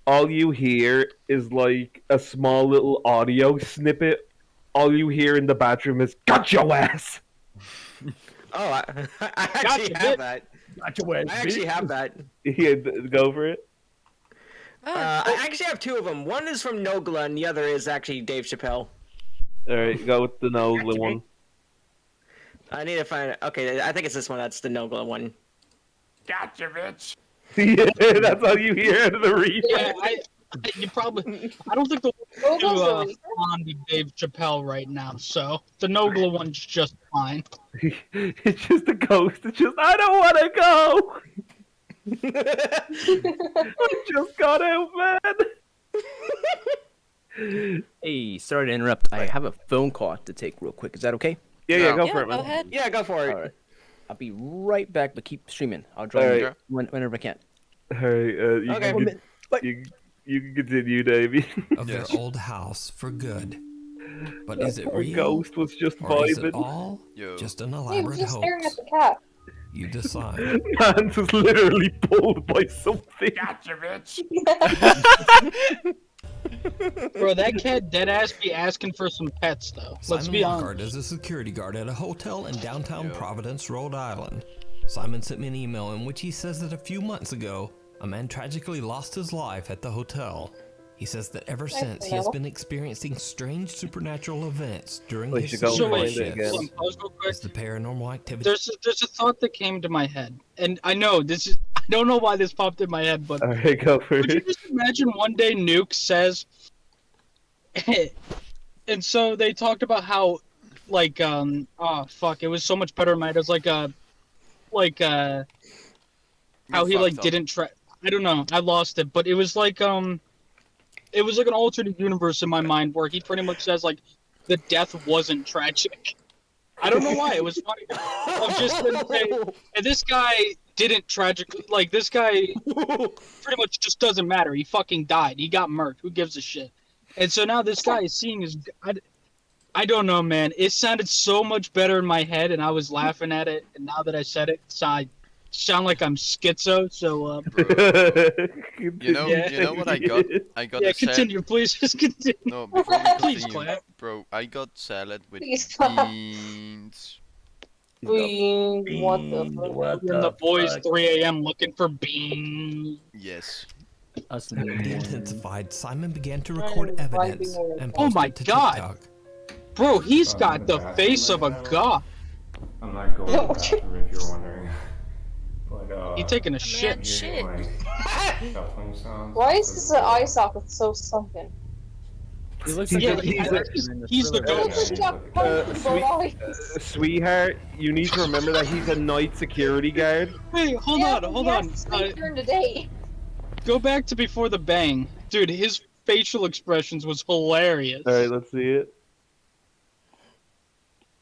All you hear is like a small little audio snippet. All you hear in the bathroom is "Got your ass." Oh, I actually Gotcha, have bitch. that. Gotcha, Wes, I actually bitch. have that. Yeah, go for it. I actually have two of them. One is from Nogla, and the other is actually Dave Chappelle. Alright, go with the Nogla one. I need to find it. Okay, I think it's this one. That's the Nogla one. Gotcha, bitch. Yeah, that's all you hear out of the reaper. Yeah, you probably. I don't think the one on to Dave Chappelle right now, so the Nogla one's just fine. It's just a ghost. It's just, I don't want to go. I just got out, man. Hey, sorry to interrupt. I have a phone call to take real quick. Is that okay? Yeah, go for it, man. Go ahead. Yeah, go for it. All right. I'll be right back, but keep streaming. I'll join All you right. whenever I can. Hey, you can continue, Davey. Of their old house for good. But is it Our real? ghost was just Or is it vibing. all just an elaborate just staring at hoax? the cat. You decide. Hans was literally pulled by something. Gotcha, bitch. Bro, that cat deadass be asking for some pets though. Let's Simon be Lockhart honest. is a security guard at a hotel in downtown Providence, Rhode Island. Simon sent me an email in which he says that a few months ago, a man tragically lost his life at the hotel. He says that ever since he has been experiencing strange supernatural events during We his should go sleep find it shifts. again. Pause real quick. As the paranormal activity. There's a thought that came to my head, and I know this is. I don't know why this popped in my head, but Alright, go for could you it. just imagine one day Nuke says, and so they talked about how, like, oh fuck, it was so much better in my head. It was like how he like didn't try. I don't know, I lost it, but it was like an alternate universe in my mind where he pretty much says like the death wasn't tragic. I don't know why, it was funny. I'm just gonna say, and this guy didn't tragically, like this guy pretty much just doesn't matter. He fucking died. He got murked. Who gives a shit? And so now this guy is seeing his. I don't know, man. It sounded so much better in my head, and I was laughing at it. And now that I said it, I sound like I'm schizo. So, you know what I got? I got a continue, please. Just continue. No, before we Please, continue, Claire. bro, I got salad with Please stop. beans. Beans, what the fuck? And the boys 3 a.m. looking for beans. Yes. As the mood intensified, Simon began to record evidence and Oh post my it to god. TikTok. Bro, he's got the face of a god. I'm not going to the bathroom if you're wondering. But, He's taking a shit. Shit. Shuffling sounds. Why is this eye socket so sunken? He looks He's like a- he's a- he's the ghost. She got punched in the eye. Sweetheart, you need to remember that he's a night security guard. Wait, hold on. During the day. Go back to before the bang. Dude, his facial expressions was hilarious. Alright, let's see it.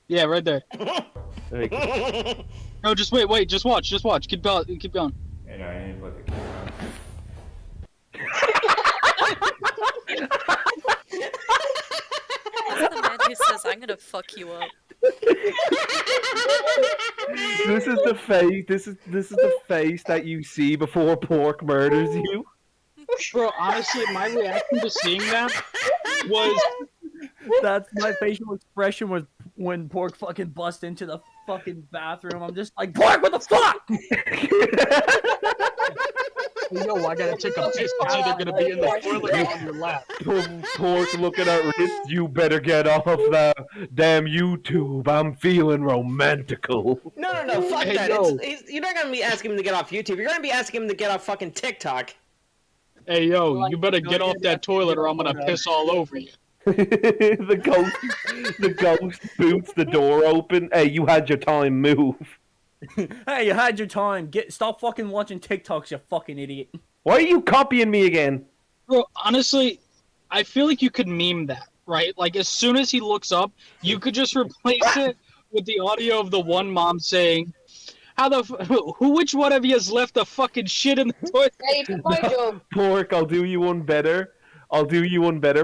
Yeah, right there. Alright. No, just wait, just watch. Keep going. You know, I need to put the camera. That's the man who says, I'm gonna fuck you up. This is the face. This is the face that you see before Pork murders you. Bro, honestly, my reaction to seeing that was That's my facial expression was when Pork fucking bust into the fucking bathroom. I'm just like, Pork, what the fuck? yo, I gotta take a piss. It's either gonna be in the toilet or on your lap. Pork looking at wrist. You better get off that damn YouTube. I'm feeling romantical. No, fuck Hey, that. yo. You're not gonna be asking him to get off YouTube. You're gonna be asking him to get off fucking TikTok. Hey, yo, you better get off that toilet or I'm gonna piss all over you. the ghost boots the door open. Hey, you had your time. Move. Hey, you had your time. Stop fucking watching TikToks, you fucking idiot. Why are you copying me again? Bro, honestly, I feel like you could meme that, right? Like, as soon as he looks up, you could just replace it with the audio of the one mom saying, which one of you has left the fucking shit in the toilet? Hey, my joke. Pork, I'll do you one better.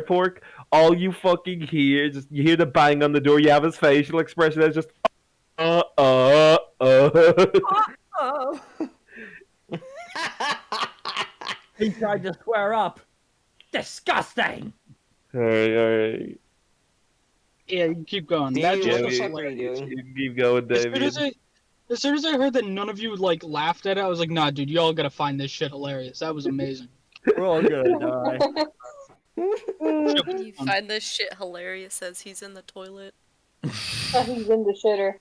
Pork. All you fucking hear, you hear the bang on the door. You have his facial expression. That's just, He tried to square up. Disgusting. Alright. Yeah, you keep going. Yeah, That what just was the fuck are you hilarious. doing? You keep going, David. As soon as I heard that none of you like laughed at it, I was like, nah, dude, y'all gotta find this shit hilarious. That was amazing. We're all gonna die. You find this shit hilarious as he's in the toilet. He's in the shitter.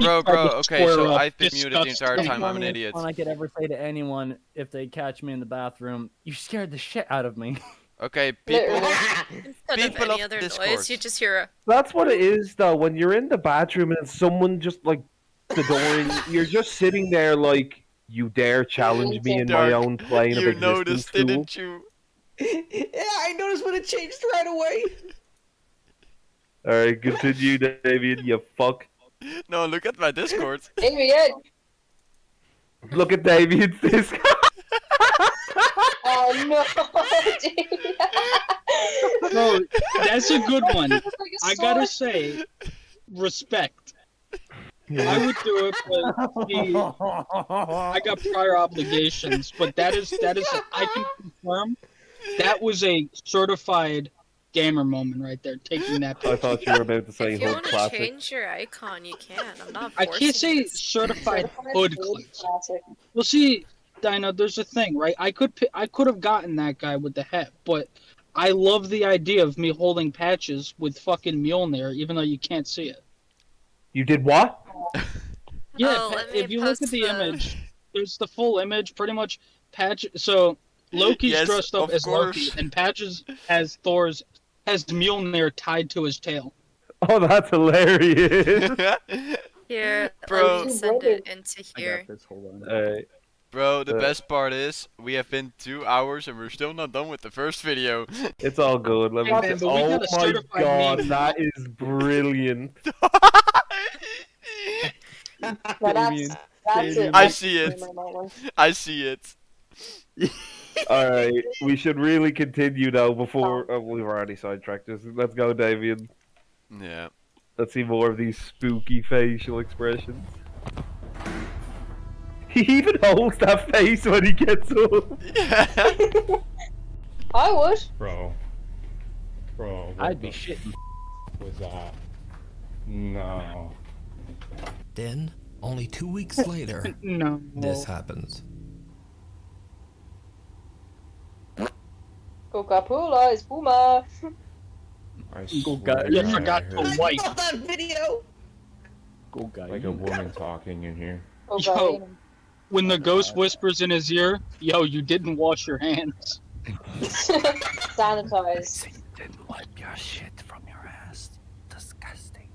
Bro. Okay, so I've been muted the Disgusting. entire The time. I'm an funniest idiot. one I could ever say to anyone if they catch me in the bathroom, you scared the shit out of me. Okay, people. Instead of People any of other Discord. noise, you just hear a. That's what it is, though. When you're in the bathroom and someone just like the door, you're just sitting there like, you dare challenge me in my Dark, own plane of you existence, noticed, fool? didn't you? Yeah, I noticed when it changed right away. Alright, continue, David, you fuck. No, look at my Discord. David! Look at David's Discord. Oh no, David! Bro, that's a good one. Like a I gotta sword. say, respect. I would do it, but see, I got prior obligations. But that is, I can confirm, that was a certified gamer moment right there, taking that picture. I thought you were about to say If you Hood want to Classic. change your icon, you can. I'm not. I can't say forcing you. certified hood classic. Well, see, Dinah, there's a thing, right? I could have gotten that guy with the hat, but I love the idea of me holding patches with fucking Mjolnir, even though you can't see it. You did what? Yeah, Oh, let me if you look at post the the- image, there's the full image, pretty much. Patch. So Loki's Yes, dressed up of as course. Loki, and Patches has Mjolnir tied to his tail. Oh, that's hilarious. Here, Bro. let me send it into I here. got this. Hold on. Alright. Bro, the best part is we have been 2 hours and we're still not done with the first video. It's all good. Let me Hey, man, but we oh got a my certified god, meme. that is brilliant. Now that's it. I see it. Gamer moment. I see it. Alright, we should really continue though before we've already sidetracked this. Let's go, Davian. Yeah. Let's see more of these spooky facial expressions. He even holds that face when he gets up. I would. Bro, what I'd be the shitting. was that? No. Then, only 2 weeks later, No. this happens. Coca-Cola is Puma. I Go swear guy. You to God, forgot I to heard wipe. that video. Go guy. like a woman talking in here. Cocaine. When the ghost whispers in his ear, "Yo, you didn't wash your hands." Sanitize. Didn't wipe your shit from your ass. Disgusting.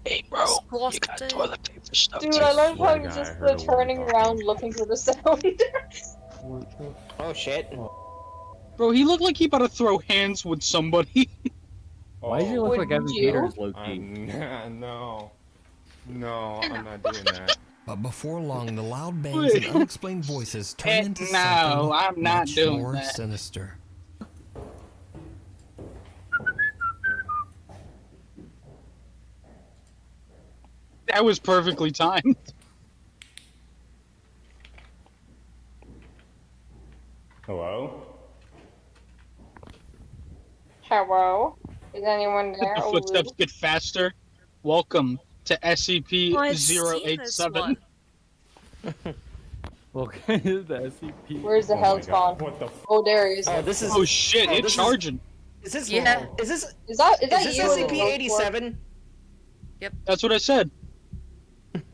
Hey, bro, you got toilet paper stuff. Dude, I love how swear to he's God, I just heard a woman turning talking. around looking for the sound. Oh shit. Bro, he looked like he about to throw hands with somebody. Why does he look like Evan Wouldn't you? Peters, low key? No, I'm not doing that. But before long, the loud bangs and unexplained voices turn into No, something I'm not much doing more that. sinister. That was perfectly timed. Hello? Hello? Is anyone there? The Oh, footsteps get faster. Welcome to Oh, I've seen this SCP-087. one. Okay, the SCP. where's the Oh hell my spawn? God, what the Oh, there he is. Oh, this is. Oh shit, Oh, it's this is- charging. Is this? Yeah. Is this? Is that Is this you? in the SCP-87? That's what I said.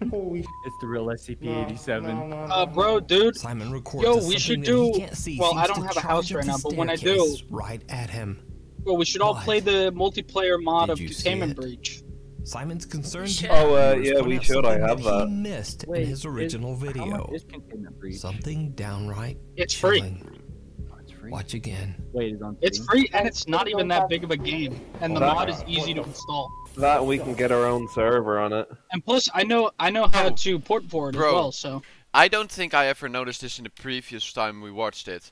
Holy It's the real SCP-87. Bro, dude. Simon records Yo, as we should something that he do. can't see Well, seems I don't to have a charge house up right the now, but when I do, staircase right at him. well, we should all What? play the multiplayer mod Did of you see Containment it? Breach. Simon's concerned should. Oh, viewers yeah, point we out should. I something have He that. missed Wait, in his original How video. much is Containment Breach? Something downright It's free. chilling. Oh, it's free. Watch again. Wait, it's on. It's Steam? free and it's not even that big of a game, and the That- mod is easy to install. That we can get our own server on it. And plus, I know how Oh. to port for it Bro. as well. So I don't think I ever noticed this in the previous time we watched it.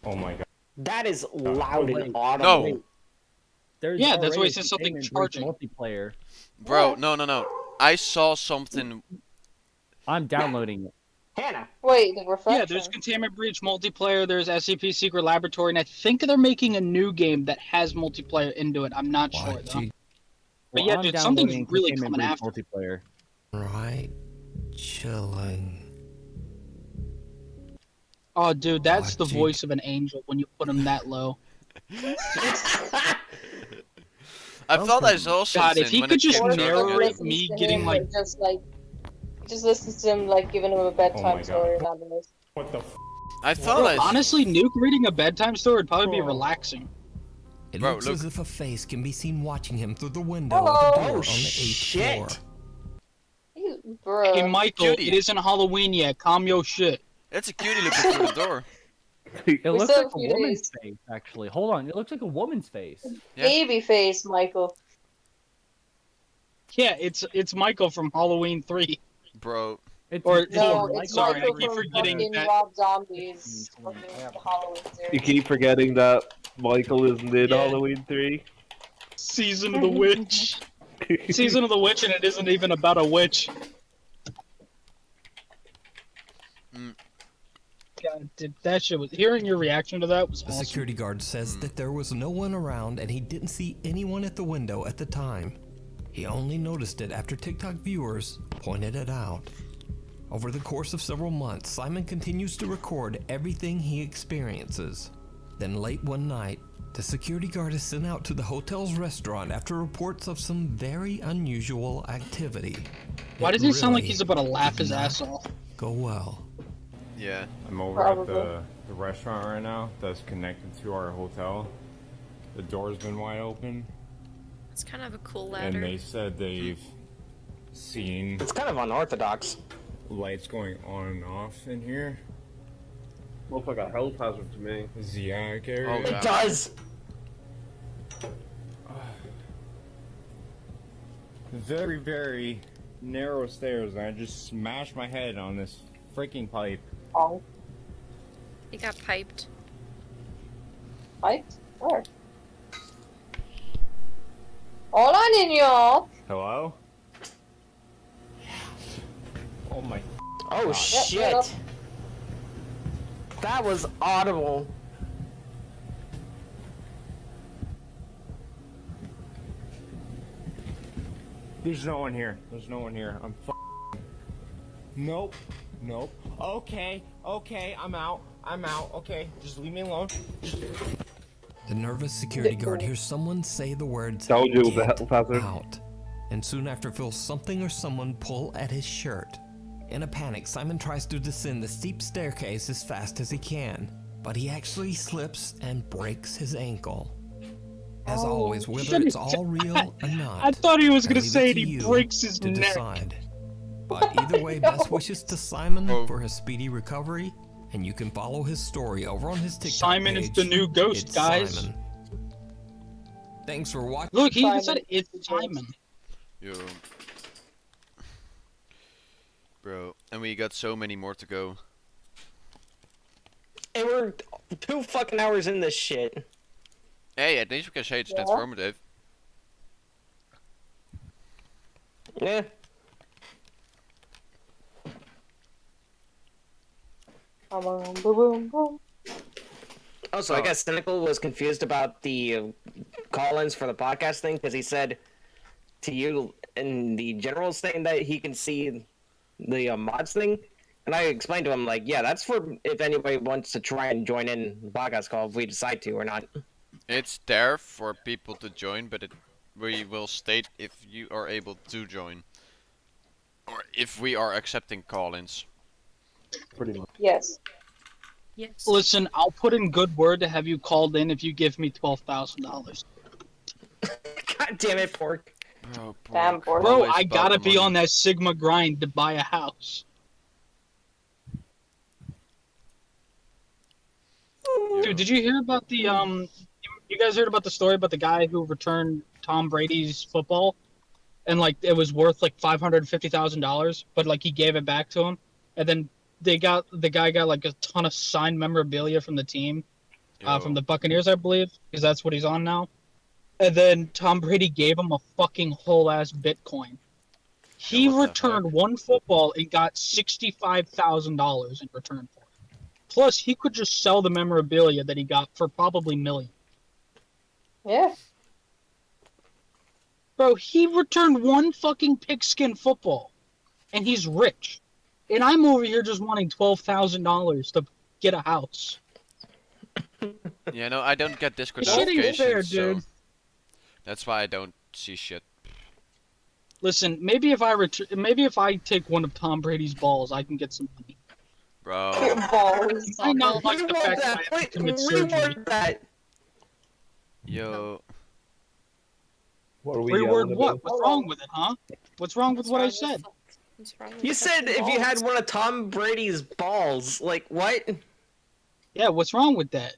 Oh my God. That is loud wait. and audible. No, There's Yeah, that's why already it says something Containment Breach charging. multiplayer. bro, no. I saw something. I'm downloading it. Hannah. Wait, the reflection. yeah, there's Containment Breach multiplayer. There's SCP Secret Laboratory, and I think they're making a new game that has multiplayer into it. I'm not sure Watch though. it But yeah, I'm dude, something's downloading really Containment coming Breach after. multiplayer. right chilling. Oh, dude, that's the gee. voice of an angel when you put him that low. I thought I saw God, if something he when could it just came to narrate Turkey. me to getting him, like. Just listens to him like giving him a bedtime story. Nowadays. What the f? I thought Bro, I honestly, Nuke reading a bedtime story would probably be relaxing. It Bro, looks look. as if a face can be seen watching him through the window Hello. of the door Oh, on the 8th floor. Hey, Michael, Cutie. it isn't Halloween yet. Calm your shit. That's a cutie looking through the door. It We looks still like have a a few woman's days. face, actually. Hold on, it looks like a woman's face. Yeah. Baby face, Michael. Yeah, it's Michael from Halloween 3. Bro. Or No, 4. it's Sorry, I Michael keep from forgetting fucking that. Rob Zombie's fucking the Halloween You series. keep forgetting that Michael isn't in Yeah. Halloween 3. Season of the Witch. Season of the Witch, and it isn't even about a witch. God, that shit was. Hearing your reaction to that was The awesome. security guard says that there was no one around and he didn't see anyone at the window at the time. He only noticed it after TikTok viewers pointed it out. Over the course of several months, Simon continues to record everything he experiences. Then late one night, the security guard is sent out to the hotel's restaurant after reports of some very unusual activity. Why does he sound like he's about to laugh his ass off? Go well. Yeah. I'm over at the restaurant right now that's connected to our hotel. The door's been wide open. It's kind of a cool ladder. And they said they've seen... It's kind of unorthodox. Lights going on and off in here. Looks like a health hazard to me. Zionic area. Oh, It does! Very, very narrow stairs, and I just smashed my head on this freaking pipe. Oh. He got piped. Piped? Where? Hola, niño! Hello? Oh my... Oh God. shit! That was audible. There's no one here. There's no one here. I'm Nope. Nope. Okay. Okay. I'm out. I'm out. Okay. Just leave me alone. The nervous security guard hears someone say the words Told you it was a "Get health hazard." out, and soon after feels something or someone pull at his shirt. In a panic, Simon tries to descend the steep staircase as fast as he can, but he actually slips and breaks his ankle. As always, whether it's all real or not, I thought he was I gonna leave say it to he you breaks his to neck. decide. But either way, best wishes to Simon for his speedy recovery, and you can follow his story over on his TikTok Simon is page. the new ghost, It's guys. Simon. Thanks for watching. Look, he even said it's Simon. Yo. Bro, and we got so many more to go. And we're 2 fucking hours in this shit. Hey, at least we can say it's transformative. Yeah. Boom, boom, boom. Also, I guess Cynical was confused about the call-ins for the podcast thing because he said to you in the generals thing that he can see the mods thing, and I explained to him like, yeah, that's for if anybody wants to try and join in the podcast call if we decide to or not. It's there for people to join, but we will state if you are able to join. Or if we are accepting call-ins. Pretty much. Yes. Yes. Listen, I'll put in good word to have you called in if you give me $12,000. God damn it, Pork. Oh, Damn, Pork. Bro, Always I about gotta the be money. on that Sigma grind to buy a house. Dude, did you hear about the you guys heard about the story about the guy who returned Tom Brady's football? And like it was worth like $550,000, but like he gave it back to him, and then the guy got like a ton of signed memorabilia from the team, from the Buccaneers, I believe, because that's what he's on now. And then Tom Brady gave him a fucking whole ass Bitcoin. He returned one football and got $65,000 in return for it. Plus, he could just sell the memorabilia that he got for probably millions. Yeah. Bro, he returned one fucking pigskin football, and he's rich. And I'm over here just wanting $12,000 to get a house. Yeah, no, I don't get Discord Shit ain't notifications, fair, so dude. that's why I don't see shit. Listen, maybe if I take one of Tom Brady's balls, I can get some money. Bro. Balls. I not like the fact that I have to commit surgery. Yo. What are we Reword yelling what? about? What's wrong with it, huh? What's wrong with what I said? You said if you had one of Tom Brady's balls, like what? Yeah, what's wrong with that?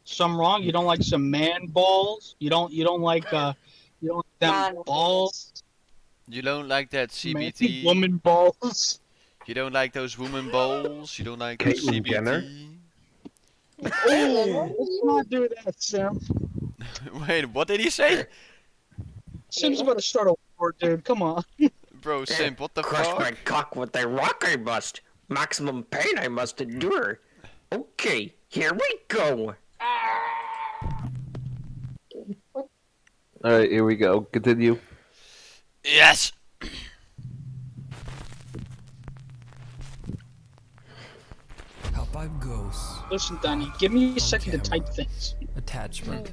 Some wrong? You don't like some man balls? You don't like them balls? You don't like that Man, CBT? woman balls? You don't like those woman bowls? You don't like those Caitlyn Jenner? CBT? Oh, let's not do that, Sim. Wait, what did he say? Sim's about to start a war, dude. Come on. Bro, Simp, what the Crush fuck? my cock with a rock I must. Maximum pain I must endure. Okay, here we go. Alright, here we go. Continue. Yes! Top 5 ghosts. Listen, Donnie, give me a second to type things. Attachment.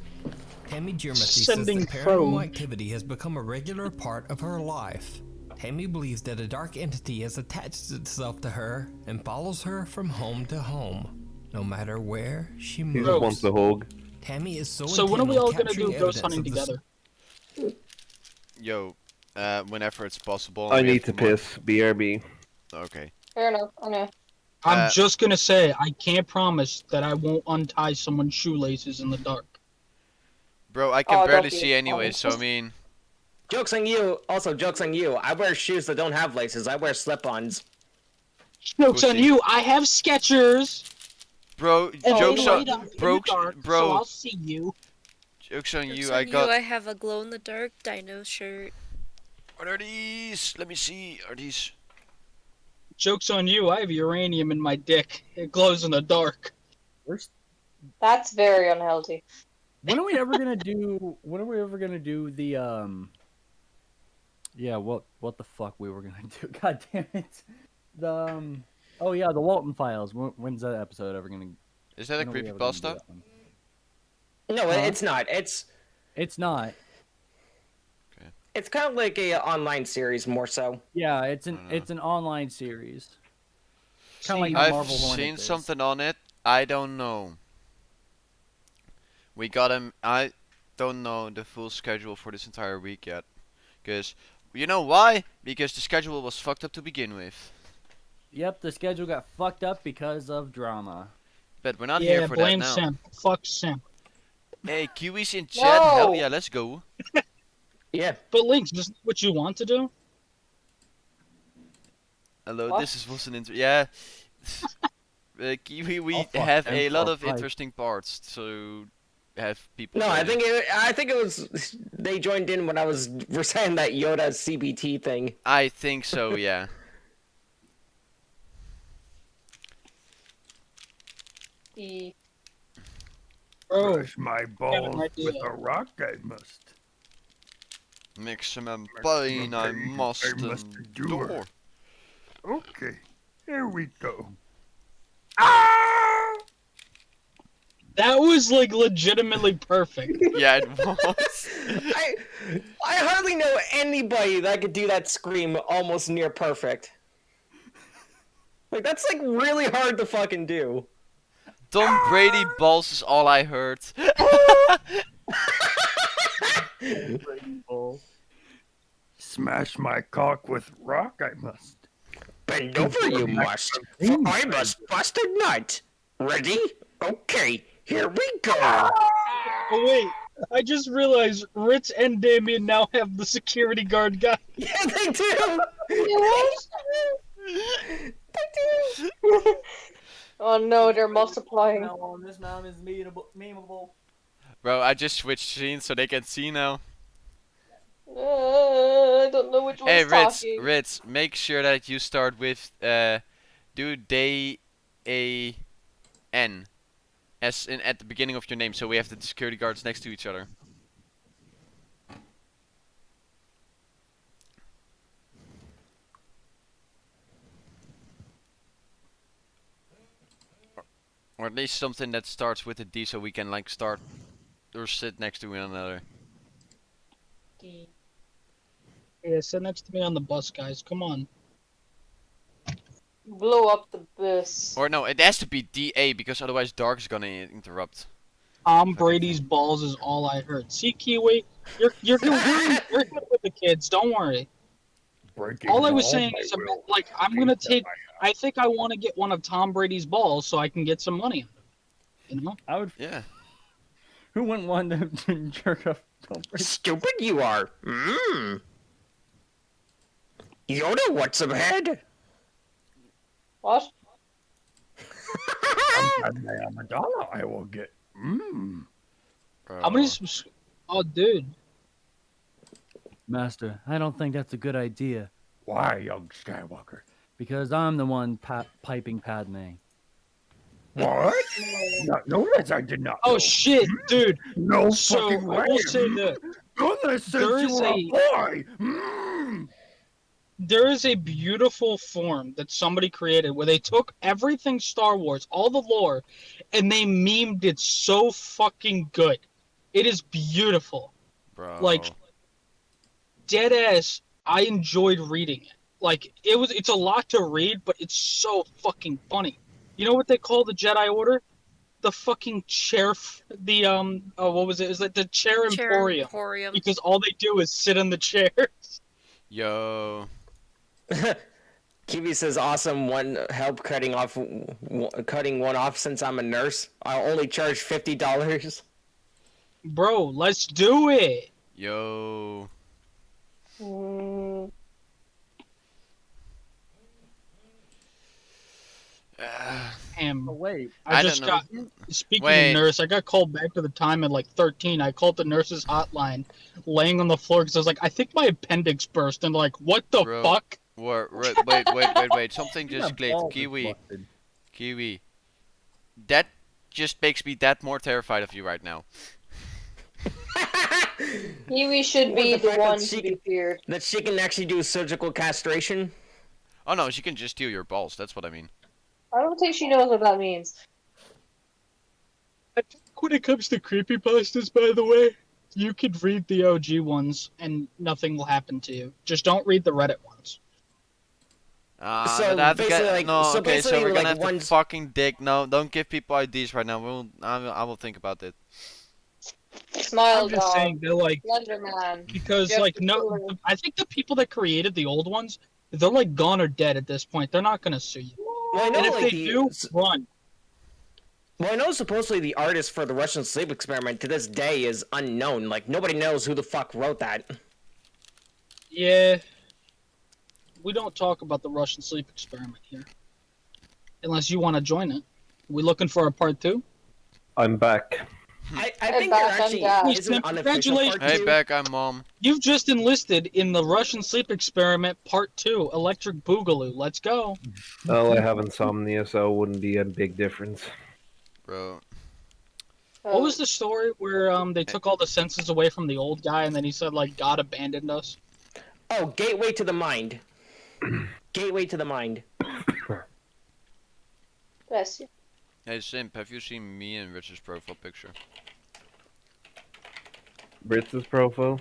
Tammy Jermathy says Sending that paranormal probe. activity has become a regular part of her life. Tammy believes that a dark entity has attached itself to her and follows her from home to home, no matter where she He moves. just wants a hug. Tammy is so So when are we intent on all gonna capturing do ghost evidence hunting of the together? Yo, whenever it's possible. I we need have to piss. BRB. Okay. Fair enough. I know. I'm just gonna say, I can't promise that I won't untie someone's shoelaces in the dark. Bro, I can Oh, barely don't be see anyway, honest. so I mean... Joke's on you. Also, joke's on you. I wear shoes that don't have laces. I wear slip-ons. Joke's on Pussy. you. I have Skechers. Bro, And jokes they on... light up in the Bro, dark, bro, so I'll see you. jokes on you, So I got... I have a glow-in-the-dark dino shirt. What are these? Let me see. Are these... Joke's on you. I have uranium in my dick. It glows in the dark. That's very unhealthy. When are we ever gonna do? When are we ever gonna do the Yeah, what the fuck we were gonna do? God damn it! The oh yeah, the Walton Files. When's that episode ever gonna? Is that a when are we ever gonna do creepypasta? that one? No, Huh? it's not. It's not. It's kind of like a online series, more so. Yeah, it's an online series. Kind of like how I've Marvel Hornets seen is. something on it. I don't know. We got him. I don't know the full schedule for this entire week yet. Because, you know why? Because the schedule was fucked up to begin with. Yep, the schedule got fucked up because of drama. But we're not here for that blame now. Sim. Fuck Sim. Hey, Kiwi's in chat. Hell No. yeah, let's go. Yeah. But Lynx, this is what you want to do? Hello, What? this was an yeah. Kiwi, we Oh, fuck, have a lot M4, of right. interesting parts to have people. No, I say. think it was they joined in when I was reciting that Yoda CBT thing. I think so, yeah. Bro, Crush my got an balls idea. with a rock I must. Maximum pain I must endure. endure. Okay, here we go. that was like legitimately perfect. Yeah, it was. I hardly know anybody that could do that scream almost near perfect. Like that's like really hard to fucking do. Tom Brady balls is all I heard. Smash my cock with rock I must. Bend over, you must. For I must bust a nut. Ready? Okay, here we go. Oh wait, I just realized Ritz and Damien now have the security guard guy. Yeah, they do. Oh no, they're multiplying. Now on this man is memeable. Bro, I just switched scenes so they can see now. I don't know which one's Hey, talking. Ritz, make sure that you start with do they a n as in at the beginning of your name, so we have the security guards next to each other. Or at least something that starts with a D so we can like start or sit next to one another. Yeah, sit next to me on the bus, guys. Come on. Blow up the bus. Or no, it has to be DA because otherwise Dark is gonna interrupt. Tom Brady's balls is all I heard. See, Kiwi, you're good with the kids. Don't worry. All I was saying is, like, I'm gonna take. I think I want to get one of Tom Brady's balls so I can get some money. You know? I would. Yeah. Who wouldn't want to jerk off Tom Brady? Stupid you are. Yoda, what's up ahead? What? I'm a dollar. I will get. How many? Oh, dude. Master, I don't think that's a good idea. Why, young Skywalker? Because I'm the one piping Padme. What? No, yes, I did not. Oh shit, dude. No so fucking way. I will say that Goodness, there since is you were a boy. There is a beautiful form that somebody created where they took everything Star Wars, all the lore, and they memed it so fucking good. It is beautiful. Bro. Like, dead ass, I enjoyed reading it. Like, it's a lot to read, but it's so fucking funny. You know what they call the Jedi Order? The fucking chair, what was it? Is it the chair emporium? Because all they do is sit in the chairs. Yo. Kiwi says, "Awesome. Help cutting one off since I'm a nurse. I'll only charge $50." Bro, let's do it. Yo. Wait. I just got. Speaking of nurse, I got called back to the time at like 13. I called the nurse's hotline, laying on the floor because I was like, I think my appendix burst, and like, what the fuck? Wait. Something just clicked. Kiwi. That just makes me that more terrified of you right now. Kiwi should be the one to be feared. That she can actually do surgical castration? Oh no, she can just steal your balls. That's what I mean. I don't think she knows what that means. I think when it comes to creepypastas, by the way, you could read the OG ones and nothing will happen to you. Just don't read the Reddit ones. So basically, so we're gonna have to fucking dig. No, don't give people ideas right now. I will think about it. Smile I'm just saying they're like Slenderman. Because like no, I think the people that created the old ones, they're like gone or dead at this point. They're not gonna sue you. Well, I know, and if like, they do, run. Well, I know supposedly the artist for the Russian sleep experiment to this day is unknown. Like, nobody knows who the fuck wrote that. Yeah. We don't talk about the Russian sleep experiment here. Unless you want to join it. We looking for a part 2? I'm back. I think there actually is an unofficial part 2. Hey, back, I'm Mom. You've just enlisted in the Russian sleep experiment part 2, Electric Boogaloo. Let's go. Well, I have insomnia, so it wouldn't be a big difference. Bro. What was the story where they took all the senses away from the old guy and then he said, like, God abandoned us? Oh, Gateway to the Mind. Gateway to the Mind. Bless you. Hey, Simp, have you seen me and Rich's profile picture? Britz's profile?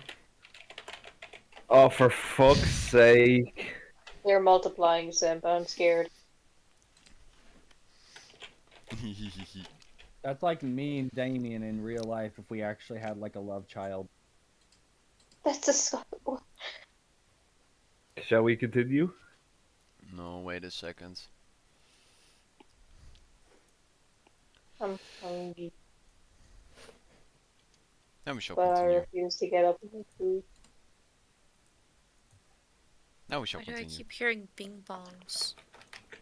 Oh, for fuck's sake. They're multiplying, Simp. I'm scared. That's like me and Damien in real life if we actually had like a love child. That's disgusting. Shall we continue? No, wait a second. I'm hungry. Now we shall But I continue. refuse to get up and make food. Now we shall Why do I continue. keep hearing bing bongs?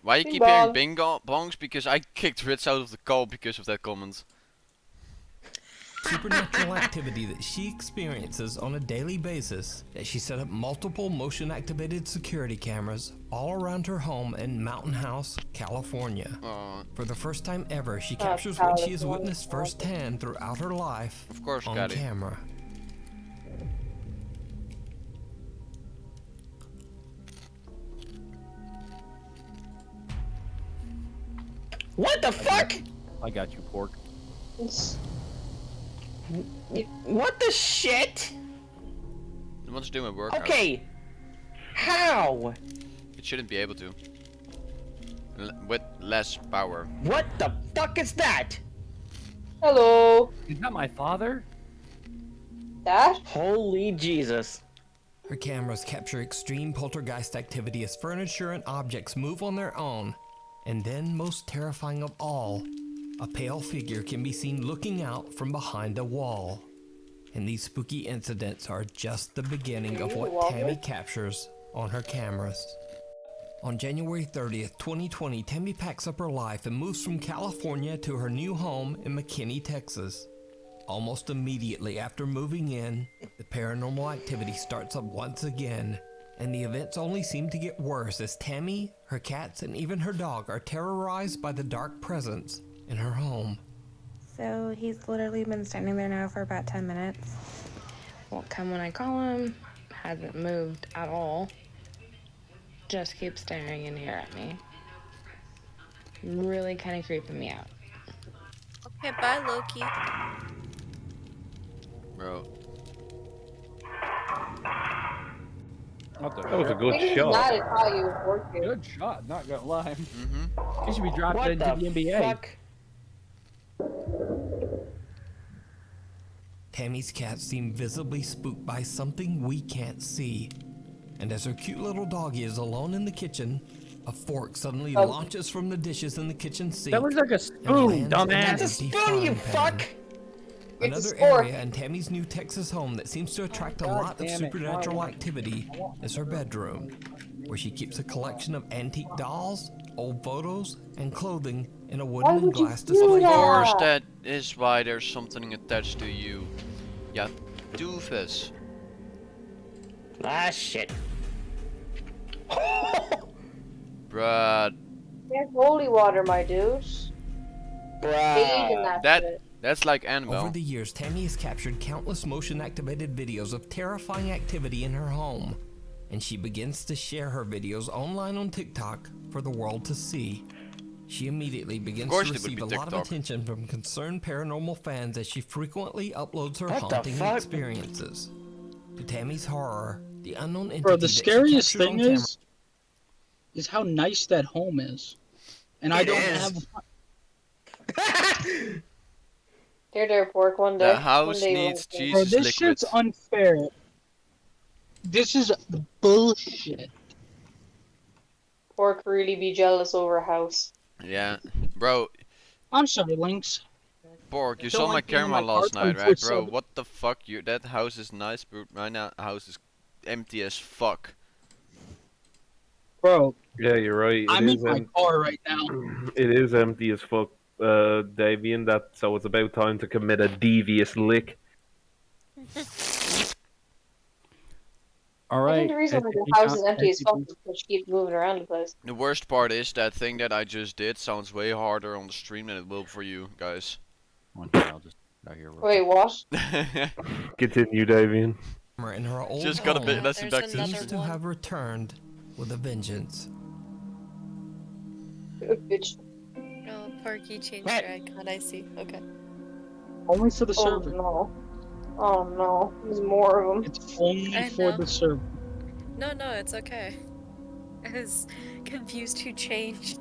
Why you Bing keep hearing bong. bing bongs? Because I kicked Ritz out of the call because of that comment. Supernatural activity that she experiences on a daily basis as she set up multiple motion-activated security cameras all around her home in Mountain House, California. For the first time ever, she captures what she has witnessed firsthand throughout her life Of course, on Scotty. camera. What the fuck? I got you, Pork. What the shit? It wants to do my workout. Okay. How? It shouldn't be able to. With less power. What the fuck is that? Hello. Is that my father? Dad? Holy Jesus. Her cameras capture extreme poltergeist activity as furniture and objects move on their own. And then, most terrifying of all, a pale figure can be seen looking out from behind a wall. And these spooky incidents are just the beginning of what Tammy captures on her cameras. On January 30th, 2020, Tammy packs up her life and moves from California to her new home in McKinney, Texas. Almost immediately after moving in, the paranormal activity starts up once again, and the events only seem to get worse as Tammy, her cats, and even her dog are terrorized by the dark presence in her home. So he's literally been standing there now for about 10 minutes. Won't come when I call him, hasn't moved at all. Just keeps staring in here at me. Really kind of creeping me out. Okay, bye, Loki. Bro. What the That was a good He's shot. mad at how you was working. Good shot, not gonna lie. Mm-hmm. He should be drafted into the NBA. Fuck? Tammy's cats seem visibly spooked by something we can't see. And as her cute little doggy is alone in the kitchen, a fork suddenly launches from the dishes in the kitchen sink. That looks like a spoon, dumbass. That's a spoon, you fuck! Another area in Tammy's new Texas home that seems to attract a lot of supernatural activity is her bedroom, where she keeps a collection of antique dolls, old photos, and clothing in a wooden and glass display. Of course, that is why there's something attached to you. Yeah, doofus. Ah, shit. Bruh. There's holy water, my dudes. Bathe in that shit. That's like Annabelle. Over the years, Tammy has captured countless motion-activated videos of terrifying activity in her home, and she begins to share her videos online on TikTok for the world to see. She immediately begins to receive a lot of attention from concerned paranormal fans as she frequently uploads her haunting experiences. To Tammy's horror, the unknown entity Bro, the that she scariest captured thing on camera is how nice that home is. And I don't have... There, Pork, one day. The house needs Bro, Jesus this liquid. shit's unfair. This is bullshit. Pork really be jealous over a house. Yeah, bro. I'm sorry, Lynx. Borg, you Don't saw my like being camera like last hardcore night, right, for bro? some- What the fuck? That house is nice, but right now house is empty as fuck. Bro. Yeah, you're right. I'm in my car right now. It is empty as fuck, Davian. So it's about time to commit a devious lick. All I right. think the reason why the house is empty is fuck because she keeps moving around the place. The worst part is that thing that I just did sounds way harder on the stream than it will for you guys. I'll just out here. Wait, what? Continue, Davian. in her old Just got a bit home less back to the seems stream. to have returned with a vengeance. Bitch. Oh, Parky changed your icon. I see. Okay. Only for the Oh server. no. Oh no. There's more of them. It's only I for know. the server. No, it's okay. I was confused who changed.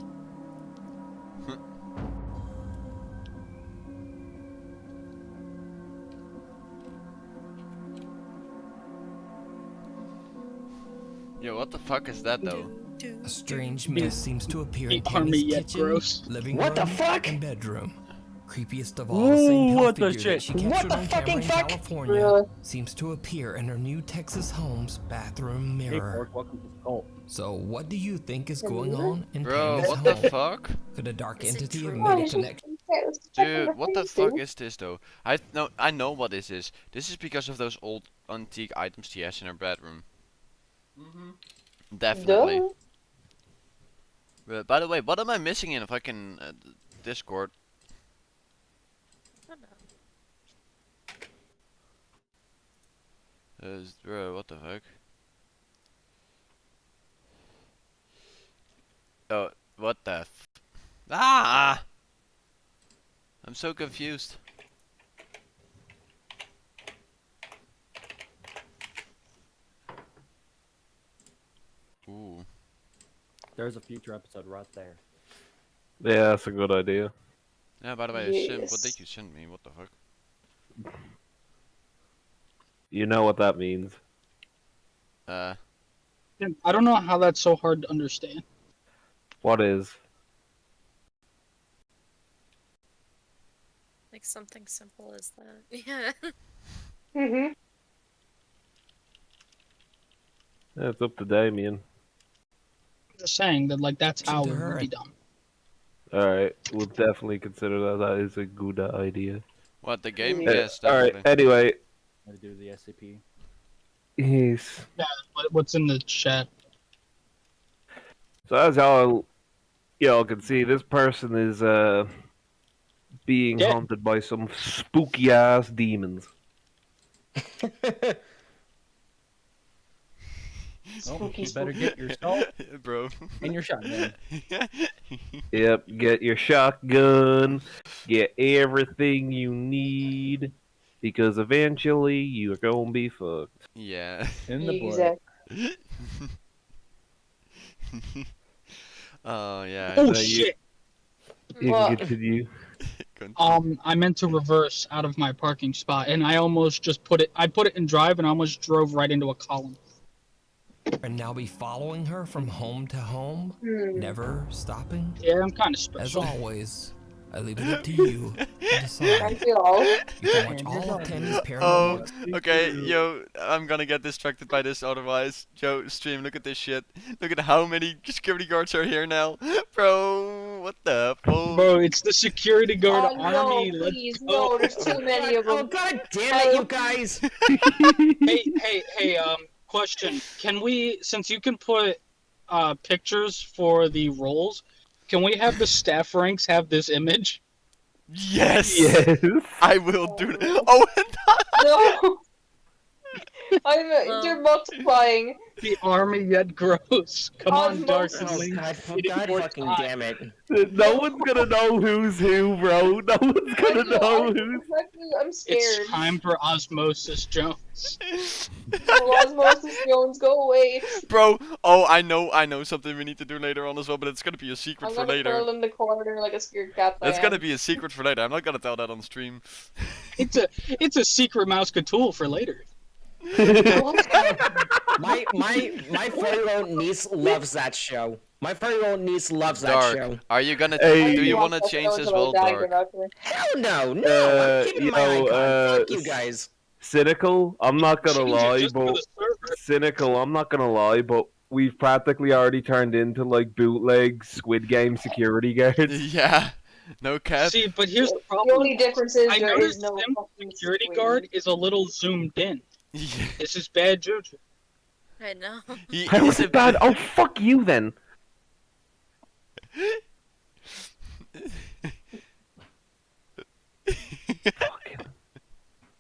Yo, what the fuck is that though? A strange mist seems to appear in Ain't harmed me Tammy's yet, kitchen, gross. living What the room, fuck? and bedroom. Creepiest of all, the same pale what the figure that shit? she What captured the on fucking camera in fuck? California Really? seems to appear in her new Texas home's bathroom Hey, mirror. Pork, welcome to the cult. So, what do you think is going on in Bro, Tammy's what home? the fuck? Could a dark Is it entity have true? made a connection? Dude, what the fuck is this though? I know what this is. This is because of those old antique items she has in her bedroom. Definitely. Duh. By the way, what am I missing in fucking Discord? Bro, what the fuck? Oh, what the Ah! I'm so confused. Ooh. There's a future episode right there. Yeah, that's a good idea. Yeah, by the way, Sim, what did you send me? What the fuck? You know what that means. I don't know how that's so hard to understand. What is? Like something simple as that. Yeah. Mhm. Yeah, it's up to Damien. Just saying that, like, that's how it would be done. Alright, we'll definitely consider that. That is a good idea. What, the game? Uh, Yes, Alright, definitely. anyway. How to do the SCP. Yes. Yeah, what's in the chat? So as y'all can see, this person is being haunted by some spooky ass demons. Oh, you better get your salt bro. and your shotgun. Yep, get your shotgun, get everything you need, because eventually you're gonna be fucked. Yeah. In the blood. Oh yeah. Oh shit! You can continue. I meant to reverse out of my parking spot, and I almost just put it. I put it in drive, and I almost drove right into a column. And now be following her from home to home, never stopping? Yeah, I'm kind of As special. always, I leave it up to you to decide. Thank you all. You can watch all of Tammy's Oh, paranormal. okay, yo, I'm gonna get distracted by this otherwise. Joe, stream, look at this shit. Look at how many security guards are here now. Bro, what the fuck? Bro, it's the security guard Oh army. no, please, no, there's too many of them. Oh god damn it, you guys! Hey, question. Can we, since you can put pictures for the roles, can we have the staff ranks have this image? Yes! Yes! I will do that. Oh, No! They're multiplying. The army yet grows. Come on, Dark. Oh god fucking damn it. No one's gonna know who's who, bro. No one's gonna know who's. I'm scared. It's time for Osmosis Jones. Osmosis Jones, go away. Bro, oh, I know something we need to do later on as well, but it's gonna be a secret I'm for gonna later. curl in the corner like a scared cat. That's gonna be a secret for later. I'm not gonna tell that on stream. It's a secret mouse tool for later. My 4-year-old niece loves that show. My 4-year-old niece loves that Dark, show. are you gonna? Hey. Do you wanna change as well, Dark? Hell no, no! I'm keeping my icon. Fuck you guys. Cynical, I'm not gonna Change it lie, just for but the server. cynical, I'm not gonna lie, but we've practically already turned into like bootleg Squid Game security guards. Yeah, no cap. See, but here's the The problem. only difference is I there noticed is no Sim's fucking security squid. guard is a little zoomed in. Yeah. This is bad juju. I know. How is it bad? Oh, fuck you then.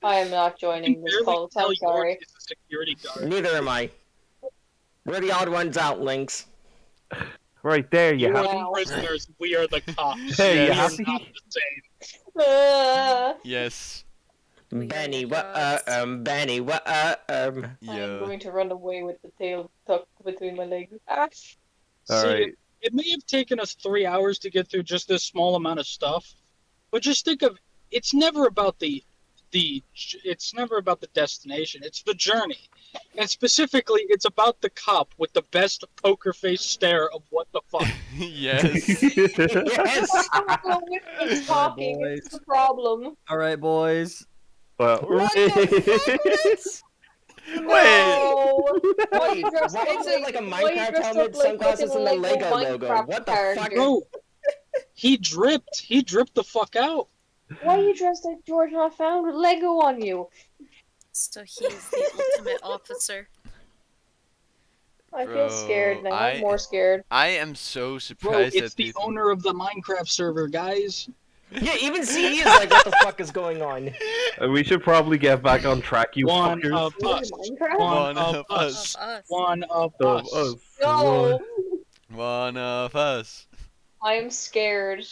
I am not joining this cult. I'm sorry. It's a security guard. Neither am I. We're the odd ones out, Lynx. Right there, you You are happy? the prisoners. We are the cops. Hey, you We are happy? not the same. Yes. Benny, Benny, I'm Yeah. going to run away with the tail tucked between my legs. Ah. See, Alright. it may have taken us 3 hours to get through just this small amount of stuff, but just think of it's never about the it's never about the destination. It's the journey, and specifically, it's about the cop with the best poker face stare of what the fuck. Yes. Yes! It's talking. It's the problem. All right, boys. Well, No! Why you dressed Why up is it like a why you Minecraft dressed helmet, up like sunglasses, fucking and the Lego logo? Minecraft What the character? fuck? Bro, he dripped. He dripped the fuck out. Why are you dressed like George and I found with Lego on you? So he's the ultimate officer. I Bro, feel scared now. I'm more scared. I am so Bro, surprised it's at the people. owner of the Minecraft server, guys. Yeah, even CE is like, what the fuck is going on? We should probably get back on track, you One fuckers. of us. One of us. One of Of us. us. No! One of us. I am scared.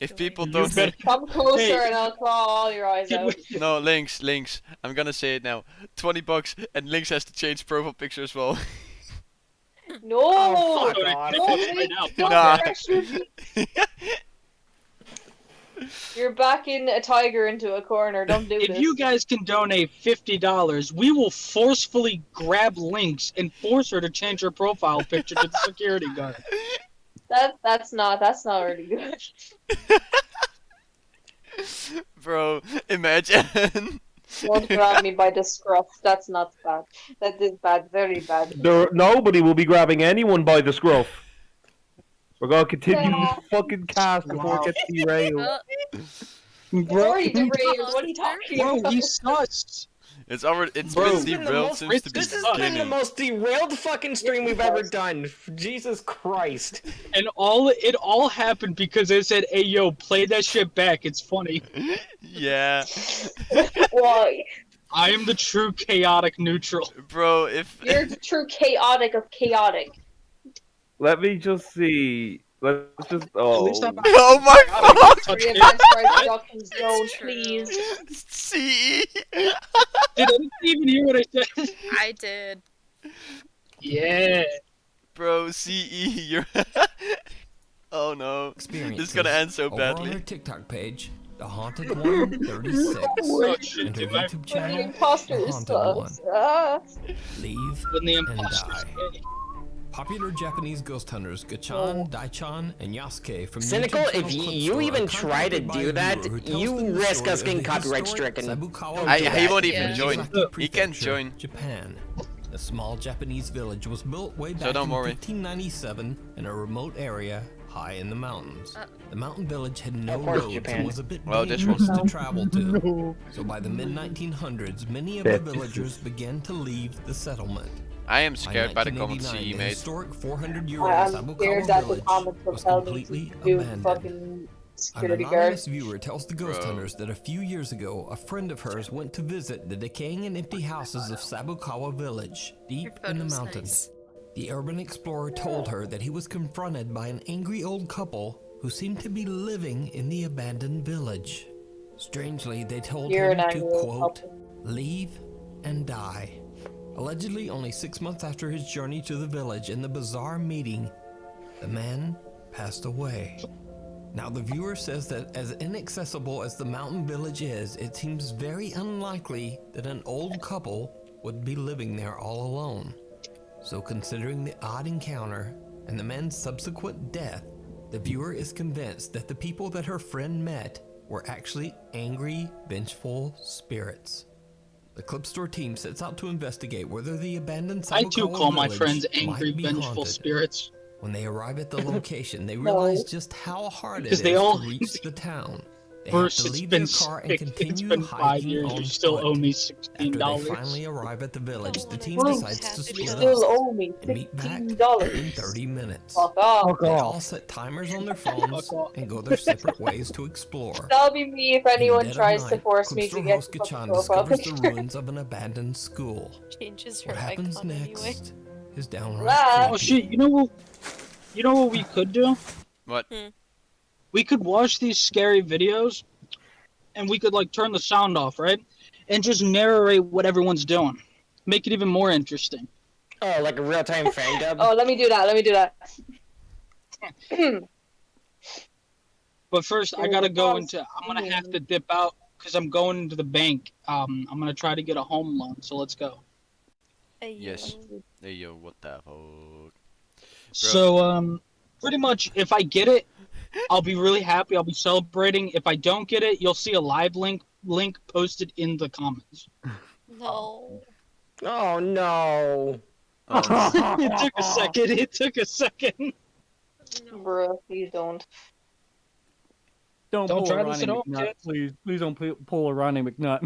If people You don't better- Come closer Hey. and I'll claw all your eyes out. No, Lynx. I'm gonna say it now. $20 and Lynx has to change profile picture as well. No! Oh, fuck off. No, Right Link, now. don't Nah. pressure me. You're backing a tiger into a corner. Don't do If this. you guys can donate $50, we will forcefully grab Lynx and force her to change her profile picture to the security guard. That's not really good. Bro, imagine. Don't grab me by the scruff. That's not bad. That is bad. Very bad. Nobody will be grabbing anyone by the scruff. We're gonna continue Yeah. this fucking cast before it gets derailed. It's already derailed. What are you talking Bro, about? we sussed. It's Bro, been This has been the derailed most- since the This has been the beginning. most derailed fucking stream we've ever done. Jesus Christ. And it all happened because they said, "Hey, yo, play that shit back. It's funny." Yeah. Why? I am the true chaotic neutral. Bro, if You're the true chaotic of chaotic. Let me just see. Let's just. Oh my fuck! Reinvent production zone, please. CE. Did anyone even hear what I said? I did. Yeah. Bro, CE, you're. Oh no. This is gonna end so Over on badly. her TikTok page, The Haunted One 36, and her YouTube The channel, imposter The is Haunted One. sus. Ah. Leave When the and imposters die. Popular Japanese ghost hunters Gachan, Daichan, and Yasuke from Cynical, YouTube if channel you Clipstore even are try to contacted by do a that, viewer who tells you them the risk story us of getting the copyright historic stricken. Sabukawa Don't do He that. won't even join. Sasaki He can't Prefecture, join. Japan. A small Japanese village was built way So back don't in worry. 1597 in a remote area high in the mountains. The mountain village had no Of course, roads Japan. and was a bit Well, this dangerous was- to travel to. So by the mid-1900s, many of the villagers began to leave the settlement. I am scared by the comments 1989, CE the made. historic 400-year-old I'm Sabukawa scared that the village comments will was tell me completely to do abandoned. fucking An security guard. anonymous viewer tells the ghost Bro. hunters that a few years ago, a friend of hers went to visit the decaying and empty houses of Sabukawa village, deep in the photo's mountains. nice. The urban explorer told her that he was confronted by an angry old couple who seemed to be living in the abandoned village. Strangely, they told You're him an to, angry old quote, couple. leave and die. Allegedly, only 6 months after his journey to the village in the bizarre meeting, the man passed away. Now, the viewer says that as inaccessible as the mountain village is, it seems very unlikely that an old couple would be living there all alone. So, considering the odd encounter and the man's subsequent death, the viewer is convinced that the people that her friend met were actually angry, vengeful spirits. The Clipstore team sets out to investigate whether the abandoned I too Sabukawa call my village friends might angry, be vengeful haunted. spirits. When they arrive at the location, they realize just how hard it Because is they all- to reach the town. They First, have to it's leave been their car and it's continue been 5 hiking years. on You still foot. owe me After $16. they finally arrive at the village, the team Bruce, decides to you split still up owe me and meet back in $16. 30 minutes. Fuck off. They all set timers on their phones and go their separate ways to explore. That'll be me if In the anyone dead of tries to night, force me to Clipstore get host the Gachan fucking profile discovers the picture. ruins of an abandoned school. Changes her What happens icon next anyway. is downright Wow. Oh creepy. shit! You know what we could do? What? We could watch these scary videos, and we could like turn the sound off, right? And just narrate what everyone's doing. Make it even more interesting. Oh, like a real-time fan dub? Oh, let me do that. Let me do that. But first, I gotta go into. I'm gonna have to dip out because I'm going into the bank. I'm gonna try to get a home loan. So let's go. Yes. Hey yo, what the fuck? So pretty much, if I get it, I'll be really happy. I'll be celebrating. If I don't get it, you'll see a live link posted in the comments. No. Oh no. It took a second. It took a second. Bruh, please don't. Don't Don't pull try a this Ronnie at all, McNutt, kids. please. Please don't pull a Ronnie McNutt.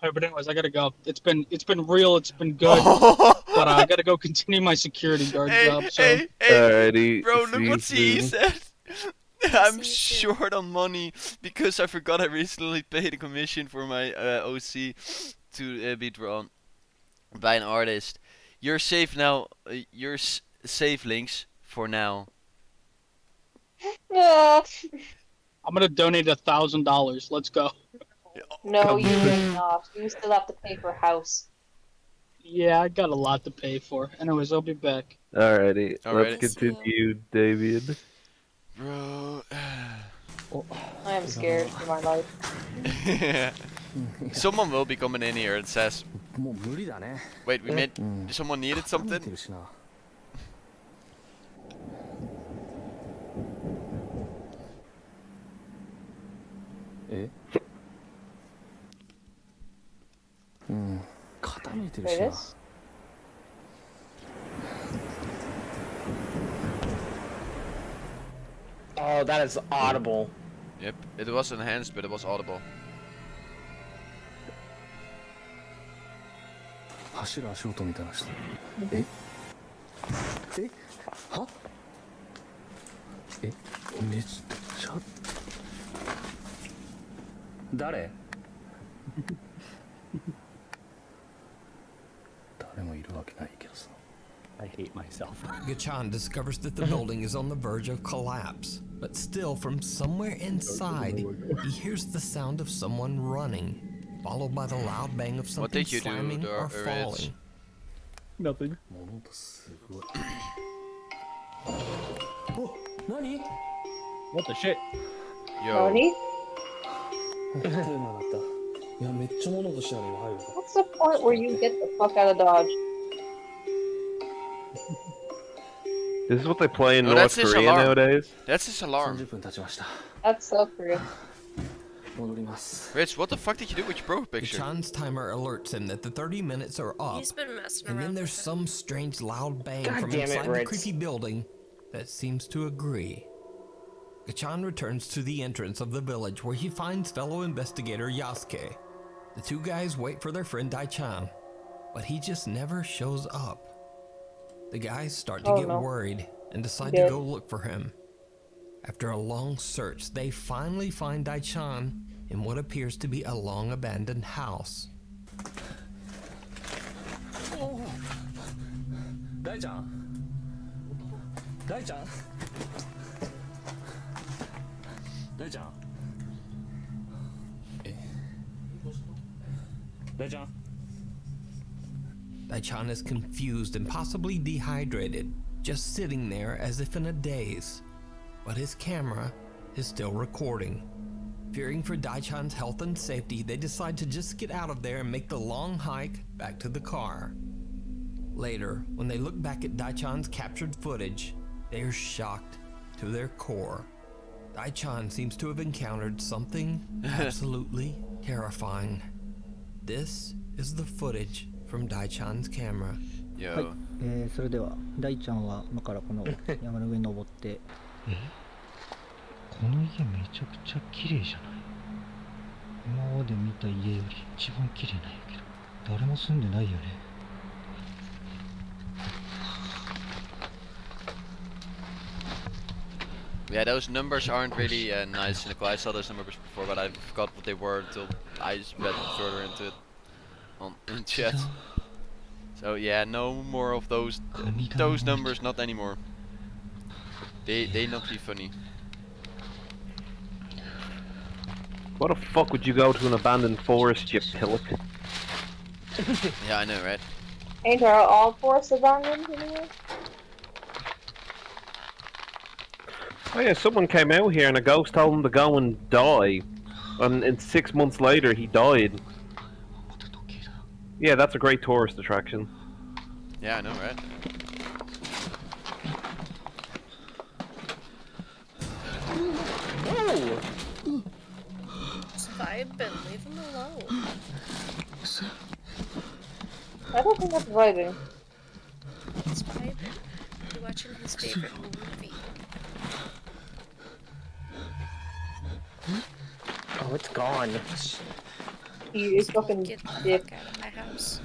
Alright, but anyways, I gotta go. It's been real. It's been good. But I gotta go continue my security guard job. So Hey, Alrighty, bro, see look you what CE soon. said. I'm short on money because I forgot I recently paid a commission for my OC to be drawn by an artist. You're safe now. You're safe, Links, for now. Yeah. I'm gonna donate $1,000. Let's go. No, you will not. You still have to pay for a house. Yeah, I got a lot to pay for. Anyways, I'll be back. Alrighty, let's Alrighty. continue, David. Bro. I am scared for my life. Someone will be coming in here and says, wait, we made, someone needed something? This? Oh, that is audible. Yep, it was enhanced, but it was audible. 走る足音みたいなしてええはえめっちゃ誰誰もいるわけないけどさ I hate myself. Gachan discovers that the building is on the verge of collapse, but still from somewhere inside, he hears the sound of someone running, followed by the loud bang of something slamming or falling. Nothing. 物音すごいお何 What the shit? Yo. Nani? 今だったいやめっちゃ物音したのに入る What's the point where you get the fuck out of Dodge? This is what they play in No, North that's his Korea alarm. nowadays. That's his alarm. 30分経ちました That's so Korean. 戻ります Rich, what the fuck did you do with your profile picture? Gachan's timer alerts him that the 30 minutes are up. He's been messing And around. then there's some strange loud bang God from damn it, inside the Ritz. creepy building that seems to agree. Gachan returns to the entrance of the village where he finds fellow investigator Yasuke. The two guys wait for their friend Daichan, but he just never shows up. The guys start to get worried and decide to go look for him. After a long search, they finally find Daichan in what appears to be a long abandoned house. 大ちゃん大ちゃん大ちゃんえ大ちゃん Daichan is confused and possibly dehydrated, just sitting there as if in a daze. But his camera is still recording. Fearing for Daichan's health and safety, they decide to just get out of there and make the long hike back to the car. Later, when they look back at Daichan's captured footage, they are shocked to their core. Daichan seems to have encountered something absolutely terrifying. This is the footage from Daichan's camera. よ、はい、それでは大ちゃんは今からこの山の上に登ってこの家めちゃくちゃ綺麗じゃない今まで見た家より一番綺麗なんやけど誰も住んでないよね Yeah, those numbers aren't really nice. I saw those numbers before, but I forgot what they were until I just read further into it in chat. So yeah, no more of those numbers, not anymore. They not be funny. What the fuck would you go to an abandoned forest, you pillock? Yeah, I know, right? Ain't all forests abandoned anyway? Oh yeah, someone came out here and a ghost told him to go and die. And 6 months later, he died. Yeah, that's a great tourist attraction. Yeah, I know, right? Oh! Just vibing, leave him alone. I don't think that's vibing. He's vibing. You're watching his favorite movie. Oh, it's gone. You fucking Get the dick. fuck out of my house.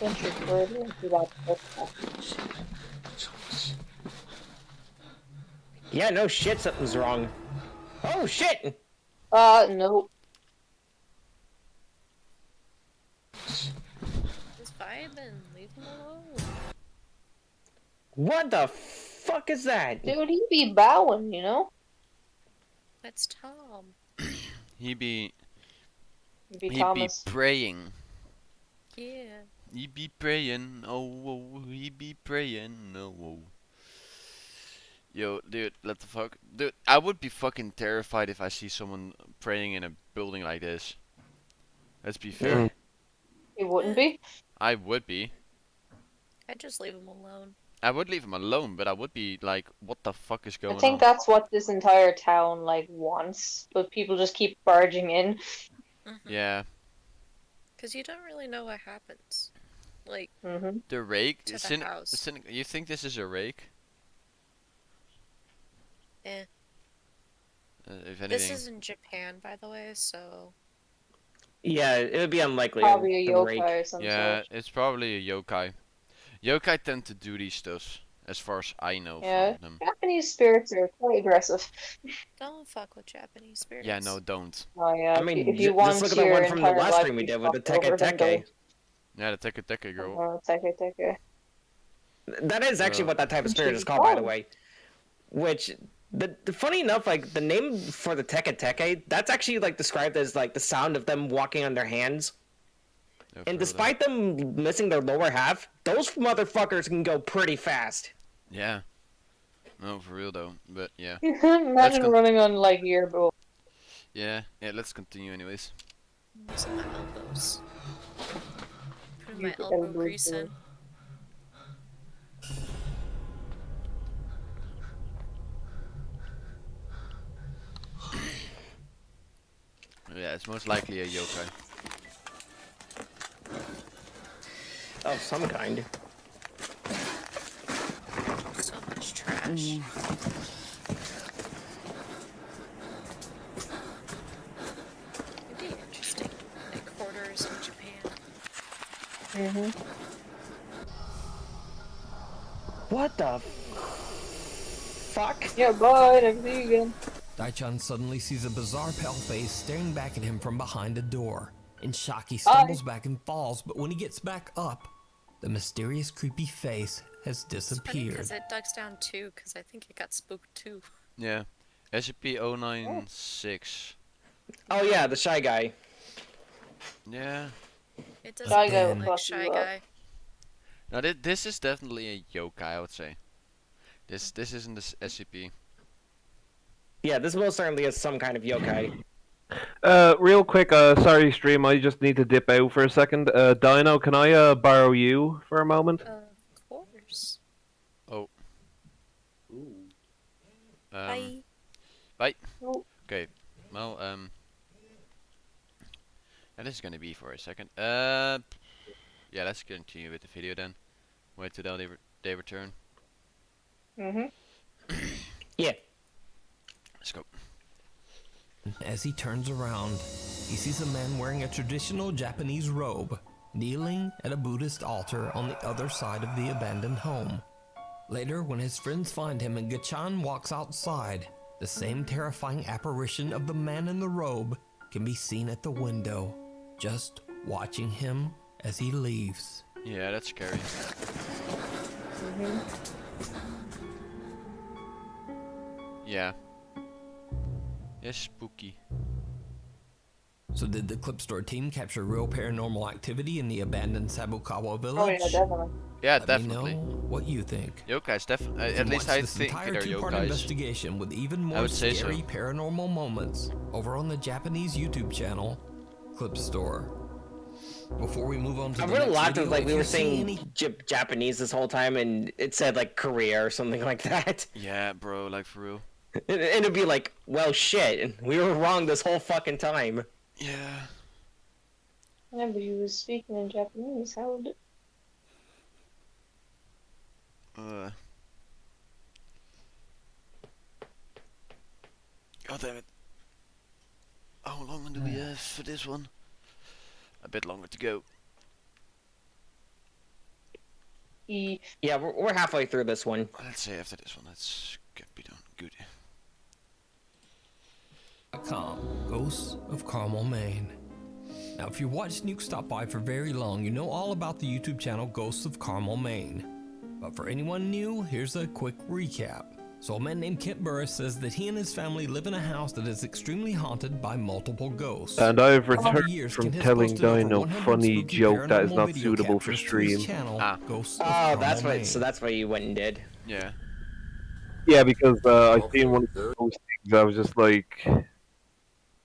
Venture further into that stuff. Yeah, no shit, something's wrong. Oh shit! No. Just vibing, leave him alone. What the fuck is that? Dude, he be bowing, you know? That's Tom. He be Thomas. praying. Yeah. He be praying. Oh, he be praying. Oh. Yo, dude, what the fuck? Dude, I would be fucking terrified if I see someone praying in a building like this. Let's be fair. He wouldn't be? I would be. I'd just leave him alone. I would leave him alone, but I would be like, what the fuck is going I on? think that's what this entire town, like, wants. But people just keep barging in. Yeah. Because you don't really know what happens. Like, The rake? to the house. You think this is a rake? Eh. If anything. This is in Japan, by the way, so... Yeah, it would be unlikely. Probably a the rake. yokai or some Yeah, sort. it's probably a yokai. Yokai tend to do these stuffs, as far as I know Yeah, from them. Japanese spirits are quite aggressive. Don't fuck with Japanese spirits. Yeah, no, don't. Oh yeah, I mean, if you want just look at the your one from the entire last life stream we to be did with the fucked over, Teke then Teke. Yeah, the Teke Teke girl. Teke. That is actually what that type of spirit is called, by the way. Which, the funny enough, like, the name for the Teke Teke, that's actually, like, described as, like, the sound of them walking on their hands. And despite them missing their lower half, those motherfuckers can go pretty fast. Yeah. No, for real though. But yeah. Imagine running on like yearbook. Yeah, let's continue anyways. I'm using my elbows. Putting my elbow grease in. Yeah, it's most likely a yokai. Of some kind. So much trash. It'd be interesting. Like hoarders in Japan. What the fuck? Yeah, bye, never see you again. Daichan suddenly sees a bizarre pale face staring back at him from behind a door. In shock, he stumbles back and falls, but when he gets back up, the mysterious, creepy face has disappeared. Because it ducks down too, because I think it got spooked too. Yeah. SCP-096. Oh yeah, the shy guy. Yeah. It doesn't look like Shy Guy. No, this is definitely a yokai, I would say. This isn't the SCP. Yeah, this most certainly is some kind of yokai. Real quick, sorry stream, I just need to dip out for a second. Dino, can I borrow you for a moment? Of course. Oh. Bye. Bye. Okay. Well, and this is gonna be for a second. Yeah, let's continue with the video then. Wait till they return. Yeah. Let's go. As he turns around, he sees a man wearing a traditional Japanese robe, kneeling at a Buddhist altar on the other side of the abandoned home. Later, when his friends find him and Gachan walks outside, the same terrifying apparition of the man in the robe can be seen at the window, just watching him as he leaves. Yeah, that's scary. Yeah. Yes, spooky. So did the Clip Store team capture real paranormal activity in the abandoned Sabukawa village? Oh yeah, definitely. Yeah, Let definitely. me know what you think. Yokais, definitely. You At can least watch I this think entire they're two-part yokais. investigation with even I more would say scary so. paranormal moments over on the Japanese YouTube channel, Clip Store. Before we move on to I the really next laughed video, like if we you were see saying any Japanese this whole time, and it said like Korea or something like that. Yeah, bro, like for real. And it'd be like, well, shit, we were wrong this whole fucking time. Yeah. Yeah, but he was speaking in Japanese. How would it? God damn it. How long do we have for this one? A bit longer to go. Yeah, we're halfway through this one. Let's say after this one, let's be done. Good. Ghosts of Carmel, Maine. Now, if you watched Nuke stop by for very long, you know all about the YouTube channel Ghosts of Carmel, Maine. But for anyone new, here's a quick recap. So a man named Kent Burris says that he and his family live in a house that is extremely haunted by multiple ghosts. And I've Over the returned years, from Kent has telling posted over Dino 100 funny spooky joke that is paranormal not video suitable for captures to his stream. channel, Ghosts of Oh, Carmel, that's Maine. what. So that's what you went and did. Yeah. Yeah, because I seen one of those things. I was just like,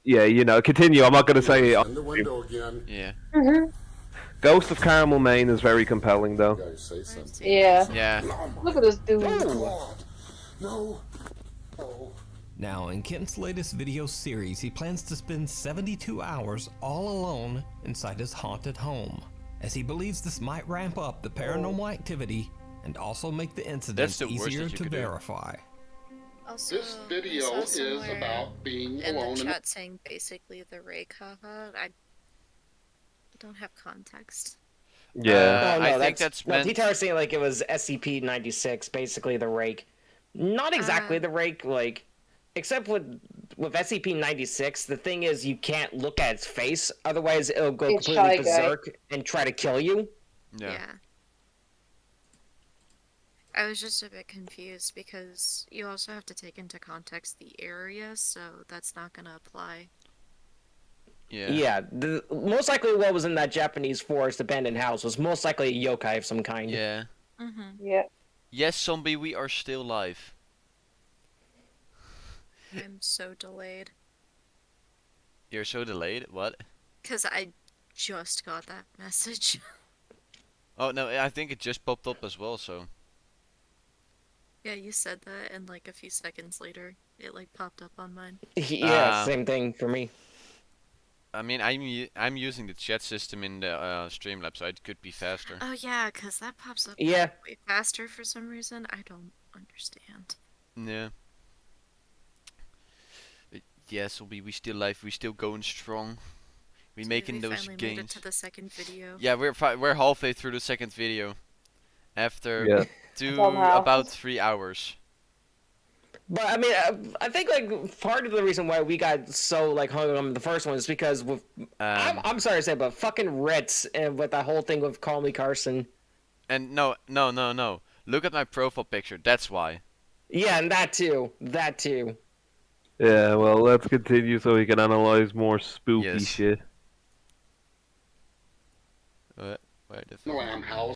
yeah, you know, continue. I'm not going to say it. In the window again. Yeah. Ghost of Carmel, Maine is very compelling, though. Say something. Yeah. Yeah. Look at this dude. No. Now, in Kenton's latest video series, he plans to spend 72 hours all alone inside his haunted home, as he believes this might ramp up the paranormal activity and also make the incidents the worst easier that you to could do. verify. Also, This video I is saw somewhere about being in alone the in chat saying basically the Ray Kaha. I don't have context. Yeah. No, I think that's meant. T-Tower was saying like it was SCP-96, basically the rake. Not exactly the rake, like, except with SCP-96, the thing is you can't look at its face, otherwise it'll go It's completely Shy Guy. berserk and try to kill you. Yeah. I was just a bit confused because you also have to take into context the area, so that's not gonna apply. Yeah. Yeah, most likely what was in that Japanese forest abandoned house was most likely a yokai of some kind. Yeah. Yeah. Yes, zombie, we are still live. I'm so delayed. You're so delayed. What? Because I just got that message. Oh no, I think it just popped up as well. So. Yeah, you said that, and like a few seconds later, it like popped up on mine. Yeah, same thing for me. I mean, I'm using the chat system in the Streamlabs, so it could be faster. Oh yeah, because that pops up Yeah. way faster for some reason. I don't understand. Yeah. Yeah, so we still live. We still going strong. We making those finally gains. made it to the second video. Yeah, we're halfway through the second video. After About about 3 hours. But I mean, I think like part of the reason why we got so like hung on the first one is because with I'm sorry to say, but fucking Ritz and with that whole thing with Call Me Carson. And no. Look at my profile picture. That's why. Yeah, and that too. That too. Yeah, well, let's continue so we can analyze more spooky Yes. shit. Where the the Lamb House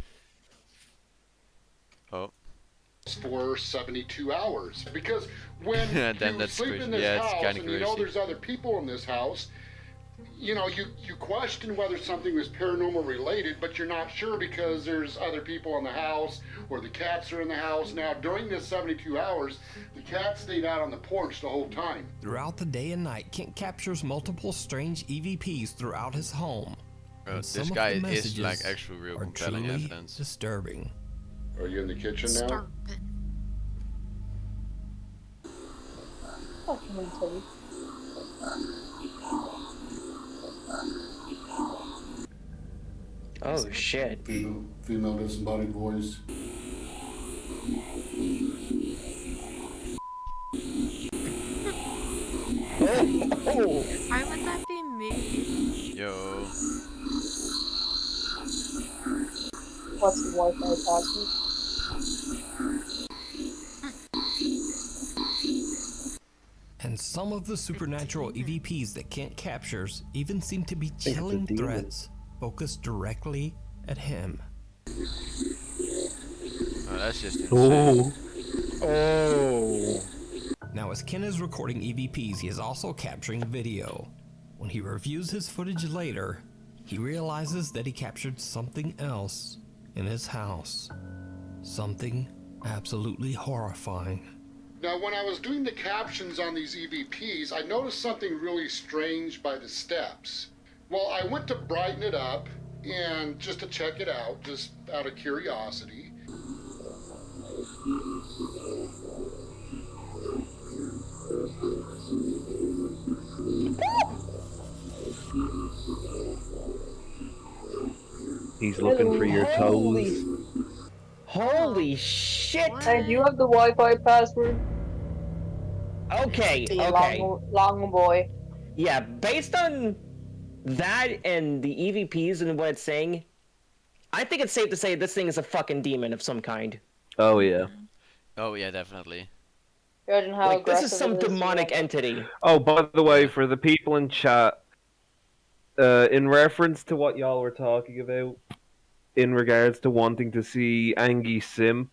Oh. for 72 hours. Because when Then you that's sleep crazy. in this Yeah, it's house kinda and you know crazy. there's other people in this house, you know, you question whether something was paranormal related, but you're not sure because there's other people in the house or the cats are in the house. Now, during this 72 hours, the cat stayed out on the porch the whole time. Throughout the day and night, Kent captures multiple strange EVPs throughout his home. And some This of guy the is like messages actually real are compelling truly evidence. disturbing. Are you in the kitchen now? Fucking retard. Oh shit. Female disembodied voice. Why would that be me? Yo. What's the Wi-Fi password? And some of the supernatural EVPs that Kent captures even seem to be it's a chilling demon. threats focused directly at him. Oh, that's just Oh. Oh. Now, as Ken is recording EVPs, he is also capturing video. When he reviews his footage later, he realizes that he captured something else in his house. Something absolutely horrifying. Now, when I was doing the captions on these EVPs, I noticed something really strange by the steps. Well, I went to brighten it up and just to check it out, just out of curiosity. He's looking for your toes. Holy shit! I do have the Wi-Fi password. Okay, See, okay. long boy. Yeah, based on that and the EVPs and what it's saying, I think it's safe to say this thing is a fucking demon of some kind. Oh yeah. Oh yeah, definitely. Like, this is some demonic entity. Oh, by the way, for the people in chat, in reference to what y'all were talking about, in regards to wanting to see Angie Sim,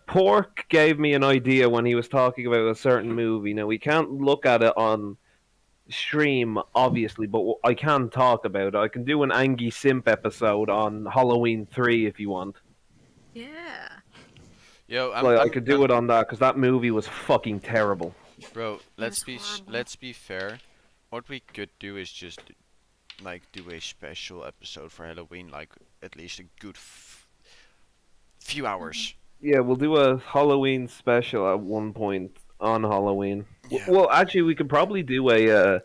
Pork gave me an idea when he was talking about a certain movie. Now, we can't look at it on stream, obviously, but I can talk about it. I can do an Angie Simp episode on Halloween 3 if you want. Yeah. Yo, I could do it on that, because that movie was fucking terrible. Bro, let's be fair. What we could do is just like do a special episode for Halloween, like at least a good few hours. Yeah, we'll do a Halloween special at one point on Halloween. Yeah. Well, actually, we could probably do a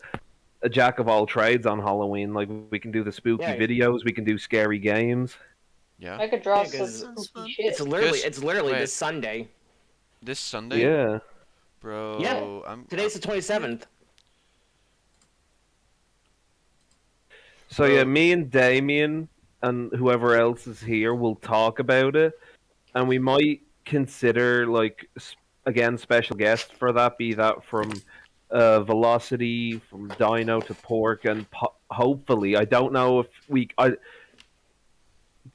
jack of all trades on Halloween. Like, we can do the spooky videos, we can do scary games. Yeah. I could draw Yeah, some spooky shit. It's literally this Sunday. This Sunday? Yeah. Bro, Yeah. Today's the 27th. So yeah, me and Damien and whoever else is here will talk about it, and we might consider like again special guests for that. Be that from Velocity, from Dino to Pork, and hopefully, I don't know if I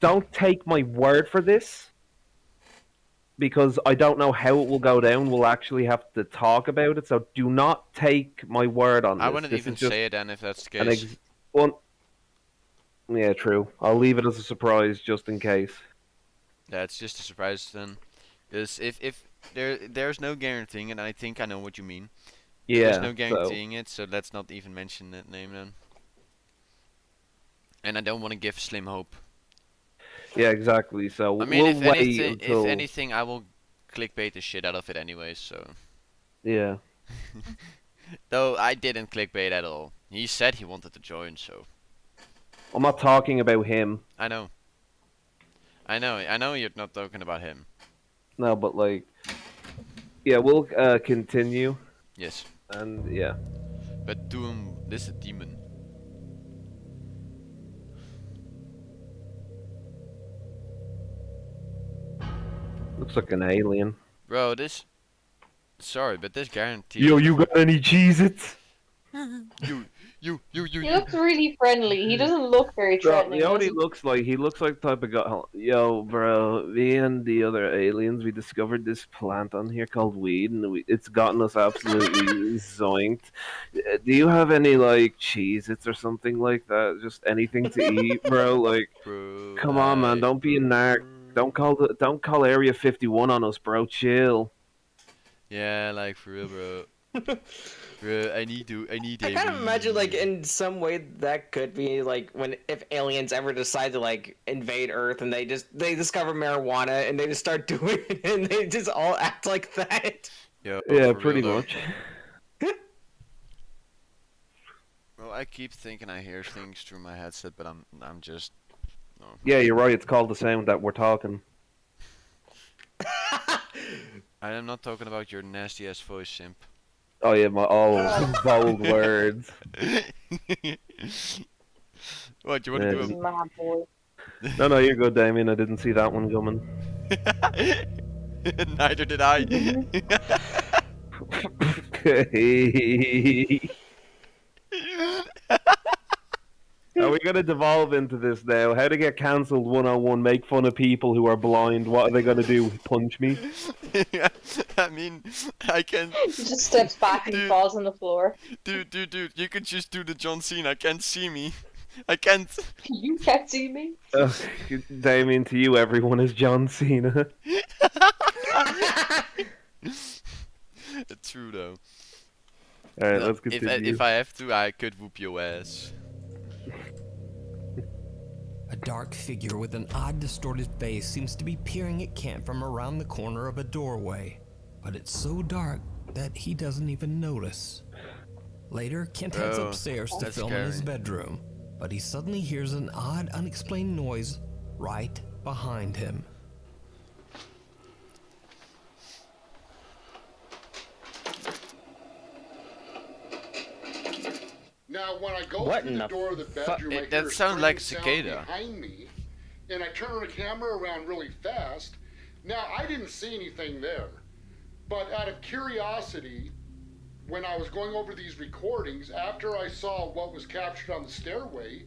don't take my word for this because I don't know how it will go down. We'll actually have to talk about it, so do not take my word on this. I wouldn't even say it then if that's the an case. well, yeah, true. I'll leave it as a surprise just in case. Yeah, it's just a surprise then. Because if there's no guaranteeing it, and I think I know what you mean. Yeah. There's no guaranteeing it, so let's not even mention that name then. And I don't want to give Slim hope. Yeah, exactly. So I mean, we'll wait until... if anything, I will clickbait the shit out of it anyway. So. Yeah. Though I didn't clickbait at all. He said he wanted to join, so. I'm not talking about him. I know. I know you're not talking about him. No, but like, yeah, we'll continue. Yes. And yeah. But Doom, this is a demon. Looks like an alien. Bro, this. Sorry, but this guarantees. Yo, you got any Cheez-Its? You. He looks really friendly. He doesn't look very threatening. You know what he does looks like? He looks like the type of guy. Yo, bro, me and the other aliens, we discovered this plant on here called weed, and it's gotten us absolutely zoinked. Do you have any like Cheez-Its or something like that? Just anything to eat, bro? Like, bro, come on, man, don't be a narc. Don't call Area 51 on us, bro. Chill. Yeah, like for real, bro. Bro, I need I kind of imagine, like, in some way that could be, like, if aliens ever decide to, like, invade Earth and they discover marijuana and they just start doing it and they just all act like that. Yeah, pretty much. Well, I keep thinking I hear things through my headset, but I'm just... No. Yeah, you're right. It's called the sound that we're talking. I am not talking about your nasty ass voice, simp. Oh yeah, bold words. What, do you want to do No, you're good, Damien. I didn't see that one coming. Neither did I. Are we gonna devolve into this now? How to get cancelled 101, make fun of people who are blind. What are they gonna do? Punch me? I mean, I can... He just steps back and falls on the floor. Dude, you can just do the John Cena, can't see me. I can't. You can't see me. Damien, to you, everyone is John Cena. True though. Alright, No, let's continue. if I have to, I could whoop your ass. A dark figure with an odd distorted face seems to be peering at Kent from around the corner of a doorway, but it's so dark that he doesn't even notice. Later, Kent heads Bro, upstairs to that's film in his scary. bedroom, but he suddenly hears an odd, unexplained noise right behind him. Now, when I go What through in the the door of the bedroom, I That hear a sounds like a strange cicada. sound behind me, and I turn the camera around really fast. Now, I didn't see anything there, but out of curiosity, when I was going over these recordings, after I saw what was captured on the stairway,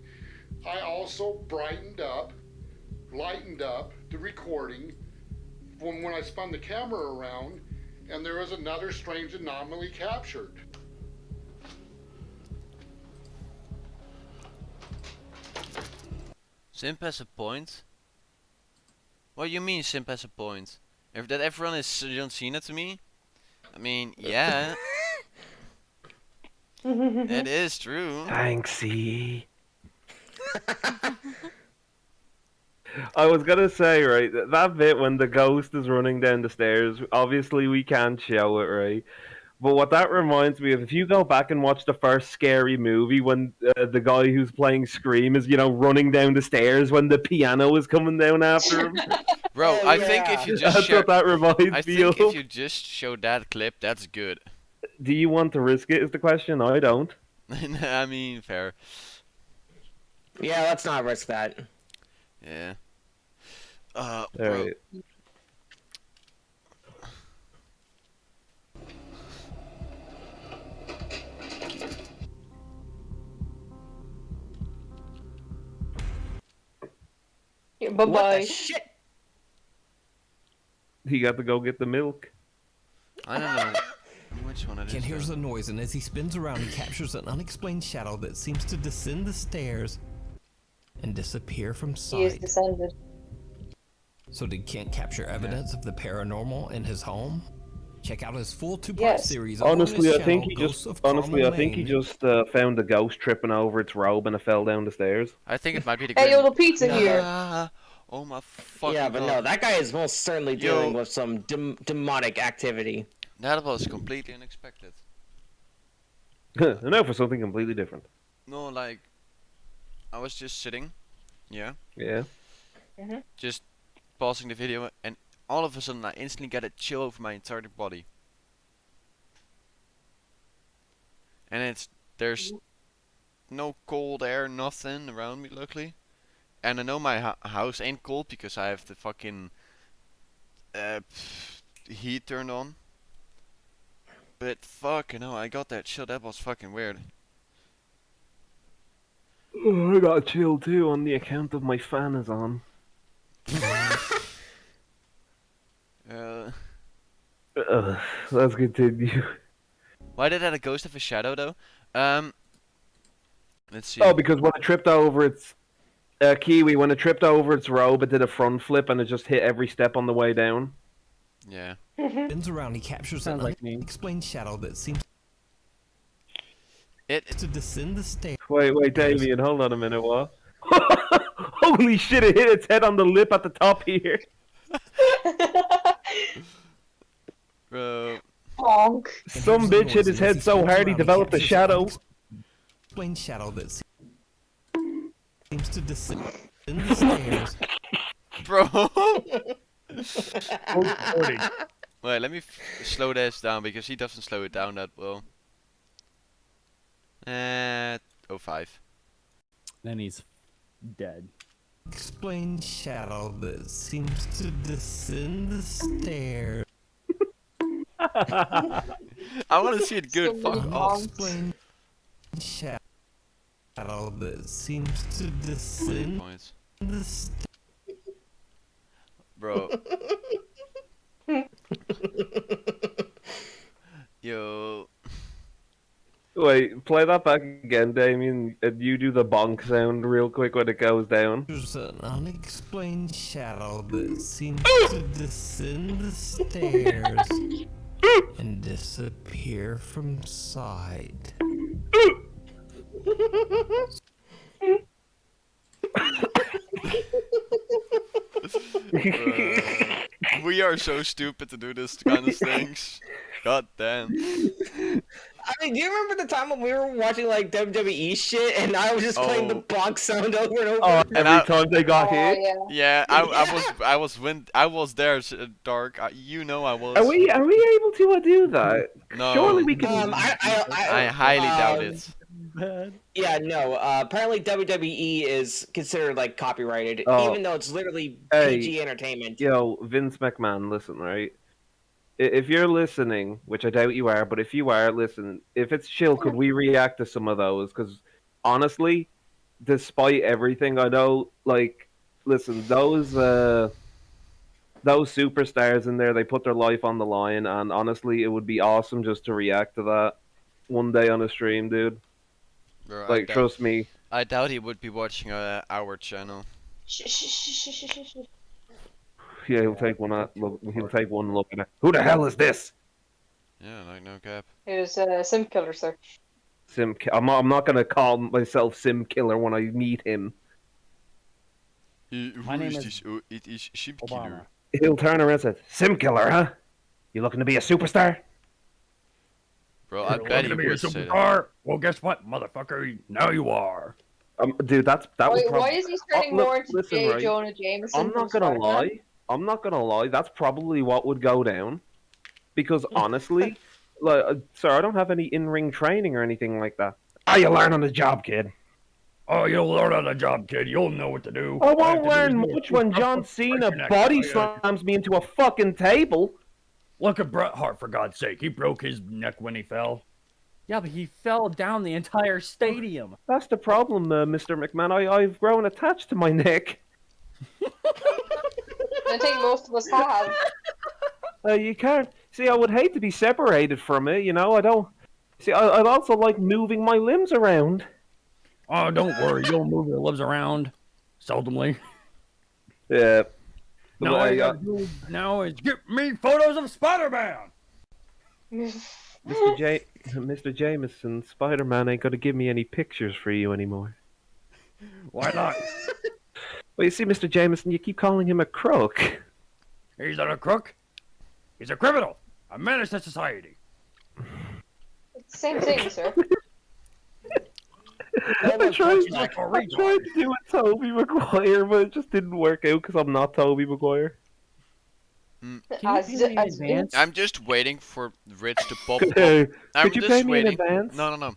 I also lightened up the recording when I spun the camera around, and there was another strange anomaly captured. Simp has a point? What do you mean Simp has a point? If that everyone is John Cena to me? I mean, yeah. It is true. Thanksy. I was gonna say, right, that bit when the ghost is running down the stairs, obviously we can't show it, right? But what that reminds me of, if you go back and watch the first scary movie when the guy who's playing Scream is, running down the stairs when the piano is coming down after him. Bro, I think if you just That's share, what that reminds I me think of. if you just show that clip, that's good. Do you want to risk it is the question? I don't. I mean, fair. Yeah, let's not risk that. Yeah. Bro. Alright. Yeah, What the bye-bye. shit? He got to go get the milk. I don't know which one it is. Kent hears though. the noise, and as he spins around, he captures an unexplained shadow that seems to descend the stairs and disappear from He is sight. descended. So did Kent capture evidence of the paranormal in his home? Check out his full two-part Yes. series over on his Honestly, I channel, think he Ghosts just of Carmel Lane. found a ghost tripping over its robe and it fell down the stairs. I think it might be the Hey, yo, Grim- the pizza here. Oh my fucking Yeah, but god. no, that guy is most certainly dealing Yo. with some demonic activity. That was completely unexpected. No, for something completely different. No, like, I was just sitting, yeah, Yeah. just pausing the video, and all of a sudden I instantly got a chill over my entire body. And there's no cold air, nothing around me, luckily. And I know my house ain't cold because I have the fucking heat turned on. But fuck, I got that chill. That was fucking weird. Oh, I got chill too on the account of my fan is on. Let's continue. Why did that a ghost have a shadow though? Let's see. Oh, because when it tripped over its Kiwi, when it tripped over its robe, it did a front flip and it just hit every step on the way down. Yeah. Spins around, he captures an unexplained shadow that seems to descend the stairs. Wait, Damien, hold on a minute, what? Holy shit, it hit its head on the lip at the top here. Bro. Bonk. Some bitch hit his head so hard he developed a shadow. Unexplained shadow that seems to descend the stairs. Bro. Wait, let me slow this down because he doesn't slow it down that well. 05. Then he's dead. Explained shadow that seems to descend the stairs. I want to see it good. Fuck off. Explained shadow that seems to descend the stairs. Bro. Yo. Wait, play that back again, Damien. And you do the bonk sound real quick when it goes down. There's an unexplained shadow that seems to descend the stairs and disappear from sight. We are so stupid to do this kind of things. God damn. I mean, do you remember the time when we were watching like WWE shit and I was just playing the box sound over and over? Oh, every time they got hit. Yeah, I was there, Dark. You know I was. Are we able to do that? No. Surely we can. I highly doubt it. Yeah, no. Apparently WWE is considered like copyrighted, Oh. even though it's literally Hey, PG entertainment. Yo, Vince McMahon, listen, right? If you're listening, which I doubt you are, but if you are, listen. If it's chill, could we react to some of those? Because honestly, despite everything, I know, like, listen, those superstars in there, they put their life on the line, and honestly, it would be awesome just to react to that one day on a stream, dude. Bro, Like, trust me. I doubt he would be watching our channel. Yeah, he'll take one look. He'll take one look at it. Who the hell is this? Yeah, like no cap. It was Sim Killer, sir. I'm not gonna call myself Sim Killer when I meet him. My name is is this? Oh, it is Sim Killer. He'll turn around and say, "Sim Killer, huh? You looking to be a superstar?" Bro, I You're bet he looking to be a would say that. superstar? Well, guess what, motherfucker? Now you are. Dude, that was Wait, probably. why is he turning more into listen, J. right, Jonah Jameson? I'm not from gonna Spider-Man? lie. I'm not gonna lie. That's probably what would go down, because honestly, like, sir, I don't have any in-ring training or anything like that. Ah, you learn on the job, kid. Oh, you'll learn on the job, kid. You'll know what to do. I All you have won't to do is learn move much when stuff John up, Cena break your neck. body Oh, yeah. slams me into a fucking table. Look at Bret Hart, for God's sake. He broke his neck when he fell. Yeah, but he fell down the entire stadium. That's the problem, Mr. McMahon. I've grown attached to my neck. I think most of us have. You can't see. I would hate to be separated from it. You know, I don't. See, I'd also like moving my limbs around. Oh, don't worry. You'll move your limbs around. Seldomly. Yeah. Now all you gotta do now is get me photos of Spider-Man. Mr. Jameson, Spider-Man ain't gonna give me any pictures for you anymore. Why not? Well, you see, Mr. Jameson, you keep calling him a crook. He's not a crook. He's a criminal. A menace to society. It's the same thing, sir. I tried to do a Tobey Maguire, but it just didn't work out because I'm not Tobey Maguire. I'm just waiting for Ritz to pop up. Could you pay me in advance? No.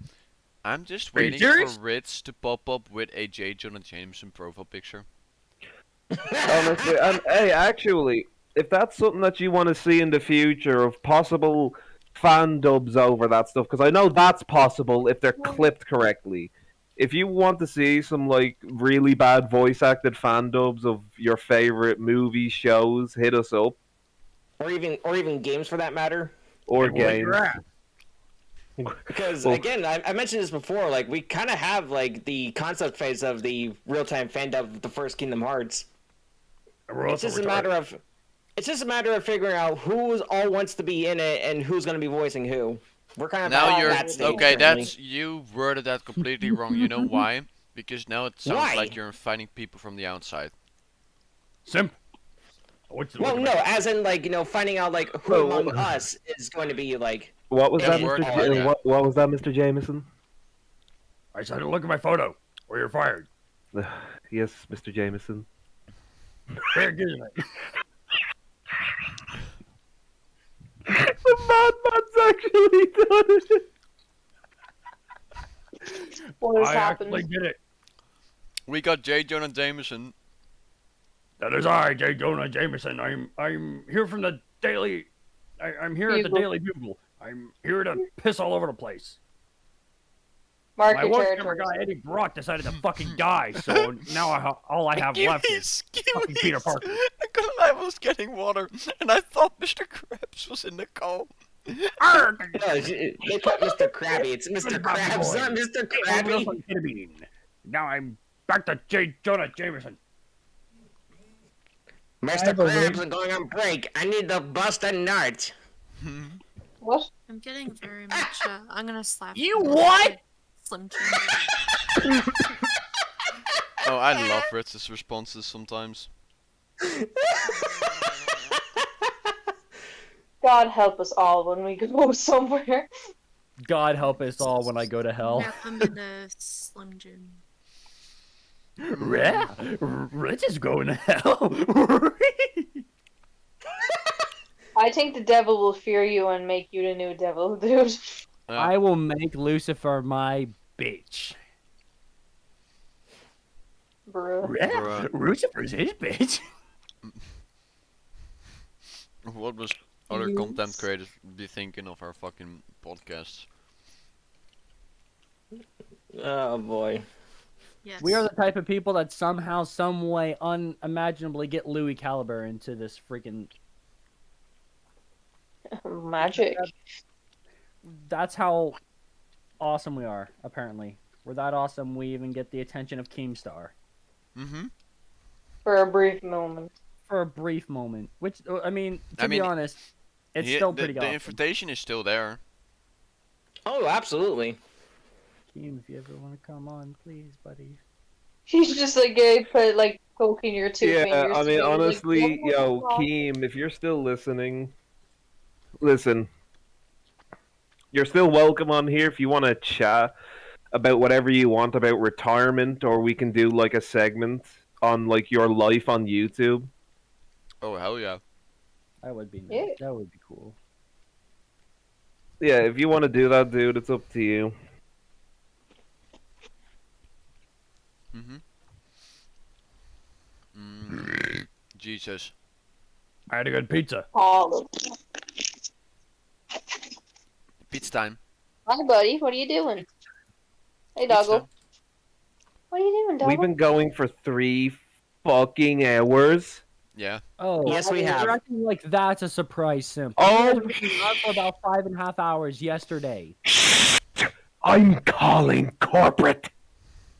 I'm just Are you waiting serious? for Ritz to pop up with a J. Jonah Jameson profile picture. Honestly, hey, actually, if that's something that you want to see in the future of possible fan dubs over that stuff, because I know that's possible if they're clipped correctly. If you want to see some like really bad voice acted fan dubs of your favorite movies, shows, hit us up. Or even games for that matter. Or games. Because Well, again, I mentioned this before. Like we kind of have like the concept phase of the real-time fan dub of the first Kingdom Hearts. It's just a matter of figuring out who all wants to be in it and who's going to be voicing who. We're kind of Now at you're that stage okay. currently. You worded that completely wrong. You know why? Because now it sounds Why? like you're finding people from the outside. Simp. Well, no, as in like finding out like who among us is going to be like. What was that, work Mr. hard, yeah. What was that, Mr. Jameson? I said, look at my photo, or you're fired. Yes, Mr. Jameson. Here, give it. The madman's actually done it. What has I happened? actually did it. We got J. Jonah Jameson. That is I, J. Jonah Jameson. I'm here from the Daily. I'm here at the Bugle. Daily Bugle. I'm here to piss all over the place. Mark My your work camera territory. guy Eddie Brock decided to fucking die, so now all I have left is fucking Peter Parker. I was getting water, and I thought Mr. Krabs was in the call. No, they put Mr. Krabby. It's Mr. Krabs, not Mr. Krabby. Now I'm back to J. Jonah Jameson. Mr. Krabs is going on break. I need to bust a nut. What? I'm getting very much. I'm gonna slap You what? Slim Jim. Oh, I love Ritz's responses sometimes. God help us all when we go somewhere. God help us all when I go to hell. Yeah, I'm in the Slim Jim. Rich is going to hell. I think the devil will fear you and make you the new devil, dude. I will make Lucifer my bitch. Bruh. Lucifer's his bitch. What was other content creators be thinking of our fucking podcasts? Oh boy. Yes. We are the type of people that somehow, some way, unimaginably get Louis Caliber into this freaking magic. That's how awesome we are. Apparently, we're that awesome. We even get the attention of Keemstar. Mm-hmm. For a brief moment. For a brief moment, which I mean, to be honest, it's still pretty The awesome. invitation is still there. Oh, absolutely. Keem, if you ever want to come on, please, buddy. He's just like put like poking your two Yeah, fingers. I mean, together, honestly, like, yo, what the Keem, if you're still listening, listen. You're still welcome on here if you want to chat about whatever you want about retirement, or we can do like a segment on like your life on YouTube. Oh hell yeah! That would be nice. Yeah. That would be cool. Yeah, if you want to do that, dude, it's up to you. Jesus. I had a good pizza. All of them. Pizza time. Hi, buddy. What are you doing? Hey, doggo. What are you doing, doggo? We've been going for 3 fucking hours. Yeah. Oh, Yes, we have. You're acting like that's a surprise, Simp. Oh, We were on for about 5.5 hours yesterday. I'm calling corporate.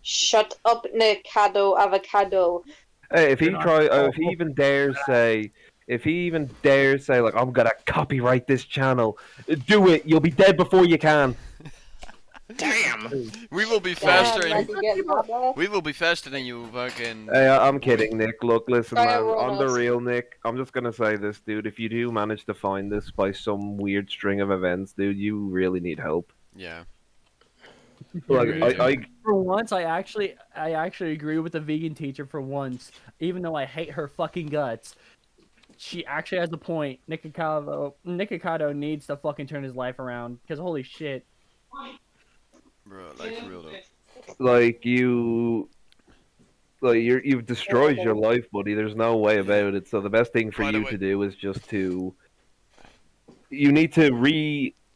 Shut up, Nikado Avocado. Hey, if he You're not- try, if he even dares say, like, I'm gonna copyright this channel, do it. You'll be dead before you can. Damn. We will be faster. We will be faster than you fucking. Hey, I'm kidding, Nick. Look, listen, Try man. to run I'm the us. real Nick. I'm just gonna say this, dude. If you do manage to find this by some weird string of events, dude, you really need help. Yeah. Like, I For once, I actually agree with the vegan teacher. For once, even though I hate her fucking guts, she actually has a point. Nikocado needs to fucking turn his life around because holy shit. Bro, like for real though. you've destroyed your life, buddy. There's no way about it. So the best thing for By the you way- to do is just you need to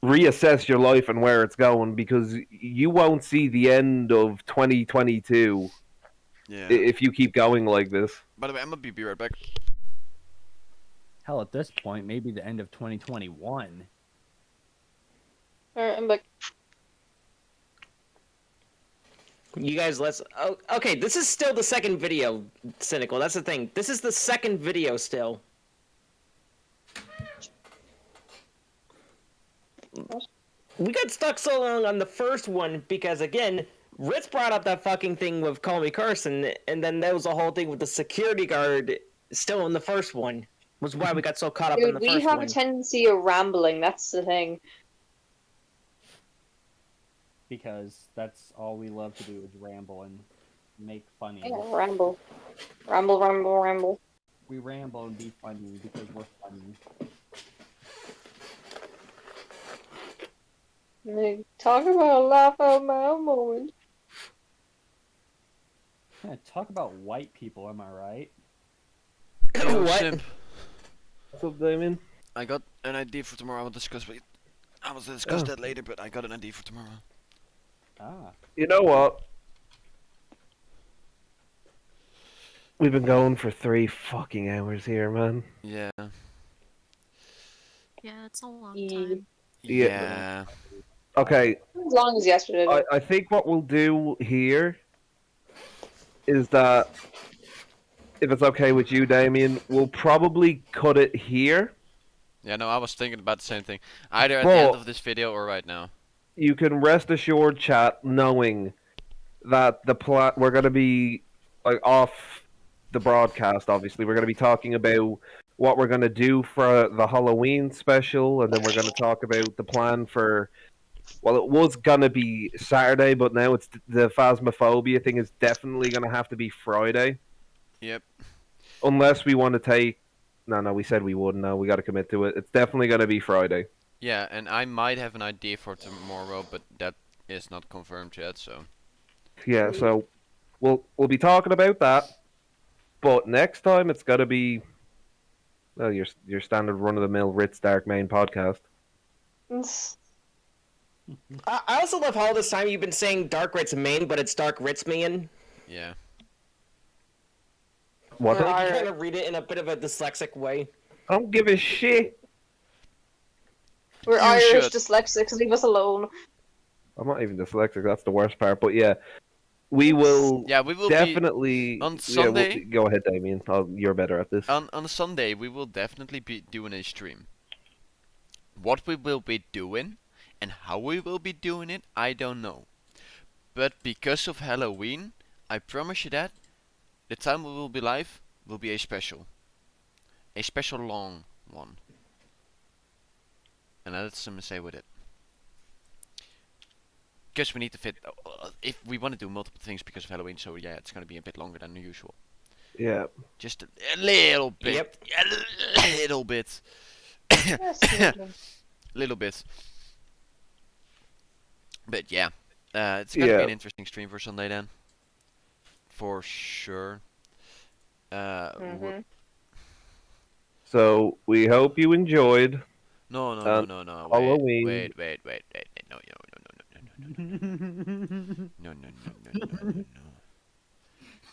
reassess your life and where it's going, because you won't see the end of 2022 Yeah. if you keep going like this. By the way, I'm gonna be right back. Hell, at this point, maybe the end of 2021. Alright, I'm back. You guys, let's. Oh, okay, this is still the second video, Cynical. That's the thing. This is the second video still. We got stuck so long on the first one because, again, Ritz brought up that fucking thing with Call Me Carson, and then there was a whole thing with the security guard still in the first one. Was why we got so caught up in Dude, the we first have one. a tendency of rambling. That's the thing. Because that's all we love to do is ramble and make funny. Yeah, ramble. Ramble, ramble, ramble. We ramble and be funny because we're funny. Like, talk about a laugh out loud moment. Yeah, talk about white people, am I right? Yo, What? Simp, What's up, Damien? I got an idea for tomorrow. I will discuss that later, but I got an idea for tomorrow. Ah. You know what? We've been going for 3 fucking hours here, man. Yeah. Yeah, it's a long time. Yeah. Okay. As long as yesterday. I think what we'll do here is that, if it's okay with you, Damien, we'll probably cut it here. Yeah, no, I was thinking about the same thing. Either at the end of this video or right now. You can rest assured, chat, knowing that we're going to be off the broadcast. Obviously, we're going to be talking about what we're going to do for the Halloween special, and then we're going to talk about the plan for. Well, it was going to be Saturday, but now it's the Phasmophobia thing is definitely going to have to be Friday. Yep. Unless we want to take. No, we said we wouldn't. No, we got to commit to it. It's definitely going to be Friday. Yeah, and I might have an idea for tomorrow, but that is not confirmed yet. So. Yeah, so we'll be talking about that, but next time it's got to be your standard run of the mill DarkRitzMian podcast. I also love how all this time you've been saying DarkRitzMian, but it's DarkRitzMian. Yeah. What? You kind of read it in a bit of a dyslexic way. I don't give a shit. We're Irish dyslexics. Leave us alone. I'm not even dyslexic. That's the worst part. But yeah, we will. Yeah, we will definitely on Sunday. Yeah, go ahead, Damien. You're better at this. On Sunday, we will definitely be doing a stream. What we will be doing and how we will be doing it, I don't know. But because of Halloween, I promise you that the time we will be live will be a special long one. And that's something to say with it. Because we need to fit, if we want to do multiple things because of Halloween, so yeah, it's going to be a bit longer than usual. Yeah. Just a little bit. Yep. A little bit. Little bit. But yeah, it's going to be an interesting stream for Sunday then. For sure. So we hope you enjoyed. No. Halloween. Wait. No.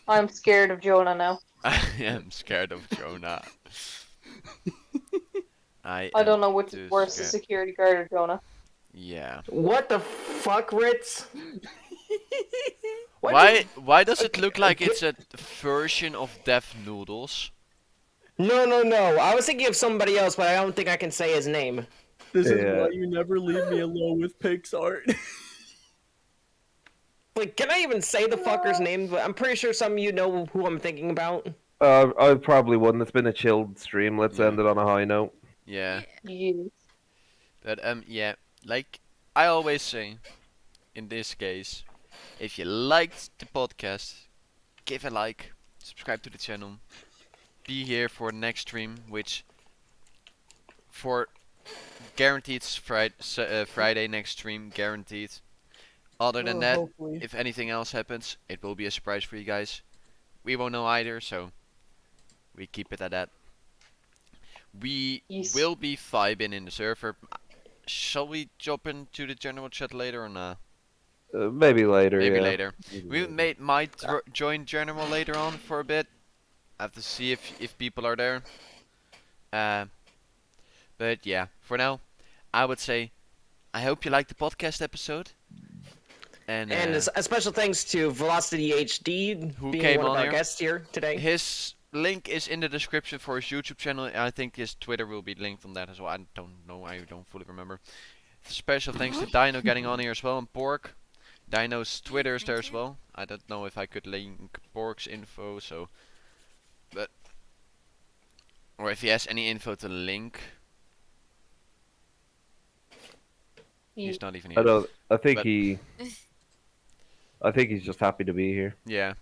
I'm scared of Jonah now. I am scared of Jonah. I don't know which is worse, the security guard or Jonah. Yeah. What the fuck, Ritz? Why does it look like it's a version of Death Noodles? No. I was thinking of somebody else, but I don't think I can say his name. This is why you never leave me alone with Pixar. Like, can I even say the fucker's name? But I'm pretty sure some of you know who I'm thinking about. I probably wouldn't. It's been a chilled stream. Let's end it on a high note. Yeah. But yeah, like I always say, in this case, if you liked the podcast, give a like, subscribe to the channel, be here for next stream, which for guaranteed Friday next stream, guaranteed. Other than that, hopefully. if anything else happens, it will be a surprise for you guys. We won't know either, so we keep it at that. We will be vibing in the server. Shall we jump into the general chat later or not? Maybe later. Maybe yeah. later. Might join general later on for a bit. I have to see if people are there. But yeah, for now, I would say I hope you liked the podcast episode. And a special thanks to Velocity HD, who being came one of on our here. guests here today. His link is in the description for his YouTube channel. I think his Twitter will be linked on that as well. I don't know. I don't fully remember. Special thanks to Dino getting on here as well, and Pork. Dino's Twitter is there as well. I don't know if I could link Pork's info, so... Or if he has any info to link. He's not even here. I think he's just happy to be here. Yeah.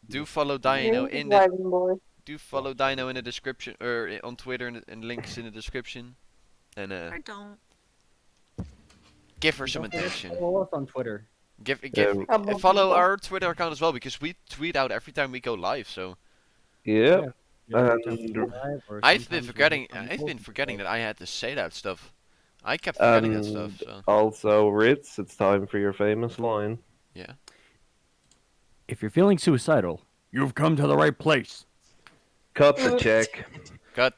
Do follow Dino in the description, or on Twitter, and links in the description. And Or don't. give her some attention. Follow us on Twitter. Follow our Twitter account as well, because we tweet out every time we go live. So. Yeah. I've been forgetting that I had to say that stuff. I kept forgetting that stuff. So. Also, Ritz, it's time for your famous line. Yeah. If you're feeling suicidal, you've come to the right place. Cut the check.